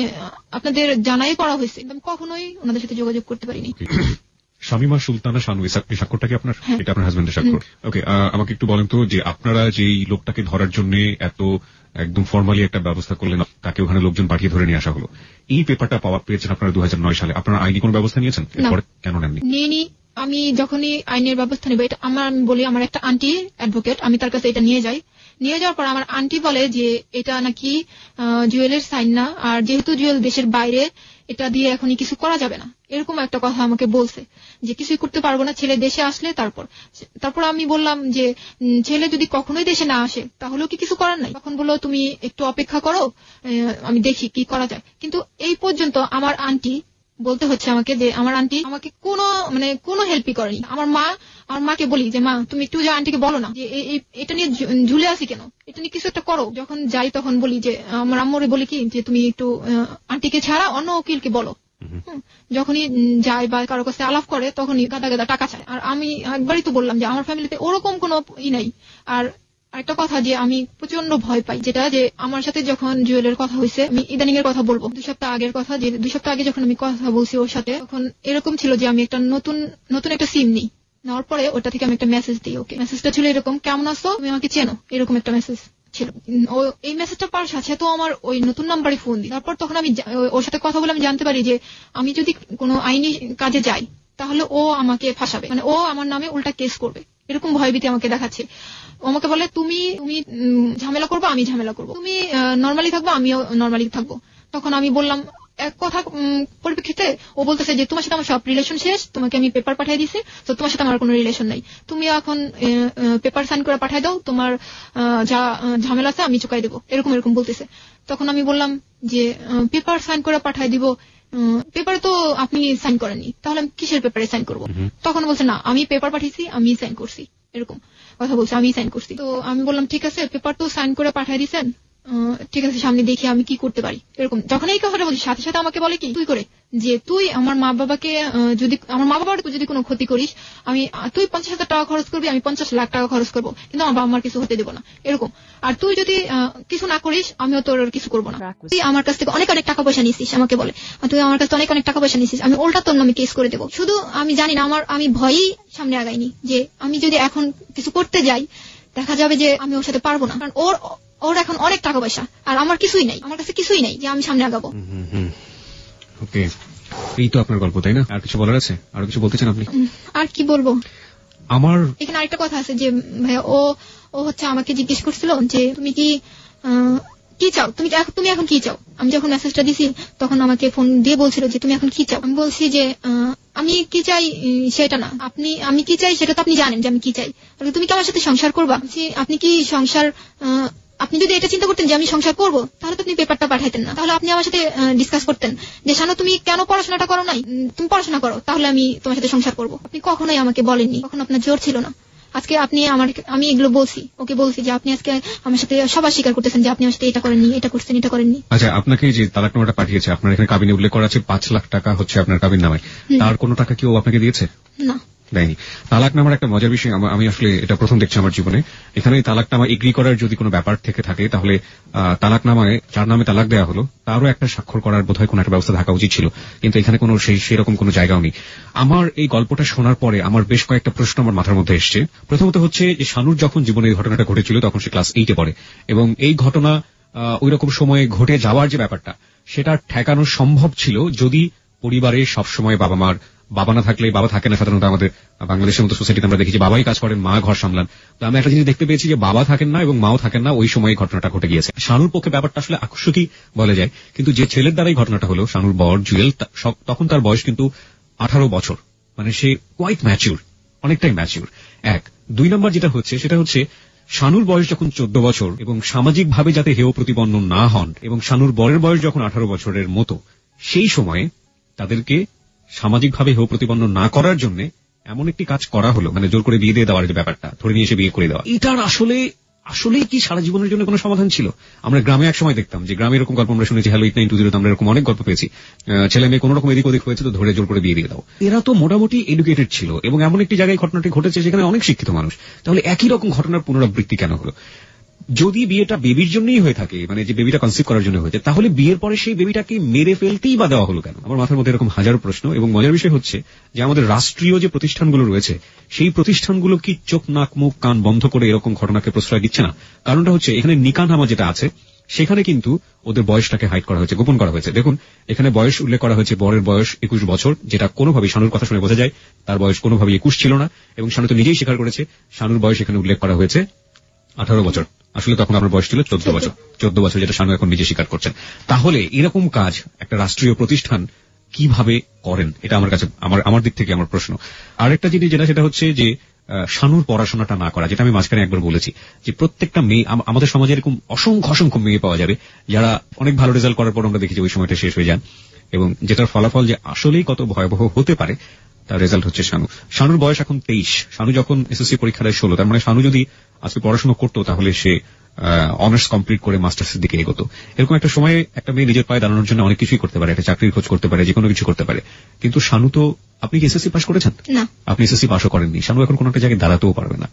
আপনাদের জানাই করা হয়েছে, কখনোই ওনাদের সাথে যোগাযোগ করতে পারিনি। শামীমা সুলতানা শানু, এই স্বাক্ষরটা কি আপনার? এটা আপনার হাজবেন্ডের স্বাক্ষর। ওকে, আমাকে একটু বলেন তো যে আপনারা যেই লোকটাকে ধরার জন্য এত একদম ফর্মালি একটা ব্যবস্থা করলেন, তাকে ওখানে লোকজন পাঠিয়ে ধরে নিয়ে আসা হলো, এই পেপারটা পেয়েছেন আপনারা 2009 সালে, আপনারা আইনি কোনো ব্যবস্থা নিয়েছেন? এরপরে কেন নেননি? নিইনি। আমি যখনই আইনের ব্যবস্থা নেব, এটা আমি বলি আমার একটা আন্টি অ্যাডভোকেট, আমি তার কাছে এটা নিয়ে যাওয়ার পর আমার আন্টি বলে যে এটা নাকি জুয়েলের সাইন না, আর যেহেতু জুয়েল দেশের বাইরে, এটা দিয়ে এখনই কিছু করা যাবে না, এরকম একটা কথা আমাকে বলছে যে কিছুই করতে পারবো না, ছেলে দেশে আসলে তারপর আমি বললাম যে ছেলে যদি কখনোই দেশে না আসে তাহলেও কি কিছু করার নাই? তখন বললো তুমি একটু অপেক্ষা করো, আমি দেখি কি করা যায়। কিন্তু এই পর্যন্ত আমার আন্টি বলতে হচ্ছে আমাকে যে আমার আন্টি আমাকে কোনো হেল্পই করেনি। আমার মাকে বলি যে মা তুমি একটু আন্টিকে বলো না যে এটা নিয়ে ঝুলে আসি কেন, এটা নিয়ে কিছু একটা করো। যখন যাই তখন বলি যে আমার আম্মুরে বলি কি যে তুমি একটু আন্টিকে ছাড়া অন্য উকিলকে বলো। যখনই যায় বা কারো কাছে আলাপ করে তখনই গাদা টাকা চায়। আর আমি একবারই তো বললাম যে আমার ফ্যামিলিতে ওরকম কোনো নাই। আর একটা কথা যে আমি প্রচন্ড ভয় পাই, যেটা যে আমার সাথে যখন জুয়েলের কথা হয়েছে, আমি ইদানিং এর কথা বলবো, 2 সপ্তাহ আগের কথা, যে 2 সপ্তাহ আগে যখন আমি কথা বলছি ওর সাথে, তখন এরকম ছিল যে আমি একটা নতুন একটা সিম নিই, নেওয়ার পরে ওটা থেকে আমি একটা মেসেজ দিই ওকে। মেসেজটা ছিল এরকম, কেমন আছো, তুমি আমাকে চেনো, এরকম একটা মেসেজ ছিল। ও এই মেসেজটা পাওয়ার সাথে তো আমার ওই নতুন নাম্বারে ফোন দিই। তারপর তখন আমি ওর সাথে কথা বলে আমি জানতে পারি যে আমি যদি কোনো আইনি কাজে যাই তাহলে ও আমাকে ফাঁসাবে, মানে ও আমার নামে উল্টা কেস করবে, এরকম ভয়ভীতি আমাকে দেখাচ্ছে। আমাকে বলে তুমি ঝামেলা করবো, আমি ঝামেলা করবো, তুমি নর্মালি থাকবো, আমিও নর্মালি থাকবো। তখন আমি বললাম এক কথা পরিপ্রেক্ষিতে ও বলতেছে যে তোমার সাথে আমার সব রিলেশন শেষ, তোমাকে আমি পেপার পাঠিয়ে দিছি, তো তোমার সাথে আমার কোনো রিলেশন নাই, তুমি এখন পেপার সাইন করে পাঠিয়ে দাও, তোমার যা ঝামেলা আছে আমি চুকাই দেবো, এরকম বলতেছে। তখন আমি বললাম যে পেপার সাইন করে পাঠিয়ে দিব, পেপারে তো আপনি সাইন করেননি, তাহলে আমি কিসের পেপারে সাইন করবো? তখন বলছে না আমি পেপার পাঠিয়েছি, আমি সাইন করছি, এরকম কথা বলছে, আমি সাইন করছি। তো আমি বললাম ঠিক আছে, পেপার তো সাইন করে পাঠিয়ে দিয়েছেন, ঠিক আছে সামনে দেখি আমি কি করতে পারি, এরকম। যখন এই কথাটা বলছি সাথে সাথে আমাকে বলে কি তুই করে যে তুই আমার মা বাবাকে আমার মা বাবার যদি কোনো ক্ষতি করিস, তুই 50,000 টাকা খরচ করবি, আমি 50 লাখ টাকা খরচ করবো, কিন্তু আমার বাবা মার কিছু হতে দেবো না, এরকম। আর তুই যদি কিছু না করিস আমিও তোর কিছু করবো না। তুই আমার কাছ থেকে অনেক টাকা পয়সা নিছিস, আমাকে বলে তুই আমার কাছে অনেক টাকা পয়সা নিছিস, আমি উল্টা তোর নামে কেস করে দেবো। শুধু আমি জানি না, আমি ভয়ই সামনে আগাইনি যে আমি যদি এখন কিছু করতে যাই দেখা যাবে যে আমি ওর সাথে পারবো না, কারণ ওর এখন অনেক টাকা পয়সা আর আমার কিছুই নাই, আমার কাছে কিছুই নাই যে আমি সামনে আগাবো। ওকে, এই তো আপনার গল্প, তাই না? আর কিছু বলার আছে? আর কিছু বলতে চান আপনি? আর কি বলবো, আমার এখানে আরেকটা কথা আছে যে ভাইয়া ও হচ্ছে আমাকে জিজ্ঞেস করছিল যে তুমি কি চাও, তুমি এখন কি চাও। আমি যখন মেসেজটা দিছি তখন আমাকে ফোন দিয়ে বলছিল যে তুমি এখন কি চাও। আমি বলছি যে আমি কি চাই সেটা না, আমি কি চাই সেটা তো আপনি জানেন যে আমি কি চাই, তুমি কি আমার সাথে সংসার করবা? আপনি কি সংসার, আপনি যদি এটা চিন্তা করতেন যে আমি সংসার করবো তাহলে তো আপনি পেপারটা পাঠাইতেন না, তাহলে আপনি আমার সাথে ডিসকাস করতেন যে শানু তুমি কেন পড়াশোনাটা করো নাই, তুমি পড়াশোনা করো, তাহলে আমি তোমার সাথে সংসার করবো। আপনি কখনোই আমাকে বলেননি, কখন আপনার জোর ছিল না। আজকে আমি এগুলো বলছি, ওকে বলছি যে আপনি আজকে আমার সাথে সবার স্বীকার করতেছেন যে আপনি আমার সাথে এটা করেননি, এটা করছেন, এটা করেননি। আচ্ছা, আপনাকে যে তালাকনামাটা পাঠিয়েছে, আপনার এখানে কাবিনে উল্লেখ করা আছে 5 লাখ টাকা হচ্ছে আপনার কাবিন নামায়, তার কোনো টাকা কি ও আপনাকে দিয়েছে? না, দেয়নি। তালাকনামার একটা মজার বিষয়, আমি আসলে এটা প্রথম দেখছি আমার জীবনে। এখানে তালাকনামা এগ্রি করার যদি কোনো ব্যাপার থেকে থাকে তাহলে তালাকনামায় যার নামে তালাক দেওয়া হলো তারও একটা স্বাক্ষর করার বোধহয় কোনো একটা ব্যবস্থা থাকা উচিত ছিল, কিন্তু এখানে কোনো সেরকম কোনো জায়গাও নেই। আমার এই গল্পটা শোনার পরে আমার বেশ কয়েকটা প্রশ্ন আমার মাথার মধ্যে এসছে। প্রথমত হচ্ছে যে শানুর যখন জীবনে এই ঘটনাটা ঘটেছিল তখন সে ক্লাস 8-এ পড়ে, এবং এই ঘটনা ওইরকম সময়ে ঘটে যাওয়ার যে ব্যাপারটা সেটা ঠেকানো সম্ভব ছিল যদি পরিবারে সবসময় বাবা না থাকলে, বাবা থাকে না সাধারণত আমাদের বাংলাদেশের মতো সোসাইটিতে আমরা দেখি যে বাবাই কাজ করেন, মা ঘর সামলান। তো আমি একটা জিনিস দেখতে পেয়েছি যে বাবা থাকেন না এবং মাও থাকেন না, ওই সময় ঘটনাটা ঘটে গিয়েছে। শানুর পক্ষে ব্যাপারটা আসলে আকস্মিকই বলা যায়, কিন্তু যে ছেলের দ্বারাই ঘটনাটা হলো, শানুর বর জুয়েল, তখন তার বয়স কিন্তু 18 বছর, মানে সে কোয়াইট ম্যাচিউর, অনেকটাই ম্যাচিউর। 1, 2 নম্বর যেটা হচ্ছে সেটা হচ্ছে শানুর বয়স যখন 14 বছর এবং সামাজিক ভাবে যাতে হেয় প্রতিপন্ন না হন, এবং শানুর বরের বয়স যখন 18 বছরের মতো, সেই সময়ে তাদেরকে সামাজিকভাবে হেয় প্রতিপন্ন না করার জন্য এমন একটি কাজ করা হলো, মানে জোর করে বিয়ে দিয়ে দেওয়ার যে ব্যাপারটা, ধরে নিয়ে এসে বিয়ে করে দেওয়া, এটার আসলেই কি সারা জীবনের জন্য কোনো সমাধান ছিল? আমরা গ্রামে এক সময় দেখতাম যে গ্রামে এরকম গল্প আমরা শুনেছি, হ্যালো 8920 আমরা এরকম অনেক গল্প পেয়েছি, ছেলে মেয়ে কোনো রকম এদিক ওদিক হয়েছে তো ধরে জোর করে বিয়ে দিয়ে দাও। এরা তো মোটামুটি এডুকেটেড ছিল এবং এমন একটি জায়গায় ঘটনাটি ঘটেছে যেখানে অনেক শিক্ষিত মানুষ, তাহলে একই রকম ঘটনার পুনরাবৃত্তি কেন হলো? যদি বিয়েটা বেবির জন্যই হয়ে থাকে, মানে যে বেবিটা কনসিভ করার জন্য হয়েছে, তাহলে বিয়ের পরে সেই বেবিটাকে মেরে ফেলতেই বা দেওয়া হলো কেন? আমার মাথার মধ্যে এরকম হাজারো প্রশ্ন। এবং মজার বিষয় হচ্ছে যে আমাদের রাষ্ট্রীয় যে প্রতিষ্ঠানগুলো রয়েছে, সেই প্রতিষ্ঠানগুলো কি চোখ নাক মুখ কান বন্ধ করে এরকম ঘটনাকে প্রশ্রয় দিচ্ছে না? কারণটা হচ্ছে এখানে নিকাহনামা যেটা আছে সেখানে কিন্তু ওদের বয়সটাকে হাইড করা হয়েছে, গোপন করা হয়েছে। দেখুন এখানে বয়স উল্লেখ করা হয়েছে, বরের বয়স 21 বছর, যেটা কোনোভাবেই শানুর কথা শুনে বোঝা যায় তার বয়স কোনোভাবেই 21 ছিল না, এবং শানু তো নিজেই স্বীকার করেছে শানুর বয়স এখানে উল্লেখ করা হয়েছে 18 বছর। আসলে তখন আমার বয়স ছিল 14 বছর, যেটা শানু এখন নিজে স্বীকার করছেন। তাহলে এরকম কাজ একটা রাষ্ট্রীয় প্রতিষ্ঠান কিভাবে করেন, এটা আমার কাছে আমার দিক থেকে আমার প্রশ্ন। আরেকটা জিনিস যেটা, সেটা হচ্ছে যে শানুর পড়াশোনাটা না করা, যেটা আমি মাঝখানে একবার বলেছি যে প্রত্যেকটা মেয়ে, আমাদের সমাজে এরকম অসংখ্য মেয়ে পাওয়া যাবে যারা অনেক ভালো রেজাল্ট করার পর আমরা দেখি যে ওই সময়টা শেষ হয়ে যান, এবং যেটার ফলাফল যে আসলেই কত ভয়াবহ হতে পারে তার রেজাল্ট হচ্ছে শানু। শানুর বয়স এখন 23, শানু যখন এসএসসি পরীক্ষা দেয় 16, তার মানে শানু যদি আজকে পড়াশোনা করতো তাহলে সে অনার্স কমপ্লিট করে মাস্টার্সের দিকে এগোতো। এরকম একটা সময়ে একটা মেয়ে নিজের পায়ে দাঁড়ানোর জন্য অনেক কিছুই করতে পারে, একটা চাকরির খোঁজ করতে পারে, যে কোনো কিছু করতে পারে। কিন্তু শানু তো, আপনি কি এসএসসি পাস করেছেন? না। আপনি এসএসসি পাসও করেননি, শানু এখন কোনো একটা জায়গায় দাঁড়াতেও পারবে না।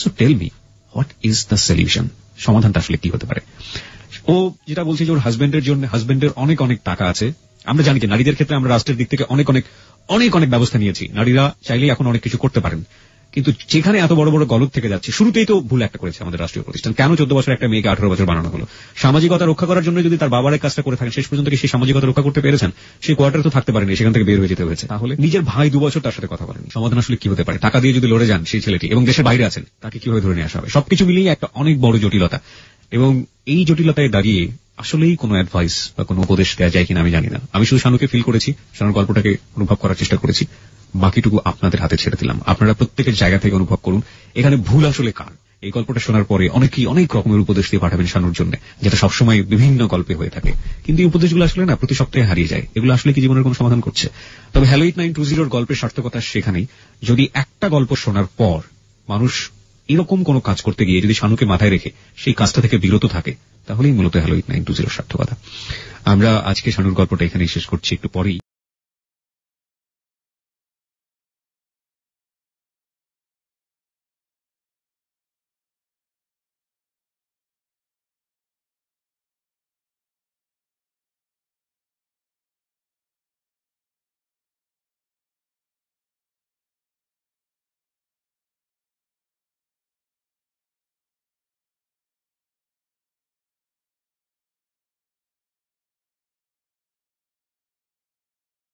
So tell me, what is the solution? সমাধানটা আসলে কি হতে পারে? ও যেটা বলছে যে ওর হাজবেন্ডের জন্য, হাজবেন্ডের অনেক টাকা আছে। আমরা জানি যে নারীদের ক্ষেত্রে আমরা রাষ্ট্রের দিক থেকে অনেক ব্যবস্থা নিয়েছি, নারীরা চাইলেই এখন অনেক কিছু করতে পারেন, কিন্তু যেখানে এত বড় গলদ থেকে যাচ্ছে, শুরুতেই তো ভুল একটা করেছে আমাদের রাষ্ট্রীয় প্রতিষ্ঠান। কেন 14 বছর একটা মেয়েকে 18 বছর বানানো হলো? সামাজিকতা রক্ষা করার জন্য যদি তার বাবার এই কাজটা করে থাকেন, শেষ পর্যন্ত কি সেই সামাজিকতা রক্ষা করতে পেরেছেন? সেই কোয়ার্টারে তো থাকতে পারেনি, সেখান থেকে বের হয়ে যেতে হয়েছে। তাহলে নিজের ভাই 2 বছর তার সাথে কথা বলেনি, সমাধান আসলে কি হতে পারে? টাকা দিয়ে যদি লড়ে যান সেই ছেলেটি, এবং দেশের বাইরে আছেন, তাকে কিভাবে ধরে নিয়ে আসা হবে? সবকিছু মিলিয়ে একটা অনেক বড় জটিলতা, এবং এই জটিলতায় দাঁড়িয়ে আসলেই কোনো অ্যাডভাইস বা কোনো উপদেশ দেওয়া যায় কিনা আমি জানি না। আমি শুধু শানুকে ফিল করেছি, শানুর গল্পটাকে অনুভব করার চেষ্টা করেছি, বাকিটুকু আপনাদের হাতে ছেড়ে দিলাম। আপনারা প্রত্যেকের জায়গা থেকে অনুভব করুন এখানে ভুল আসলে কার। এই গল্পটা শোনার পরে অনেকেই অনেক রকমের উপদেশ দিয়ে পাঠাবেন শানুর জন্য, যেটা সবসময় বিভিন্ন গল্পে হয়ে থাকে, কিন্তু এই উপদেশগুলো আসলে না প্রতি সপ্তাহে হারিয়ে যায়। এগুলো আসলে কি জীবনের কোনো সমাধান করছে? তবে হ্যালো 8920 গল্পের সার্থকতা সেখানেই, যদি একটা গল্প শোনার পর মানুষ এরকম কোনো কাজ করতে গিয়ে যদি শানুকে মাথায় রেখে সেই কাজটা থেকে বিরত থাকে, তাহলেই মূলত হ্যালো 8920 সার্থকতা। আমরা আজকে শানুর গল্পটা এখানেই শেষ করছি, একটু পরেই